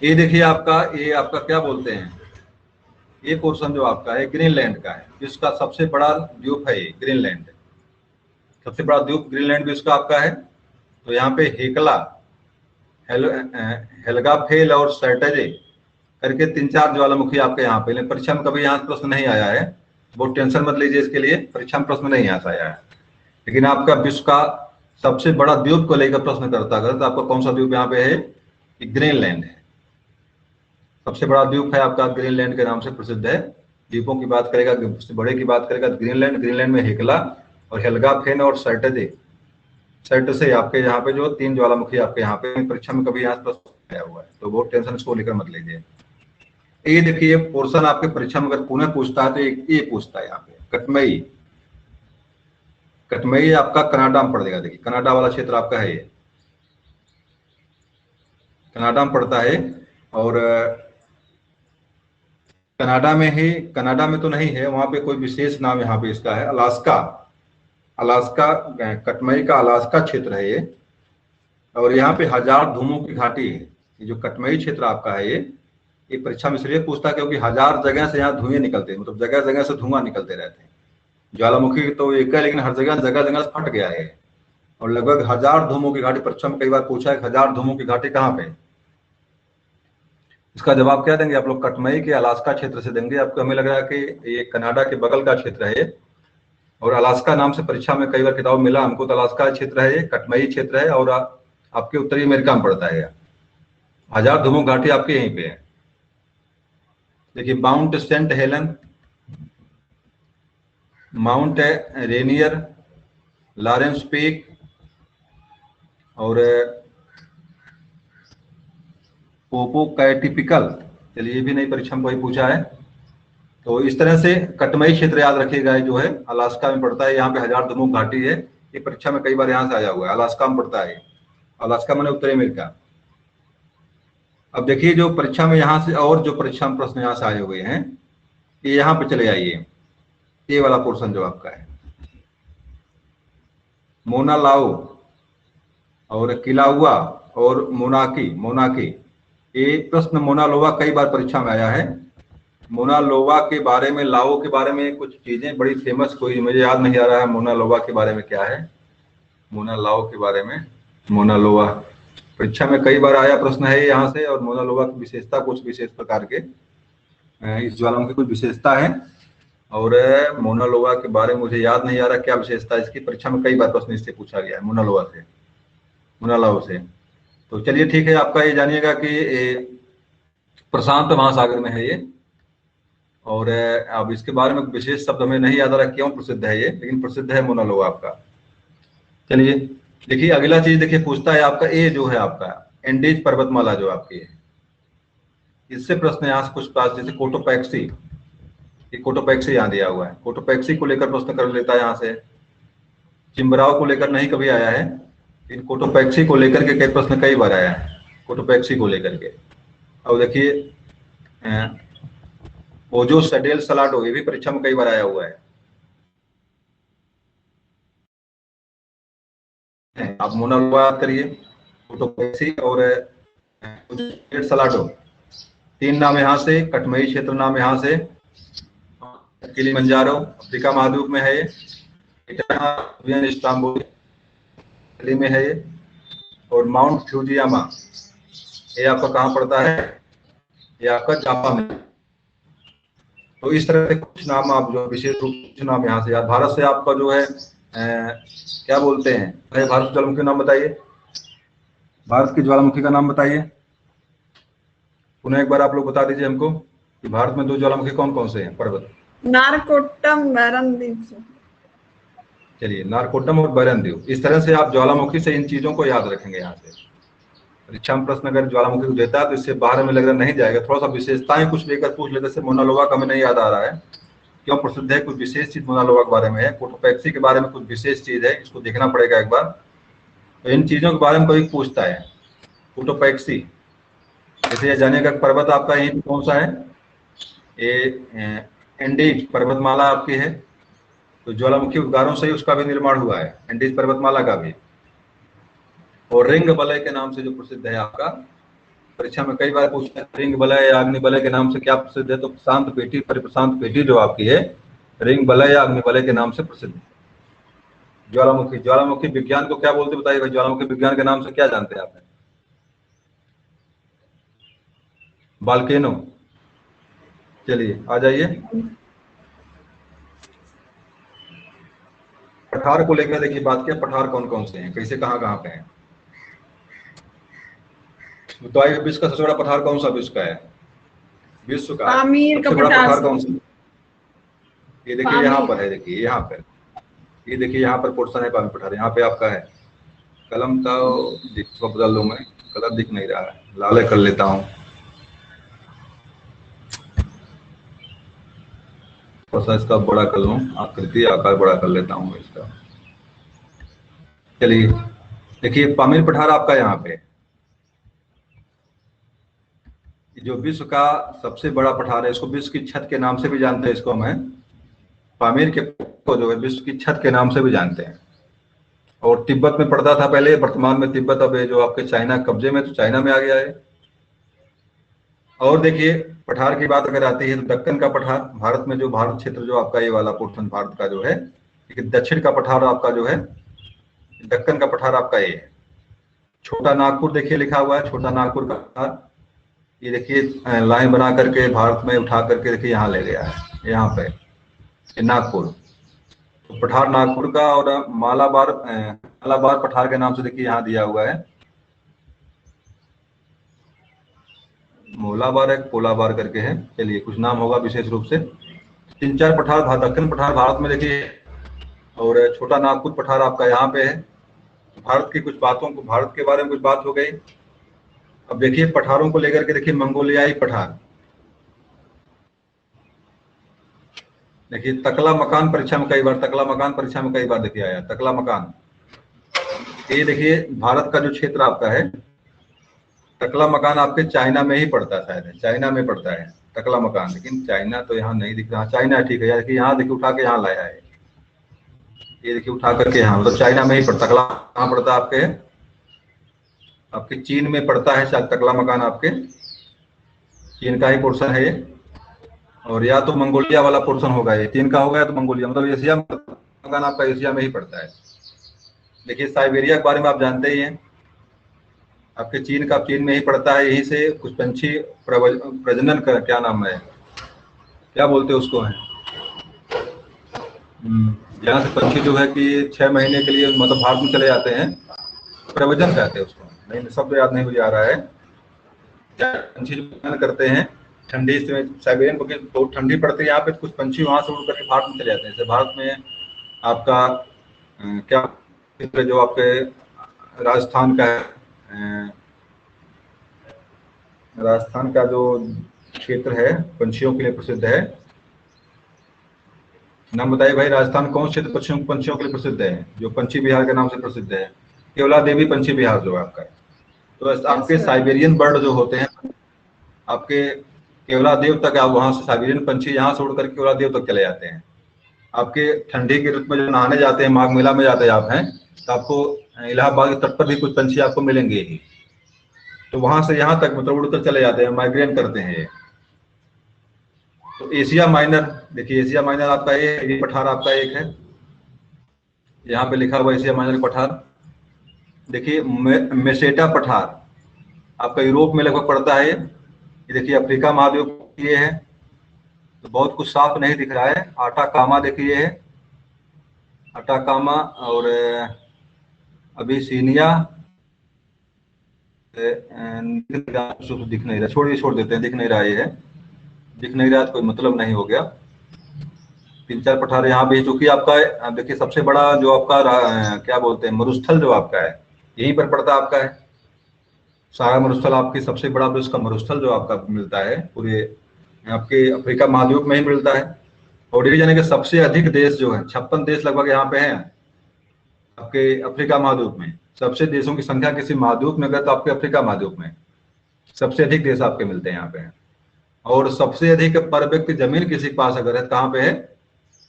ये देखिए आपका, ये आपका क्या बोलते हैं, ये पोर्शन जो आपका है ग्रीनलैंड का है। विश्व का सबसे बड़ा द्वीप है ये ग्रीनलैंड, सबसे बड़ा द्वीप ग्रीनलैंड विश्व का आपका है। तो यहाँ पे हेकला, हेल्गाफेल और सर्टेजे करके 3-4 ज्वालामुखी आपके यहाँ पे, लेकिन परीक्षा में कभी यहाँ प्रश्न नहीं आया है, बहुत टेंशन मत लीजिए इसके लिए, परीक्षा में प्रश्न नहीं आता आया है। लेकिन आपका विश्व का सबसे बड़ा द्वीप को लेकर प्रश्न करता अगर, तो आपका कौन सा द्वीप यहाँ पे है? ग्रीनलैंड है। सबसे बड़ा द्वीप है आपका, ग्रीनलैंड के नाम से प्रसिद्ध है। द्वीपों की बात करेगा, सबसे बड़े की बात करेगा ग्रीनलैंड में हेकला और हेल्गाफेन और सर्टेजे आपके यहाँ पे जो 3 ज्वालामुखी आपके यहाँ पे परीक्षा में कभी यहाँ प्रश्न आया हुआ है, तो बहुत टेंशन इसको लेकर मत लीजिए। ये देखिए पोर्शन आपके परीक्षा में अगर पुनः पूछता है तो ये पूछता है यहाँ पे कटमई आपका कनाडा में पड़ जाएगा। देखिए कनाडा वाला क्षेत्र आपका है, ये कनाडा में पड़ता है। और कनाडा में तो नहीं है, वहां पे कोई विशेष नाम यहाँ पे इसका है, अलास्का कटमई का अलास्का क्षेत्र है ये। और यहाँ पे 1000 धूमों की घाटी है। ये जो कटमई क्षेत्र आपका है ये परीक्षा में इसलिए पूछता है क्योंकि 1000 जगह से यहाँ धुएं निकलते हैं, मतलब जगह जगह से धुआं निकलते रहते हैं। ज्वालामुखी तो एक है, लेकिन हर जगह से फट गया है। और लगभग 1000 धूमों की घाटी, परीक्षा में कई बार पूछा है 1000 धूमों की घाटी कहाँ पे। इसका जवाब क्या देंगे आप लोग? कटमई के अलास्का क्षेत्र से देंगे। आपको हमें लग रहा है कि ये कनाडा के बगल का क्षेत्र है ये, और अलास्का नाम से परीक्षा में कई बार किताब मिला हमको, तो अलास्का क्षेत्र है ये, कटमई क्षेत्र है, और आपके उत्तरी अमेरिका में पड़ता है। 1000 धूमों घाटी आपके यहीं पे है। देखिए Mount Saint Helen, Mount Rainier, Lawrence Peak, और पोपोकैटिपिकल, चलिए ये भी नई परीक्षा में कोई पूछा है। तो इस तरह से कटमई क्षेत्र याद रखिएगा, जो है अलास्का में पड़ता है। यहाँ पे 1000 धूमों घाटी है, ये परीक्षा में कई बार यहाँ से आया हुआ है, अलास्का में पड़ता है। अलास्का माने उत्तरी अमेरिका। अब देखिए जो परीक्षा में यहाँ से, और जो परीक्षा में प्रश्न यहाँ से आए हुए हैं, ये यहाँ पे चले आइए, ये वाला पोर्शन जो आपका है, मोना लाओ और किलाउआ और मोनाकी। ये प्रश्न मोना लोवा कई बार परीक्षा में आया है। मोना लोवा के बारे में, लाओ के बारे में कुछ चीजें बड़ी फेमस, कोई मुझे याद नहीं आ रहा है मोना लोवा के बारे में क्या है। मोना लाओ के बारे में, मोना लोवा परीक्षा में कई बार आया प्रश्न है यहाँ से। और मोना लोवा की विशेषता, कुछ विशेष प्रकार के इस ज्वालामुखी कुछ विशेषता है, और मोना लोवा के बारे में मुझे याद नहीं आ रहा क्या विशेषता है इसकी। परीक्षा में कई बार प्रश्न इससे पूछा गया है, मोना लोवा से, मोना लाओ से। तो चलिए ठीक है, आपका ये जानिएगा कि प्रशांत महासागर में है ये, और अब इसके बारे में विशेष शब्द हमें नहीं याद आ रहा क्यों प्रसिद्ध है ये, लेकिन प्रसिद्ध है मोना लोवा आपका। चलिए देखिए अगला चीज देखिए, पूछता है आपका ये जो है आपका एंडीज पर्वतमाला जो आपकी है, इससे प्रश्न यहाँ से कुछ पास, जैसे कोटोपैक्सी, ये कोटोपैक्सी यहाँ दिया हुआ है, कोटोपैक्सी को लेकर प्रश्न कर लेता है यहाँ से। चिम्बराव को लेकर नहीं कभी आया है, इन कोटोपैक्सी को लेकर के कई प्रश्न कई बार आया है, कोटोपैक्सी को लेकर के। अब देखिए ओजो सडेल सलाडो, ये भी परीक्षा में कई बार आया हुआ है। आप मोना लोवा याद करिए, कोटोपैक्सी और सलाडो, तीन नाम यहाँ से, कटमई क्षेत्र नाम यहाँ से, किलिमंजारो अफ्रीका महाद्वीप में है ये, इस्तांबुल दिल्ली में है ये, और माउंट फ्यूजियामा ये आपका कहाँ पड़ता है, ये आपका जापान में। तो इस तरह के कुछ नाम आप जो विशेष रूप से नाम यहाँ से याद। भारत से आपका जो है क्या बोलते हैं, भारत ज्वालामुखी का नाम बताइए, भारत की ज्वालामुखी का नाम बताइए। पुनः एक बार आप लोग बता दीजिए हमको कि भारत में 2 ज्वालामुखी कौन कौन से हैं पर्वत। नारकोट्टम, बैरनदीप। चलिए नारकोट्टम और बैरनदीप, इस तरह से आप ज्वालामुखी से इन चीजों को याद रखेंगे। यहाँ से परीक्षा में प्रश्न अगर ज्वालामुखी को देता है तो इससे बाहर में लग रहा नहीं जाएगा, थोड़ा सा विशेषताएं कुछ लेकर पूछ लेते। जैसे मोना लोवा का हमें नहीं याद आ रहा है क्यों प्रसिद्ध है, कुछ विशेष चीज मोना लोवा के बारे में है। कोटोपैक्सी के बारे में कुछ विशेष चीज है, इसको देखना पड़ेगा एक बार। तो इन चीजों के बारे में कोई पूछता है, कोटोपैक्सी, जैसे जानिएगा पर्वत आपका यही कौन सा है, ये एंडीज पर्वतमाला आपकी है। तो ज्वालामुखी उद्गारों से ही उसका भी निर्माण हुआ है, एंडीज पर्वतमाला का भी। और रिंग बलय के नाम से जो प्रसिद्ध है आपका, परीक्षा में कई बार पूछते हैं रिंग बलय या अग्नि बलय के नाम से क्या प्रसिद्ध है, तो प्रशांत पेटी, परिप्रशांत पेटी जो आपकी है रिंग बलय या अग्नि बलय के नाम से प्रसिद्ध है। ज्वालामुखी, ज्वालामुखी विज्ञान को क्या बोलते बताइए भाई, ज्वालामुखी विज्ञान के नाम से क्या जानते हैं आप? बाल्केनो। चलिए आ जाइए, पठार को लेकर देखिए बात किया, पठार कौन कौन से हैं, कैसे कहाँ कहाँ पे हैं। बताइए विश्व का सबसे बड़ा पठार कौन सा विश्व का है, विश्व का सबसे बड़ा पठार कौन सा? ये देखिए यहाँ पर है, देखिए यहाँ पर, ये देखिए यहाँ पर पोर्शन है पामीर पठार, यहाँ पे आपका है। कलम का बदल लूँ मैं, कलर दिख नहीं रहा है, लाल कर लेता हूँ, थोड़ा इसका बड़ा कर लूँ, आकृति आकार बड़ा कर लेता हूँ इसका। चलिए देखिए पामीर पठार आपका यहाँ पे, जो विश्व का सबसे बड़ा पठार है, इसको विश्व की छत के नाम से भी जानते हैं, इसको हमें पामीर के को जो है विश्व की छत के नाम से भी जानते हैं। और तिब्बत में पड़ता था पहले, वर्तमान में तिब्बत अब जो आपके चाइना कब्जे में, तो चाइना में आ गया है। और देखिए पठार की बात अगर आती है तो दक्कन का पठार, भारत में जो भारत क्षेत्र जो आपका ये वाला पोर्शन भारत का जो है, दक्षिण का पठार आपका जो है दक्कन का पठार आपका ये है। छोटा नागपुर देखिए लिखा हुआ है, छोटा नागपुर का पठार, ये देखिए लाइन बना करके भारत में उठा करके देखिए यहाँ ले गया है, यहाँ पे नागपुर। तो पठार नागपुर का, और मालाबार पठार के नाम से देखिए यहाँ दिया हुआ है। मोलाबार एक पोलाबार करके है, चलिए कुछ नाम होगा विशेष रूप से। 3-4 पठार, दक्कन पठार भारत में देखिए, और छोटा नागपुर पठार आपका यहाँ पे है। भारत की कुछ बातों को, भारत के बारे में कुछ बात हो गई। अब देखिए पठारों को लेकर के देखिए मंगोलियाई पठार, देखिए तकला मकान परीक्षा में कई बार, तकला मकान परीक्षा में कई बार देखिए आया, तकला मकान। ये देखिए भारत का जो क्षेत्र आपका है, तकला मकान आपके चाइना में ही पड़ता है, शायद चाइना में पड़ता है तकला मकान, लेकिन चाइना तो यहाँ नहीं दिख रहा। चाइना ठीक है, देखिए यहाँ देखिए उठा के यहाँ लाया है, ये देखिए उठा करके यहाँ, मतलब चाइना में ही पड़ता। तकला कहाँ पड़ता है आपके चीन में पड़ता है शायद तकला मकान, आपके चीन का ही पोर्शन है ये, और या तो मंगोलिया वाला पोर्शन होगा, ये चीन का होगा या तो मंगोलिया, मतलब एशिया मकान आपका एशिया में ही पड़ता है। देखिए साइबेरिया के बारे में आप जानते ही हैं, आपके चीन में ही पड़ता है। यहीं से कुछ पंछी प्रजनन कर, क्या नाम है, क्या बोलते हैं उसको है, यहाँ से पंछी जो है कि 6 महीने के लिए मतलब भारत में चले जाते हैं, प्रवचन कहते हैं उसको, नहीं शब्द याद नहीं मुझे आ रहा है। पंछी जो प्रजनन करते हैं ठंडी से, साइबेरियन को बहुत ठंडी पड़ती है यहाँ पे, कुछ पंछी वहां से उड़ करके भारत में चले जाते हैं। जैसे भारत में आपका क्या क्षेत्र जो आपके राजस्थान का है, राजस्थान का जो क्षेत्र है पंछियों के लिए प्रसिद्ध है, नाम बताइए भाई, राजस्थान कौन क्षेत्र पंछियों के लिए प्रसिद्ध है, जो पंछी विहार के नाम से प्रसिद्ध है? केवला देवी पंछी विहार जो है आपका। तो आपके साइबेरियन बर्ड जो होते हैं आपके केवला देव तक, आप वहां से साइबेरियन पंछी यहाँ से उड़कर केवला देव तक चले जाते हैं। आपके ठंडी के ऋतु में जो नहाने जाते हैं, माघ मेला में जाते हैं आप हैं, तो आपको इलाहाबाद के तट पर भी कुछ पंछी आपको मिलेंगे ही, तो वहां से यहाँ तक मतलब उड़कर चले जाते हैं, माइग्रेट करते हैं ये। तो एशिया माइनर देखिए, एशिया माइनर आपका ये पठार आपका एक है, यहाँ पे लिखा हुआ एशिया माइनर पठार। देखिए मेसेटा पठार आपका यूरोप में लगभग पड़ता है, ये देखिए अफ्रीका महाद्वीप ये है, तो बहुत कुछ साफ नहीं दिख रहा है। आटाकामा देखिए है, आटाकामा, और अबिसिनिया दिख नहीं रहा, छोड़ देते हैं, दिख नहीं रहा, ये है दिख नहीं रहा तो कोई मतलब नहीं हो गया। 3-4 पठार यहाँ पे, चूंकि आपका देखिए सबसे बड़ा जो आपका क्या बोलते हैं मरुस्थल जो आपका है यहीं पर पड़ता आपका है, सारा मरुस्थल आपकी सबसे बड़ा उसका मरुस्थल जो आपका मिलता है पूरे आपके अफ्रीका महाद्वीप में ही मिलता है। और ये जाने के सबसे अधिक देश जो है 56 देश लगभग यहाँ पे हैं आपके अफ्रीका महाद्वीप में। सबसे देशों की संख्या किसी महाद्वीप में अगर तो आपके अफ्रीका महाद्वीप में सबसे अधिक देश आपके मिलते हैं यहाँ पे। और सबसे अधिक पर व्यक्ति जमीन किसी के पास अगर है कहाँ पे है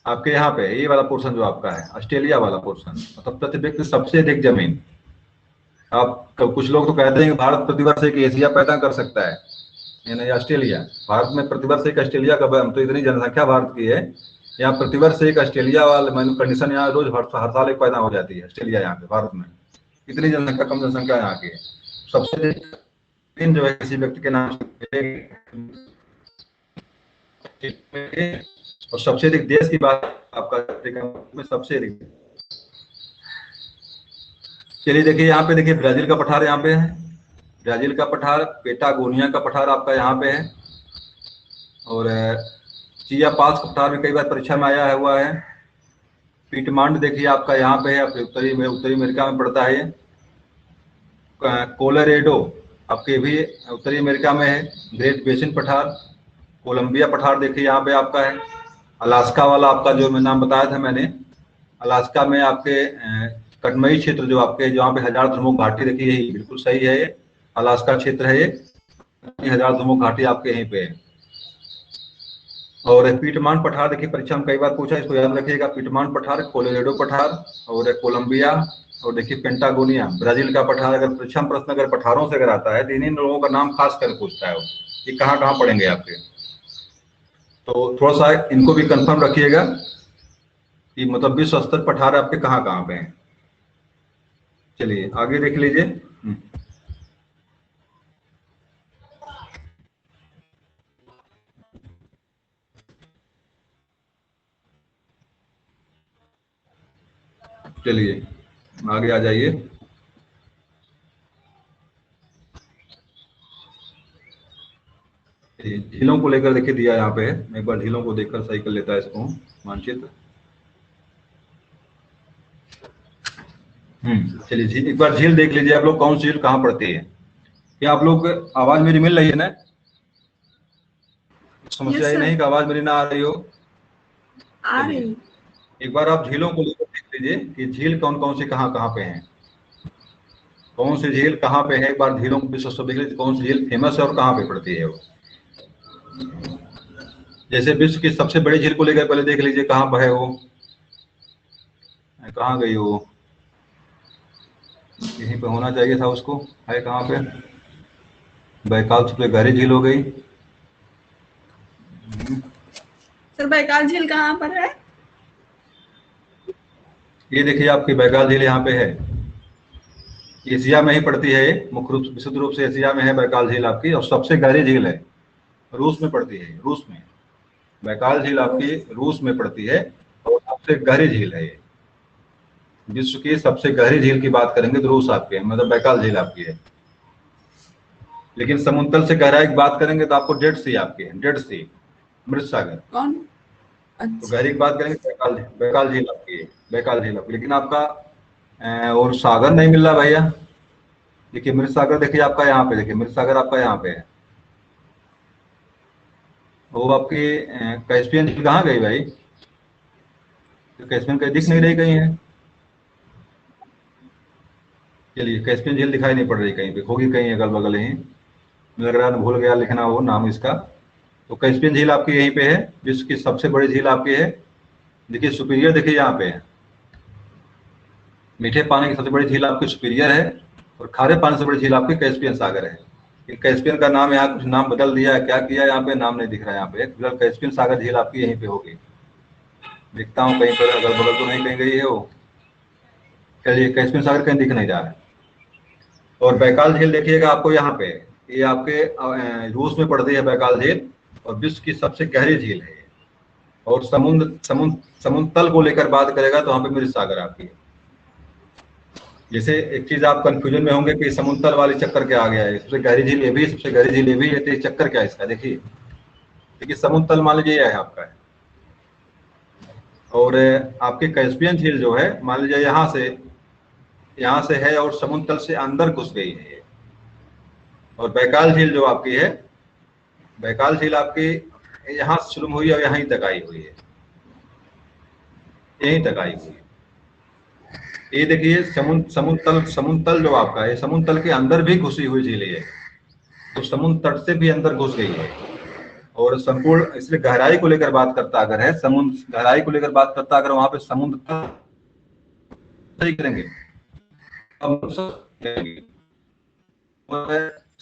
आपके यहाँ पे, ये वाला पोर्शन जो आपका है ऑस्ट्रेलिया वाला पोर्शन, मतलब प्रति व्यक्ति सबसे अधिक जमीन। आप कुछ लोग तो कहते हैं कि भारत प्रतिवर्ष एक एशिया पैदा कर सकता है, यानी ऑस्ट्रेलिया। भारत में प्रतिवर्ष एक ऑस्ट्रेलिया का, तो इतनी जनसंख्या भारत की है, यहाँ प्रतिवर्ष एक ऑस्ट्रेलिया वाला कंडीशन यहाँ रोज हर साल एक पैदा हो जाती है ऑस्ट्रेलिया यहाँ पे भारत में, इतनी जनसंख्या, कम जनसंख्या यहाँ की है। सबसे अधिक जो है किसी व्यक्ति के नाम और सबसे अधिक देश की बात आपका अफ्रीका में सबसे अधिक। चलिए देखिए यहाँ पे देखिए ब्राजील का पठार यहाँ पे है, ब्राजील का पठार, पेटागोनिया का पठार आपका यहाँ पे है, और चियापास का पठार भी कई बार परीक्षा में आया हुआ है। पीटमांड देखिए आपका यहाँ पे है, उत्तरी अमेरिका में पड़ता है। कोलोराडो आपके भी उत्तरी अमेरिका में है। ग्रेट बेसिन पठार, कोलंबिया पठार देखिए यहाँ पे आपका है। अलास्का वाला आपका जो मैं नाम बताया था मैंने, अलास्का में आपके कटमई क्षेत्र जो आपके जहाँ पे 1000 ध्रुवों घाटी देखिए, यही बिल्कुल सही है, ये अलास्का क्षेत्र है, ये 1000 ध्रुवों घाटी आपके यहीं पे है। और पीटमान पठार देखिए परीक्षा में कई बार पूछा, इसको याद रखिएगा। पीटमान पठार, कोलोराडो पठार और कोलंबिया, और देखिए पेंटागोनिया ब्राजील का पठार। अगर परीक्षा में प्रश्न अगर पठारों से अगर आता है तो इन्हीं लोगों का नाम खास कर पूछता है वो कि कहाँ पढ़ेंगे आपके, तो थोड़ा सा इनको भी कंफर्म रखिएगा कि मतलब विश्व स्तर पठार आपके कहाँ पे हैं। चलिए आगे देख लीजिए। चलिए आगे आ जाइए। झीलों को लेकर देखिए दिया यहाँ पे है, मैं एक बार झीलों को देखकर सही कर लेता है इसको मानचित्र। चलिए एक बार झील देख लीजिए आप लोग, कौन सी झील कहाँ पड़ती है। क्या आप लोग आवाज मेरी मिल रही है ना? समस्या Yes, ये sir. नहीं कि आवाज मेरी ना आ रही हो। आ रही। एक बार आप झीलों को लेकर देख लीजिए कि झील कौन कौन सी कहाँ कहाँ पे हैं, कौन सी झील कहाँ पे है। एक बार झीलों को विश्व देख लीजिए, कौन सी झील फेमस है और कहाँ पे पड़ती है वो। जैसे विश्व की सबसे बड़ी झील को लेकर पहले देख लीजिए कहाँ पर है वो, कहाँ गई वो, यहीं पे होना चाहिए था उसको, है कहाँ पे? बैकाल सबसे गहरी झील हो गई। सर बैकाल झील कहाँ पर है? ये देखिए आपकी बैकाल झील यहाँ पे है, एशिया में ही पड़ती है, मुख्य रूप विशुद्ध रूप से एशिया में है बैकाल झील आपकी, और सबसे गहरी झील है, रूस में पड़ती है, रूस में। बैकाल झील आपकी रूस में पड़ती है और सबसे गहरी झील है ये। विश्व की सबसे गहरी झील की बात करेंगे तो रूस आपकी है, मतलब बैकाल झील आपकी है। लेकिन समुद्र तल से गहराई की बात करेंगे तो आपको डेड सी आपकी है, डेड सी, मृत सागर। कौन? तो अच्छा। गहरी की बात करेंगे बैकाल झील आपकी है, बैकाल झील आपकी। लेकिन आपका और सागर नहीं मिल रहा भैया। देखिए मृत सागर देखिए आपका यहाँ पे, देखिए मृत सागर आपका यहाँ पे है। वो आपकी कैस्पियन झील कहाँ गई भाई? तो कैस्पियन कहीं दिख नहीं रही कहीं है। चलिए कैस्पियन झील दिखाई नहीं पड़ रही कहीं पे, होगी कहीं अगल बगल ही, लग रहा है भूल गया लिखना वो नाम इसका। तो कैस्पियन झील आपकी यहीं पे है, विश्व की सबसे बड़ी झील आपकी है। देखिए सुपीरियर देखिए यहाँ पे है, मीठे पानी की सबसे बड़ी झील आपकी सुपीरियर है, और खारे पानी से बड़ी झील आपकी कैस्पियन सागर है। कैस्पियन का नाम यहाँ कुछ नाम बदल दिया है, क्या किया यहाँ पे नाम नहीं दिख रहा है यहाँ पे। फिलहाल कैस्पियन सागर झील आपकी यहीं पे होगी, दिखता हूँ कहीं पर अगल बगल तो नहीं कहीं गई है वो। चलिए कैस्पियन सागर कहीं दिख नहीं रहा है। और बैकाल झील देखिएगा आपको यहाँ पे, ये आपके रूस में पड़ती है बैकाल झील, और विश्व की सबसे गहरी झील है। और समुद्र तल को लेकर बात करेगा तो वहां पे मृत सागर आपकी है। जैसे एक चीज आप कंफ्यूजन में होंगे कि समुद्र तल वाली चक्कर क्या आ गया है, सबसे गहरी झील ये भी, सबसे गहरी झील ये भी है, तो ये चक्कर क्या है इसका? देखिए समुद्र तल मान लीजिए है आपका है, और आपके कैस्पियन झील जो है मान लीजिए यहाँ से है और समुद्र तल से अंदर घुस गई है ये। और बैकाल झील जो आपकी है, बैकाल झील आपकी यहाँ से शुरू हुई और यहीं तक आई हुई है, यहीं तक आई हुई है। ये देखिए समुद्र तल जो आपका है, समुद्र तल के अंदर भी घुसी हुई झील है, तो समुद्र तट से भी अंदर घुस गई है। और संपूर्ण इसलिए गहराई को लेकर बात करता अगर है, समुद्र गहराई को लेकर बात करता अगर वहां पे समुद्र सही करेंगे,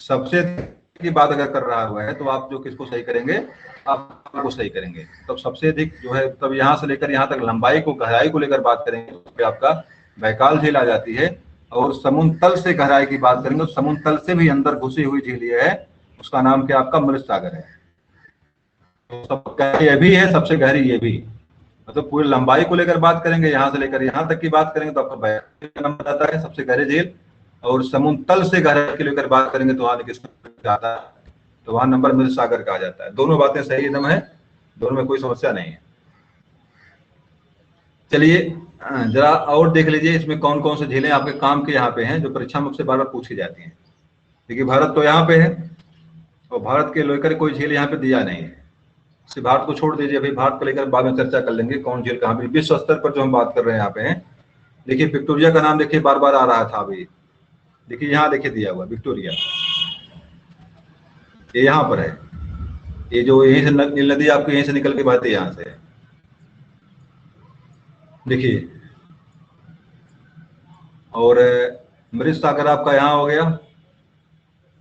सबसे की बात अगर कर रहा हुआ है तो आप जो किसको सही करेंगे, आपको सही करेंगे। तब सबसे अधिक जो है, तब यहाँ से लेकर यहाँ तक लंबाई को गहराई को लेकर बात करेंगे तो आपका बैकाल झील आ जाती है। और समुद्र तल से गहराई की बात करेंगे तो समुद्र तल से भी अंदर घुसी हुई झील ये है, उसका नाम क्या आपका मृत सागर है। तो सबसे गहरी ये भी है, सबसे गहरी ये भी, मतलब पूरी लंबाई को लेकर बात करेंगे, यहाँ से लेकर यहाँ तक की बात करेंगे तो आपका बैकाल नाम बताता है सबसे गहरी झील। और समुद्र तल से गहराई को लेकर बात करेंगे तो वहां किसका आता है, तो वहां नंबर मृत सागर का आ जाता है। दोनों बातें सही एकदम है, दोनों में कोई समस्या नहीं है। चलिए जरा और देख लीजिए इसमें कौन कौन से झीलें आपके काम के यहाँ पे हैं, जो परीक्षा में से बार बार पूछी जाती हैं। देखिए भारत तो यहाँ पे है, और भारत के लेकर कोई झील यहाँ पे दिया नहीं है, सिर्फ भारत को छोड़ दीजिए, अभी भारत को लेकर बाद में चर्चा कर लेंगे कौन झील कहाँ पे। विश्व स्तर पर जो हम बात कर रहे हैं यहाँ पे है, देखिए विक्टोरिया का नाम देखिए बार बार आ रहा था अभी, देखिए यहाँ देखिए दिया हुआ विक्टोरिया, ये यहाँ पर है, ये जो यहीं से नील नदी आपको यहीं से निकल के बहती है यहाँ से, देखिए। और मृत सागर आपका यहाँ हो गया।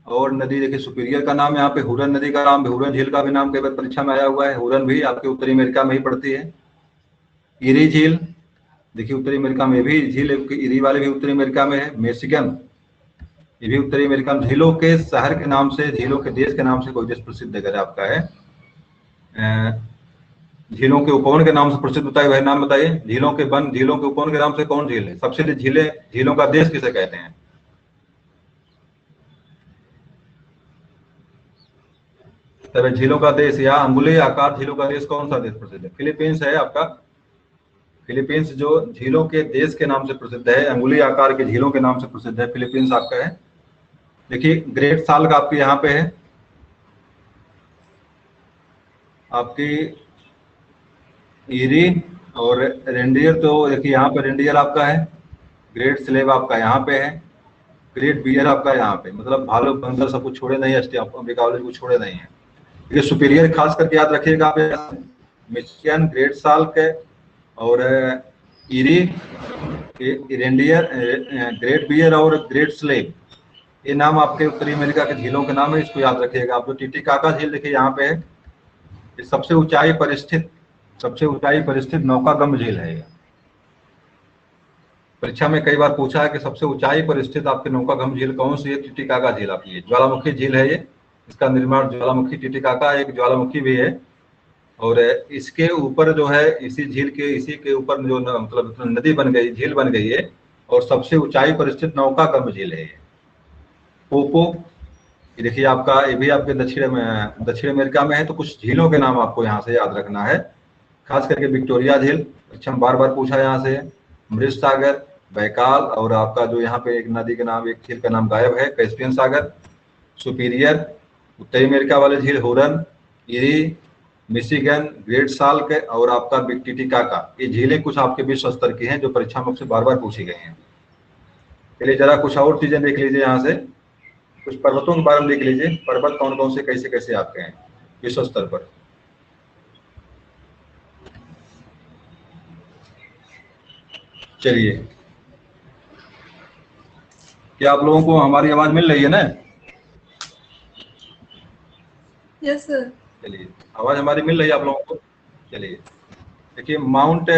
और नदी देखिए सुपीरियर का नाम यहाँ पे, हुरन नदी का नाम, हुरन झील का भी नाम कई बार परीक्षा में आया हुआ है। हुरन भी आपके उत्तरी अमेरिका में ही पड़ती है। इरी झील देखिए उत्तरी अमेरिका में भी झील, इरी वाले भी उत्तरी अमेरिका में है। मिशिगन, ये भी उत्तरी अमेरिका में। झीलों के शहर के नाम से, झीलों के देश के नाम से कोई देश प्रसिद्ध अगर आपका है, झीलों के उपवन के नाम से प्रसिद्ध बताइए भाई, नाम बताइए। झीलों के वन, झीलों के उपवन के नाम से कौन झील है? सबसे झीलें, झीलों का देश किसे कहते हैं? तब झीलों का देश या अंगुली आकार झीलों का देश कौन सा देश प्रसिद्ध है? फिलीपींस है आपका। फिलीपींस जो झीलों के देश के नाम से प्रसिद्ध है, अंगुली आकार के झीलों के नाम से प्रसिद्ध है, फिलीपींस आपका है। देखिए ग्रेट साल का आपके यहाँ पे है, आपकी ईरी और रेंडियर, तो देखिए यहाँ पे रेंडियर आपका है, ग्रेट स्लेव आपका यहाँ पे है, ग्रेट बियर आपका यहाँ पे, मतलब भालू बंदर सब कुछ छोड़े नहीं है, अमेरिका वाले कुछ छोड़े नहीं है। ये सुपीरियर खास करके याद रखिएगा आप, मिशिगन, ग्रेट साल के और ईरी, रेंडियर, ग्रेट बियर और ग्रेट स्लेव, ये नाम आपके उत्तरी अमेरिका के झीलों के नाम है, इसको याद रखिएगा आप। जो टिटिकाका झील देखिए यहाँ पे है, ये सबसे ऊंचाई पर स्थित नौकागम्य झील है। परीक्षा में कई बार पूछा है कि सबसे ऊंचाई पर स्थित आपके नौकागम्य झील कौन सी है? टिटिकाका झील आपकी है। ज्वालामुखी झील है ये, इसका निर्माण ज्वालामुखी, टिटिकाका एक ज्वालामुखी भी है, और इसके ऊपर जो है, इसी झील के, इसी के ऊपर जो मतलब नदी बन गई, झील बन गई है, और सबसे ऊंचाई पर स्थित नौकागम्य झील है। पोपो, ये देखिए आपका, ये भी आपके दक्षिण अमेरिका में है। तो कुछ झीलों के नाम आपको यहाँ से याद रखना है, खास करके विक्टोरिया झील, अच्छा बार बार पूछा यहाँ से, मृत सागर, बैकाल, और आपका जो यहाँ पे एक नदी का नाम, एक झील का नाम गायब है, कैस्पियन सागर, सुपीरियर, उत्तरी अमेरिका वाले झील हुरन, इरी, मिशिगन, ग्रेट साल के, और आपका टिटिकाका। ये झीलें कुछ आपके विश्व स्तर की हैं जो परीक्षा में से बार बार पूछी गई हैं। चलिए जरा कुछ और चीजें देख लीजिए यहाँ से, कुछ पर्वतों के बारे में देख लीजिए, पर्वत कौन कौन से कैसे कैसे आपके हैं विश्व स्तर पर। चलिए, क्या आप लोगों को हमारी आवाज मिल रही है ना? Yes sir. चलिए, आवाज हमारी मिल रही है आप लोगों को? चलिए देखिए, माउंट,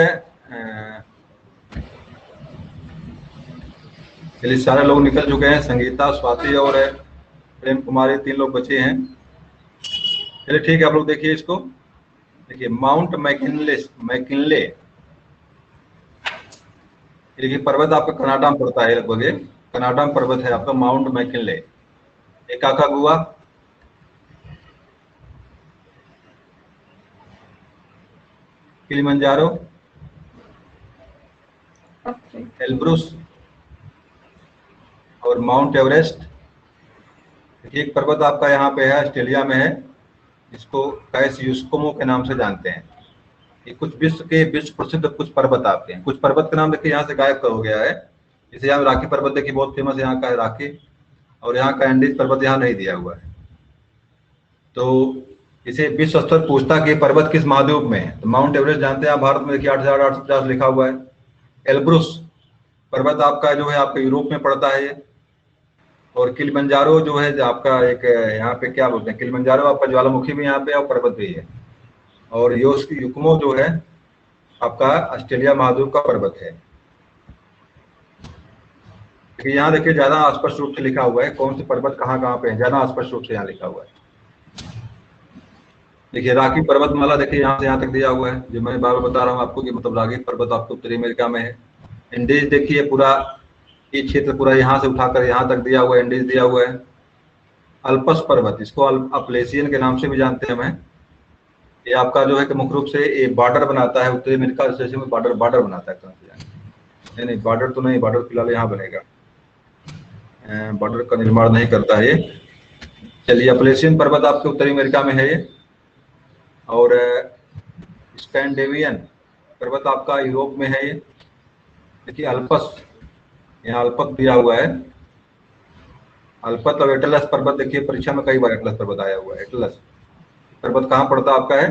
चलिए सारे लोग निकल चुके हैं, संगीता, स्वाति और प्रेम कुमारी, 3 लोग बचे हैं। चलिए ठीक है, आप लोग देखिए इसको, देखिए माउंट मैकिनले, देखिए पर्वत आपका कनाडा में पड़ता है, लगभग ये कनाडा में पर्वत है आपका माउंट मैकिनले। एकाकागुआ, किलिमंजारो, एल्ब्रुस और माउंट एवरेस्ट। एक पर्वत आपका यहाँ पे है, ऑस्ट्रेलिया में है, इसको कैसियुस्कोमो के नाम से जानते हैं। ये कुछ विश्व प्रसिद्ध कुछ पर्वत आपके हैं। कुछ पर्वत का नाम देखिए यहाँ से गायब हो गया है, जैसे यहाँ राखी पर्वत देखिए बहुत फेमस है यहाँ का है राखी, और यहाँ का एंडीज पर्वत यहाँ नहीं दिया हुआ है। तो इसे विश्व स्तर पूछता कि पर्वत किस महाद्वीप में है, तो माउंट एवरेस्ट जानते हैं आप, भारत में देखिए 8850 लिखा हुआ है। एल्ब्रुस पर्वत आपका जो है आपका यूरोप में पड़ता है ये, और किलिमंजारो जो है आपका एक यहाँ पे क्या बोलते हैं, किलिमंजारो आपका ज्वालामुखी भी यहाँ पे और पर्वत भी है, और युकमो जो है आपका ऑस्ट्रेलिया महाद्वीप का पर्वत है। यहाँ देखिए ज्यादा स्पष्ट रूप से लिखा हुआ है कौन से पर्वत कहाँ कहाँ पे है, ज्यादा स्पष्ट रूप से यहाँ लिखा हुआ है। देखिए राकी पर्वतमाला देखिए यहाँ से यहाँ तक दिया हुआ है, जो मैं बार बार बता रहा हूँ आपको कि मतलब राकी पर्वत आपको उत्तरी अमेरिका में है। इंडीज देखिए पूरा ये क्षेत्र पूरा यहाँ से उठाकर यहाँ तक दिया हुआ है, इंडीज दिया हुआ है। अल्पस पर्वत, इसको अपलेशियन के नाम से भी जानते हैं मैं, ये आपका जो है कि मुख्य रूप से ये बॉर्डर बनाता है उत्तरी अमेरिका से में, बॉर्डर बनाता है। नहीं बॉर्डर तो नहीं, बॉर्डर फिलहाल यहाँ बनेगा, बॉर्डर का निर्माण नहीं करता है ये। चलिए अपलेशियन पर्वत आपके उत्तरी अमेरिका में है ये, और स्कैंडेवियन पर्वत आपका यूरोप में है ये। देखिए अल्पस, यहाँ अल्पत दिया हुआ है, अल्पत और एटलस पर्वत देखिए परीक्षा में कई बार एटलस पर्वत आया हुआ है। एटलस पर्वत कहाँ पड़ता है आपका है,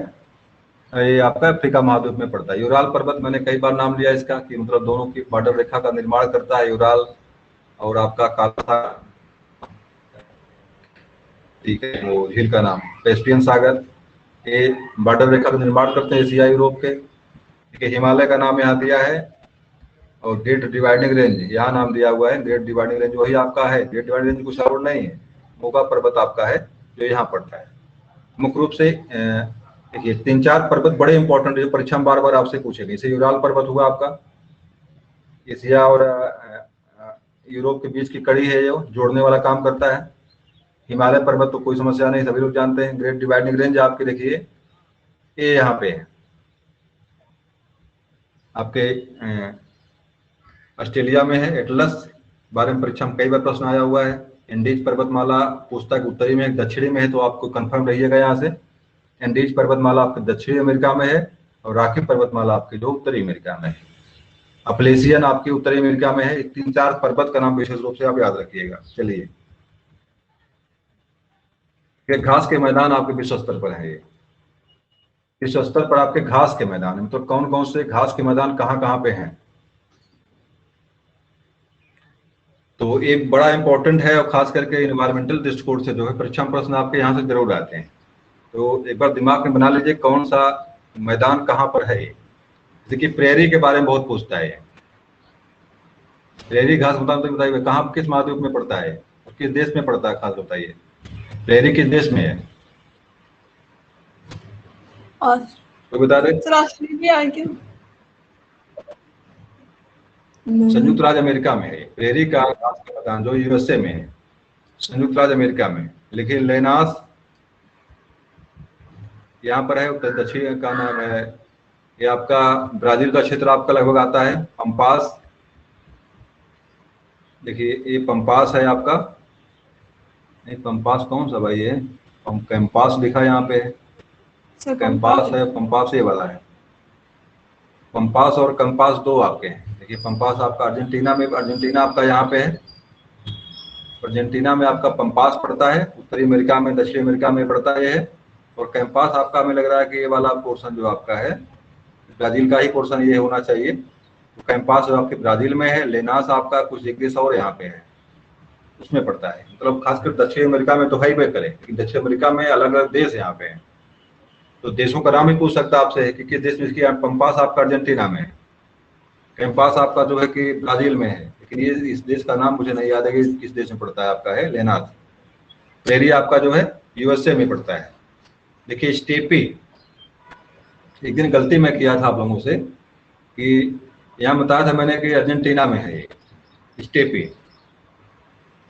ये आपका अफ्रीका महाद्वीप में पड़ता है। यूराल पर्वत मैंने कई बार नाम लिया इसका कि मतलब दोनों की बॉर्डर रेखा का निर्माण करता है यूराल और आपका काला, ठीक है वो झील का नाम कैस्पियन सागर, ये बॉर्डर रेखा का निर्माण करते हैं एशिया यूरोप के। ठीक है, हिमालय का नाम यहाँ दिया है और ग्रेट डिवाइडिंग रेंज यहाँ नाम दिया हुआ है। ग्रेट डिवाइडिंग रेंज वही आपका है। ग्रेट डिवाइडिंग रेंज कुछ और नहीं है, मोगा पर्वत आपका है जो यहाँ पड़ता है। मुख्य रूप से देखिए 3-4 पर्वत बड़े इंपॉर्टेंट है, परीक्षा में बार बार आपसे पूछेंगे। जैसे यूराल पर्वत हुआ आपका, एशिया और यूरोप के बीच की कड़ी है, जो जोड़ने वाला काम करता है। हिमालय पर्वत तो कोई समस्या नहीं, सभी लोग जानते हैं। ग्रेट डिवाइडिंग रेंज आपके देखिए ये यहाँ पे है आपके ऑस्ट्रेलिया में है। एटलस बारे में परीक्षा में कई बार प्रश्न आया हुआ है। एंडीज पर्वतमाला पूछता है उत्तरी में दक्षिणी में है, तो आपको कंफर्म रहिएगा यहाँ से। एंडीज पर्वतमाला आपके दक्षिणी अमेरिका में है और रॉकी पर्वतमाला आपके जो उत्तरी अमेरिका में है। अपलेशियन आपकी उत्तरी अमेरिका में है। 3-4 पर्वत का नाम विशेष रूप से आप याद रखिएगा। चलिए, घास के मैदान आपके विश्व स्तर पर है। विश्व स्तर पर आपके घास के मैदान मतलब कौन कौन से घास के मैदान कहाँ कहाँ पे हैं, तो एक बड़ा इंपॉर्टेंट है। और खास करके इन्वायरमेंटल दृष्टिकोण से जो है परीक्षा में प्रश्न आपके यहाँ से जरूर आते हैं। तो एक बार दिमाग में बना लीजिए कौन सा मैदान कहाँ पर है। देखिए प्रेरी के बारे में बहुत पूछता है। प्रेरी घास मैदान तो बताइए कहाँ किस महाद्वीप में पड़ता है और किस देश में पड़ता है, खास बताइए प्रेरी किस देश में है, और तो बता दे। ऑस्ट्रेलिया है क्या? संयुक्त राज्य अमेरिका में है प्रेरी का घास का मैदान, जो यूएसए में है, संयुक्त राज्य अमेरिका में। लेकिन लेनास यहाँ पर है, उत्तर दक्षिण का नाम है। ये आपका ब्राजील का क्षेत्र आपका लगभग आता है। पंपास, देखिए ये पंपास है आपका, नहीं पंपास कौन सा भाई है, कैंपास लिखा यहाँ पे है, कैंपास है, पंपास ये वाला है। पंपास और कंपास दो आपके हैं। देखिए पंपास आपका अर्जेंटीना में, अर्जेंटीना आपका यहाँ पे है। अर्जेंटीना में आपका पंपास पड़ता है, उत्तरी अमेरिका में दक्षिण अमेरिका में पड़ता है। और कैंपास आपका हमें लग रहा है कि ये वाला पोर्शन जो आपका है ब्राजील का ही पोर्शन ये होना चाहिए। तो कैंपास जो आपके ब्राजील में है। लेनास आपका कुछ डिग्री और यहाँ पे है, उसमें पड़ता है। मतलब खासकर दक्षिण अमेरिका में तो है ही करे, लेकिन दक्षिण अमेरिका में अलग अलग देश यहाँ पे हैं। तो देशों का नाम ही पूछ सकता है आपसे कि किस देश में इसकी। पंपास आपका अर्जेंटीना में है, कैंपास आपका जो है कि ब्राजील में है, लेकिन ये इस देश का नाम मुझे नहीं याद है कि किस देश में पड़ता है आपका है। लेनास प्रेरी आपका जो है यूएसए में पड़ता है। देखिए स्टेपी, एक दिन गलती मैं किया था आप लोगों से कि यहाँ बताया था मैंने कि अर्जेंटीना में है स्टेपी।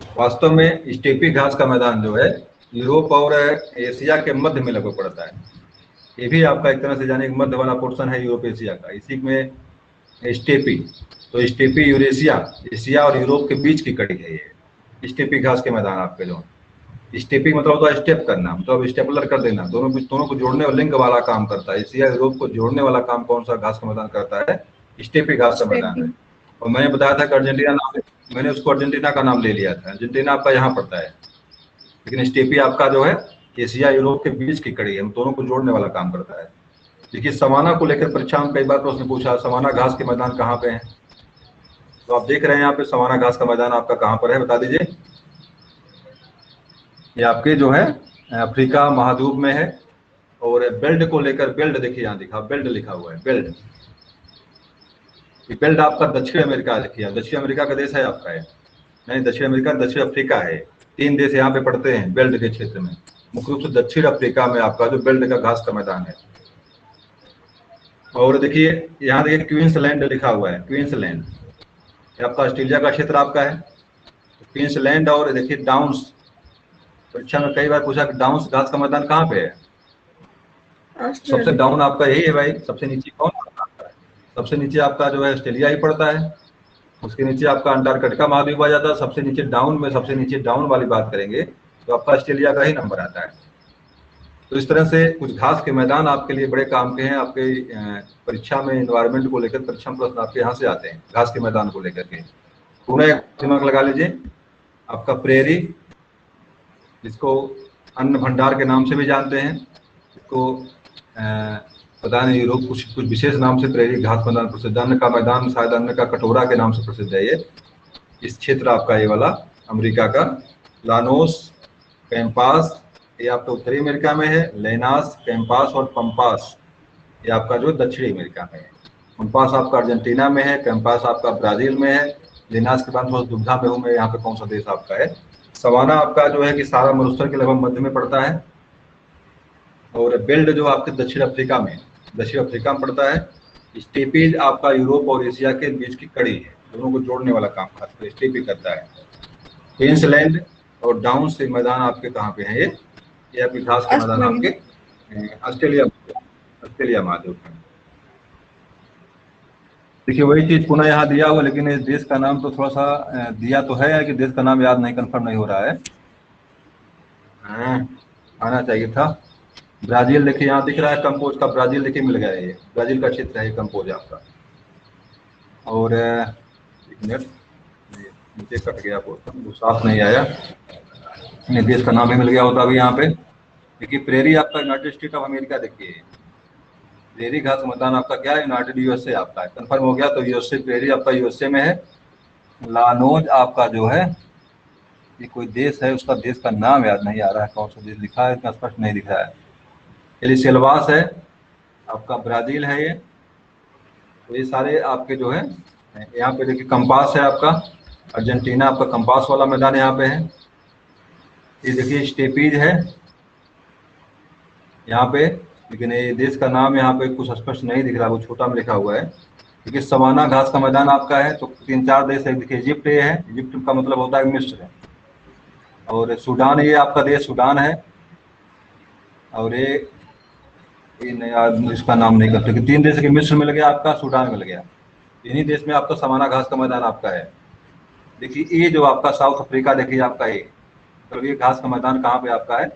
वास्तव में स्टेपी घास का मैदान जो है यूरोप और एशिया के मध्य में लगभग पड़ता है। ये भी आपका एक तरह से जाने मध्य वाला पोर्शन है यूरोप एशिया का, इसी में स्टेपी। तो स्टेपी यूरेशिया, एशिया और यूरोप के बीच की कड़ी है ये स्टेपी घास के मैदान आपके। जो स्टेपी मतलब होता है स्टेप करना, मतलब स्टेपलर कर देना, दोनों को जोड़ने और लिंक वाला काम करता है। एशिया यूरोप को जोड़ने वाला काम कौन सा घास का मैदान करता है, स्टेपी घास का मैदान है। और मैंने बताया था कि अर्जेंटीना नाम, मैंने उसको अर्जेंटीना का नाम ले लिया था। अर्जेंटीना आपका यहाँ पड़ता है, लेकिन स्टेपी आपका जो है एशिया यूरोप के बीच की कड़ी है, दोनों को जोड़ने वाला काम करता है। देखिए सवाना को लेकर परीक्षा में कई बार प्रश्न पूछा, सवाना घास के मैदान कहाँ पे है। तो आप देख रहे हैं यहाँ पे सवाना घास का मैदान आपका कहाँ पर है, बता दीजिए। ये आपके जो है अफ्रीका महाद्वीप में है। और बेल्ट को लेकर, बेल्ट देखिए यहाँ दिखा, बेल्ट लिखा हुआ है, बेल्ट। बेल्ट आपका दक्षिण अमेरिका लिखिए, दक्षिण अमेरिका का देश है आपका है, नहीं दक्षिण अमेरिका, दक्षिण अफ्रीका है। 3 देश यहाँ पे पड़ते हैं बेल्ट के क्षेत्र में। मुख्य रूप से दक्षिण अफ्रीका में आपका जो बेल्ट का घास का मैदान है। और देखिए यहाँ देखिए क्वींसलैंड लिखा हुआ है, क्वींसलैंड आपका ऑस्ट्रेलिया का क्षेत्र आपका है। क्वींसलैंड और देखिए डाउन्स, परीक्षा में कई बार पूछा कि डाउन्स घास का मैदान कहाँ पे है। सबसे डाउन आपका यही है भाई, सबसे नीचे कौन आता है, सबसे नीचे आपका जो है ऑस्ट्रेलिया ही पड़ता है। उसके नीचे आपका अंटार्कटिका महाद्वीप आ जाता है। सबसे नीचे डाउन में, सबसे नीचे डाउन वाली बात करेंगे तो आपका ऑस्ट्रेलिया का ही नंबर आता है। तो इस तरह से कुछ घास के मैदान आपके लिए बड़े काम के हैं। आपके परीक्षा में एनवायरनमेंट को लेकर परीक्षा प्रश्न आपके यहाँ से आते हैं घास के मैदान को लेकर के। पुनः दिमाग लगा लीजिए, आपका प्रेरी, जिसको अन्न भंडार के नाम से भी जानते हैं, इसको पता नहीं यूरोप कुछ विशेष नाम से प्रेरी घास मैदान प्रसिद्ध, अन्न का मैदान शायद अन्न का कटोरा के नाम से प्रसिद्ध है ये। इस क्षेत्र आपका ये वाला अमेरिका का, लानोस, कैंपास ये आपका उत्तरी अमेरिका में है। लेनास, कैंपास और पंपास ये आपका जो दक्षिणी अमेरिका में है। पंपास आपका अर्जेंटीना में है, कैंपास आपका ब्राजील में है, लिनास के बाद थोड़ा दुविधा में हूँ मैं यहाँ पे कौन सा देश आपका है। सवाना आपका जो है कि सारा मरुस्थल के लगभग मध्य में पड़ता है, और बेल्ट जो आपके दक्षिण अफ्रीका में पड़ता है। स्टेपीज आपका यूरोप और एशिया के बीच की कड़ी है, दोनों को जोड़ने वाला काम खासकर स्टेपी करता है। क्वींसलैंड और डाउन से मैदान आपके कहाँ पे हैं, ये आपके घास के मैदान आपके ऑस्ट्रेलिया महाद्वीप में। देखिए वही चीज पुनः यहाँ दिया हुआ, लेकिन इस देश का नाम तो थोड़ा सा दिया तो है कि देश का नाम याद नहीं, कंफर्म नहीं हो रहा है। आना चाहिए था। ब्राजील देखिए यहाँ दिख रहा है, कंपोज का ब्राजील देखिए मिल गया है, ये ब्राजील का क्षेत्र है, ये कंपोज आपका। और एक मिनट नीचे कट गया, वो साफ नहीं आया, देश का नाम भी मिल गया होता अभी यहाँ पे। देखिए प्रेरी आपका यूनाइटेड स्टेट ऑफ अमेरिका, देखिए प्रेरी घास मैदान आपका क्या है, यूनाइटेड यूएसए आपका है, कंफर्म हो गया। तो यूएसए प्रेरी आपका यूएसए में है। लानोज आपका जो है ये कोई देश है, उसका देश का नाम याद नहीं आ रहा है, कौन सा देश लिखा है इतना स्पष्ट नहीं दिख रहा है। एलिसेल्वास है आपका ब्राजील है ये। तो ये सारे आपके जो है यहाँ पे देखिए कंपास है आपका अर्जेंटीना, आपका कंपास वाला मैदान यहाँ पे है। ये देखिए स्टेपीज है यहाँ पे, लेकिन ये देश का नाम यहाँ पे कुछ स्पष्ट नहीं दिख रहा, वो छोटा में लिखा हुआ है। क्योंकि सवाना घास का मैदान आपका है, तो 3-4 देश है। देखिए इजिप्ट ये है, इजिप्ट का मतलब होता है मिस्र है। और सूडान, ये आपका देश सूडान है। और ये नया इसका नाम नहीं करते कि 3 देश के मिस्र मिल गया आपका, सूडान मिल गया। इन्हीं देश में आपका सवाना घास का मैदान आपका है। देखिए ये जो आपका साउथ अफ्रीका, देखिए आपका ये, तो ये घास का मैदान कहाँ पे आपका है,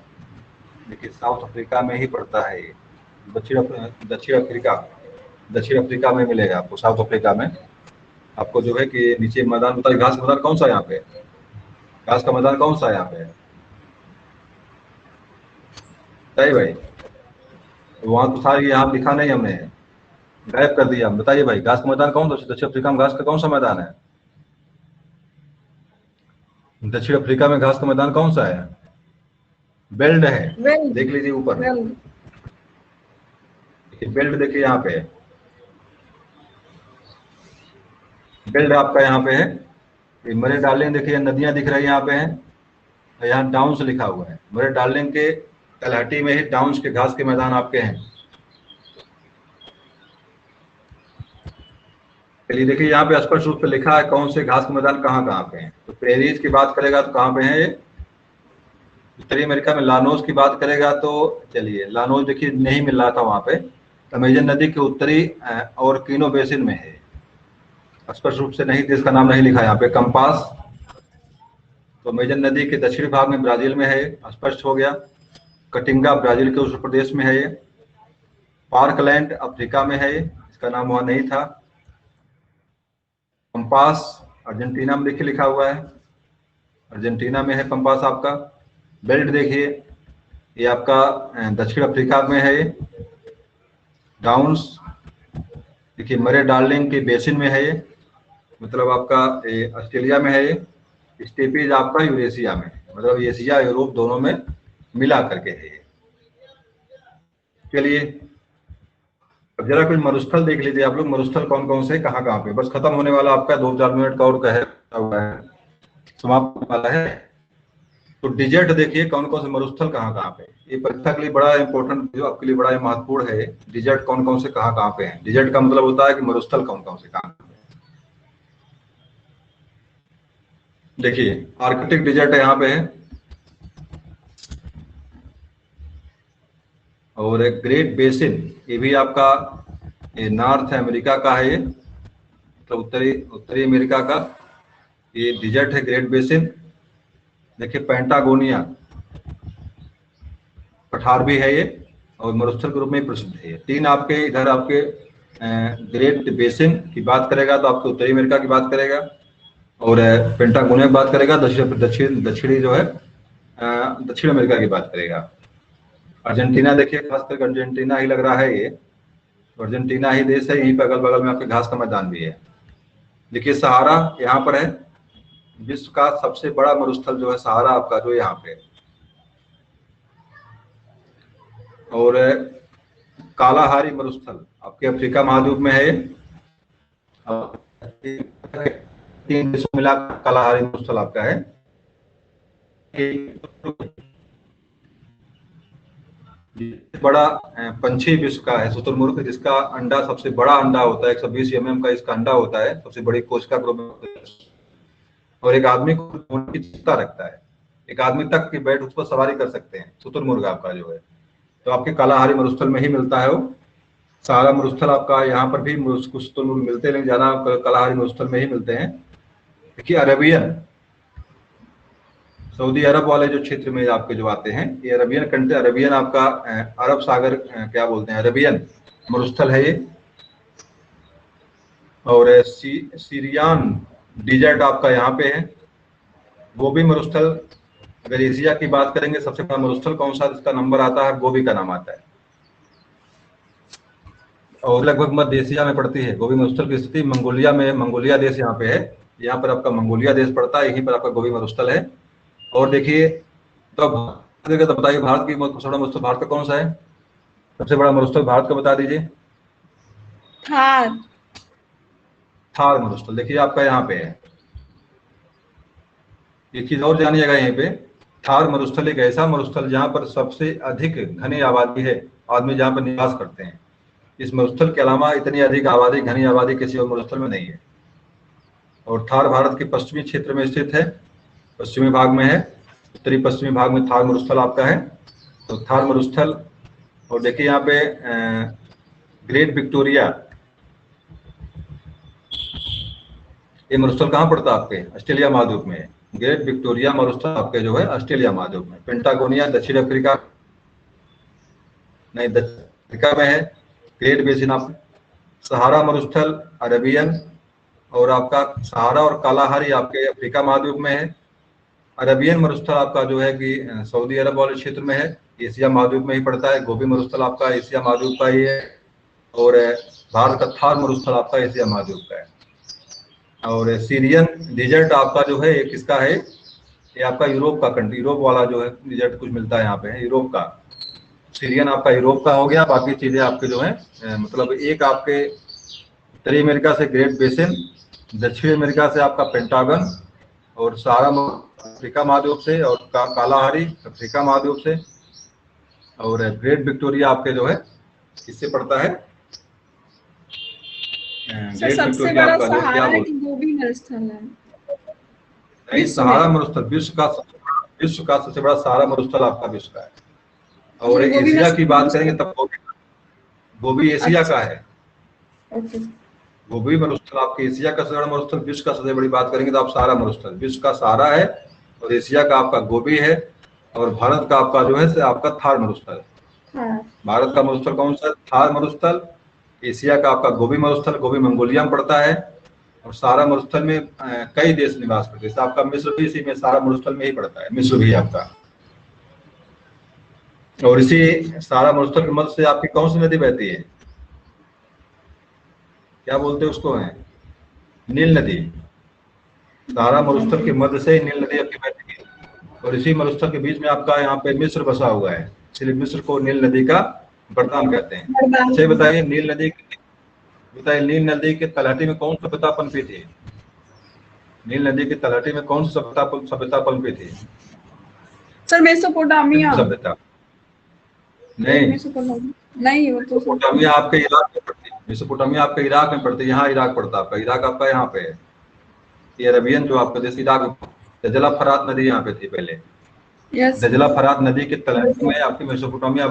देखिए साउथ अफ्रीका में ही पड़ता है ये। दक्षिण अफ्रीका में मिलेगा आपको, साउथ अफ्रीका में आपको जो है कि नीचे मैदान बताइए। घास का मैदान कौन सा यहाँ पे, घास का मैदान कौन सा यहाँ पे है, सही भाई? वहाँ तो सारी यहाँ लिखा नहीं, हमने गायब कर दिया। बताइए भाई घास का मैदान कौन सा, दक्षिण अफ्रीका में घास का कौन सा मैदान है? दक्षिण अफ्रीका में घास का मैदान कौन सा है? बेल्ट है, देख लीजिए ऊपर बेल्ट, देखिए यहाँ पे बेल्ट आपका यहाँ पे है। मरे डार्लिंग देखिए नदियां दिख रही है यहाँ पे है, यहाँ डाउन्स लिखा हुआ है। मरे डार्लिंग के तलहटी में ही डाउन्स के घास के मैदान आपके हैं। चलिए देखिए यहाँ पे स्पष्ट रूप से लिखा है कौन से घास के मैदान कहाँ कहाँ पे हैं। तो प्रेरीज की बात करेगा तो कहाँ पे है ये, उत्तरी अमेरिका में। लानोस की बात करेगा तो चलिए लानोस देखिए नहीं मिल रहा था वहां पे, अमेजन नदी के उत्तरी और कीनो बेसिन में है, स्पष्ट रूप से नहीं, देश का नाम नहीं लिखा यहाँ पे। कंपास तो अमेजन नदी के दक्षिणी भाग में ब्राजील में है, स्पष्ट हो गया। कटिंगा ब्राजील के उत्तर प्रदेश में है ये। पार्कलैंड अफ्रीका में है, इसका नाम वहां नहीं था। पंपास अर्जेंटीना में देखिए लिखा हुआ है, अर्जेंटीना में है पंपास आपका। बेल्ट देखिए ये आपका दक्षिण अफ्रीका में है ये। डाउन्स देखिए मरे डार्लिंग के बेसिन में है ये, मतलब आपका ऑस्ट्रेलिया में है ये। स्टेपीज आपका यूरेशिया में, मतलब एशिया यूरोप दोनों में मिला करके है ये। चलिए अब जरा कुछ मरुस्थल देख लीजिए आप लोग, मरुस्थल कौन कौन से कहाँ कहाँ पे। बस खत्म होने वाला आपका 2-4 मिनट का और हुआ है, समाप्त होने वाला है। तो डिजर्ट देखिए कौन कौन से मरुस्थल कहाँ कहाँ पे, ये परीक्षा के लिए बड़ा इंपॉर्टेंट, जो आपके लिए बड़ा महत्वपूर्ण है। डिजर्ट कौन कौन से कहाँ कहाँ पे हैं। डिजर्ट का मतलब होता है कि मरुस्थल कौन कौन से कहाँ। देखिए आर्कटिक डिजर्ट यहाँ पे है, और एक ग्रेट बेसिन, ये भी आपका नॉर्थ अमेरिका का है, ये मतलब उत्तरी अमेरिका का ये डिजर्ट है, ग्रेट बेसिन। देखिए पैंटागोनिया पठार भी है ये, और मरुस्थल के रूप में प्रसिद्ध है। 3 आपके इधर आपके ग्रेट बेसिन की बात करेगा तो आपके उत्तरी अमेरिका की बात करेगा, और पेंटागोनिया की बात करेगा दक्षिणी जो है दक्षिण अमेरिका की बात करेगा। अर्जेंटीना देखिए खास करके अर्जेंटीना ही लग रहा है ये, अर्जेंटीना ही देश है, यहीं पर अगल बगल में आपके घास का मैदान भी है। देखिए सहारा यहाँ पर है, विश्व का सबसे बड़ा मरुस्थल जो है सहारा आपका जो यहाँ पे। और कालाहारी मरुस्थल आपके अफ्रीका महाद्वीप में है, तीन देशों मिला कालाहारी मरुस्थल आपका है। बड़ा पंछी विश्व का है शुतुरमुर्ग, जिसका अंडा सबसे बड़ा अंडा होता है, 120 mm का इसका अंडा होता है, सबसे बड़ी कोशिका ग्रुप में, और एक आदमी को की क्षमता रखता है, एक आदमी तक की बैठ उस पर सवारी कर सकते हैं शुतुरमुर्ग आपका जो है। तो आपके कालाहारी मरुस्थल में ही मिलता है वो। सारा मरुस्थल आपका यहाँ पर भी शुतुरमुर्ग मिलते हैं, लेकिन ज्यादा कालाहारी मरुस्थल में ही मिलते हैं। देखिए अरेबियन, सऊदी अरब वाले जो क्षेत्र में आपके जो आते हैं, ये अरबियन कंट्री, अरबियन आपका अरब सागर क्या बोलते हैं, अरबियन मरुस्थल है ये। और सीरियान डिजर्ट आपका यहाँ पे है, गोबी मरुस्थल। अगर एशिया की बात करेंगे सबसे बड़ा मरुस्थल कौन सा जिसका नंबर आता है, गोबी का नाम आता है, और लगभग मध्य एशिया में पड़ती है। गोबी मरुस्थल की स्थिति मंगोलिया में, मंगोलिया देश यहाँ पे है, यहाँ पर आपका मंगोलिया देश पड़ता है, यहीं पर आपका गोबी मरुस्थल है। और देखिए तो बताइए भारत की सबसे बड़ा मरुस्थल भारत का कौन सा है, सबसे बड़ा मरुस्थल भारत का बता दीजिए। थार। थार मरुस्थल देखिए आपका यहाँ पे है। एक चीज और जानिएगा, यहाँ पे थार मरुस्थल एक ऐसा मरुस्थल जहाँ पर सबसे अधिक घनी आबादी है, आदमी जहाँ पर निवास करते हैं। इस मरुस्थल के अलावा इतनी अधिक आबादी, घनी आबादी किसी और मरुस्थल में नहीं है। और थार भारत के पश्चिमी क्षेत्र में स्थित है, पश्चिमी भाग में है, उत्तरी पश्चिमी भाग में थार मरुस्थल आपका है। तो थार मरुस्थल, और देखिए यहाँ पे ग्रेट विक्टोरिया, ये मरुस्थल कहाँ पड़ता है आपके, ऑस्ट्रेलिया महाद्वीप में है। ग्रेट विक्टोरिया मरुस्थल आपके जो है ऑस्ट्रेलिया महाद्वीप में। पेंटागोनिया दक्षिण अफ्रीका, नहीं दक्षिण अफ्रीका में है। ग्रेट बेसिन आप, सहारा मरुस्थल अरबियन, और आपका सहारा और कालाहारी आपके अफ्रीका महाद्वीप में है। अरबियन मरुस्थल आपका जो है कि सऊदी अरब वाले क्षेत्र में है, एशिया महाद्वीप में ही पड़ता है। गोबी मरुस्थल आपका एशिया महाद्वीप का ही है, और भारत का थार मरुस्थल आपका एशिया महाद्वीप का है। और सीरियन डिजर्ट आपका जो है ये किसका है, ये आपका यूरोप का कंट्री, यूरोप वाला जो है डिजर्ट कुछ मिलता है यहाँ पे है, यूरोप का। सीरियन आपका यूरोप का हो गया, बाकी चीजें आपके जो है मतलब एक आपके उत्तरी अमेरिका से ग्रेट बेसिन, दक्षिण अमेरिका से आपका पेंटागन, और सारा अफ्रीका महाद्वीप से, और कालाहारी अफ्रीका महाद्वीप से, और ग्रेट विक्टोरिया आपके जो है किससे पड़ता है, ग्रेट सबसे विक्टोरिया बड़ा आपका जो सहारा क्या है बोलते कि गोबी मरुस्थल है? हैं, सहारा मरुस्थल विश्व का सबसे बड़ा सहारा मरुस्थल आपका विश्व का है। और एशिया की बात करेंगे तब गोबी एशिया का है। गोबी मरुस्थल आपके एशिया का सबसे बड़ा मरुस्थल, विश्व का सबसे बड़ी बात करेंगे तो आप सहारा मरुस्थल, विश्व का सहारा है, और एशिया का आपका गोबी है, और भारत का आपका जो है आपका थार मरुस्थल। भारत का मरुस्थल कौन सा, थार मरुस्थल। एशिया का आपका गोबी मरुस्थल, गोबी मंगोलिया में पड़ता है, और सारा मरुस्थल में कई देश निवास करते हैं। आपका मिस्र भी इसी में सारा मरुस्थल में ही पड़ता है, मिस्र भी आपका। और इसी सारा मरुस्थल के मध्य से आपकी कौन सी नदी बहती है, क्या बोलते हैं उसको, है नील नदी। सारा मरुस्थल के मध्य से नील नदी आपकी बहती है, और इसी मरुस्थल के बीच में आपका यहाँ पे मिस्र बसा हुआ है, इसलिए मिस्र को नील नदी का वरदान कहते हैं। अच्छा बताइए नील नदी के तलहटी में कौन सी सभ्यता पनपी थी, नील नदी की तलहटी में कौन सी सभ्यता पनपी थी? Sir Mesopotamia. सभ्यता नहीं, नहीं, वो तो मेसोपोटामिया आपके इराक में पड़ती है, मेसोपोटामिया आपके इराक में पड़ती है, यहाँ इराक पड़ता है आपका, इराक आपका यहाँ पे है। ये अरबियन जो आपका देश इराक, दजला फरात नदी यहाँ पे थी पहले। दजला फरात नदी के तलहटी में आपकी मेसोपोटामिया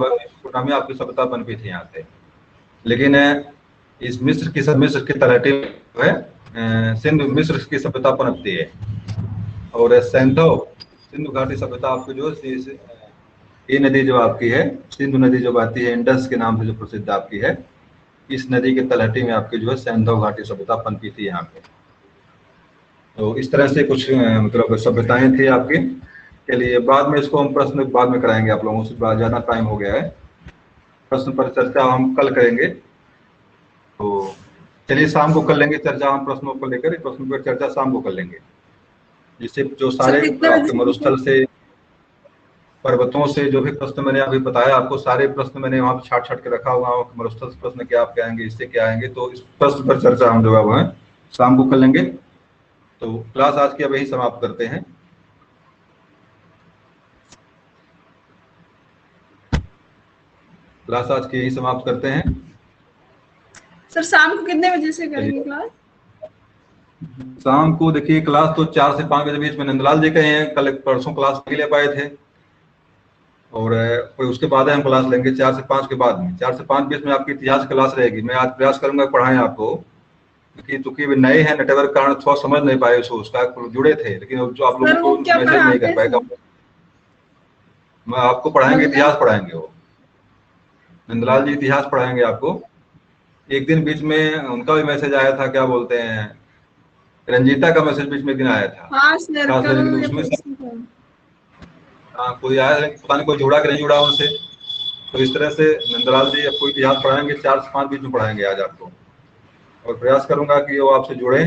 आपकी सभ्यता पनपी थी यहाँ से। लेकिन इस मिस्र की तलहटी में जो है सिंधु मिस्र की सभ्यता पनपती है, और सिंधु घाटी सभ्यता आपकी जो ये नदी जो आपकी है, सिंधु नदी जो बहती है इंडस के नाम से जो प्रसिद्ध आपकी है, इस नदी के तलहटी में आपकी जो है सिंधु घाटी सभ्यता पनपी थी यहाँ पे। तो इस तरह से कुछ मतलब सभ्यताएं थी आपकी के लिए। बाद में इसको हम प्रश्न बाद में कराएंगे आप लोगों से, ज्यादा टाइम हो गया है, प्रश्न पर चर्चा हम कल करेंगे। तो चलिए शाम को कर लेंगे चर्चा हम प्रश्नों को लेकर, प्रश्नों पर चर्चा शाम को कर लेंगे, जिससे जो सारे आपके मरुस्थल से पर्वतों से जो भी प्रश्न मैंने अभी बताया आपको, सारे प्रश्न मैंने वहां पर छाट छाट के रखा हुआ हूँ। मरुस्थल प्रश्न क्या आप क्या आएंगे, इससे क्या आएंगे, तो इस प्रश्न पर चर्चा हम जो है वह शाम को कर लेंगे। तो क्लास आज की अब यही समाप्त करते हैं। क्लास आज की यही समाप्त करते हैं। सर शाम को कितने बजे से करेंगे क्लास? शाम को देखिए क्लास तो 4 से 5 बजे बीच में नंदलाल जी कहे हैं, कल परसों क्लास नहीं ले पाए थे, और फिर उसके बाद हम क्लास लेंगे 4 से 5 के बाद में। 4 से 5 बीच में आपकी इतिहास क्लास रहेगी। मैं आज प्रयास करूंगा पढ़ाएं आपको, क्योंकि चूंकि वे नए हैं, नेटवर्क कारण थोड़ा समझ नहीं पाए उसका, जुड़े थे लेकिन जो आप लोगों को मैसेज नहीं कर पाएगा। मैं आपको पढ़ाएंगे, इतिहास पढ़ाएंगे, वो नंदलाल जी इतिहास पढ़ाएंगे आपको। एक दिन बीच में उनका भी मैसेज आया था, क्या बोलते हैं, रंजीता का मैसेज बीच में दिन आया था। हाँ सर, उसमें हाँ कोई आया, पता नहीं कोई जुड़ा कि नहीं जुड़ा उनसे। तो इस तरह से नंदलाल जी आपको इतिहास पढ़ाएंगे, 4 से 5 बीच में पढ़ाएंगे आज आपको, और प्रयास करूंगा कि वो आपसे जुड़े।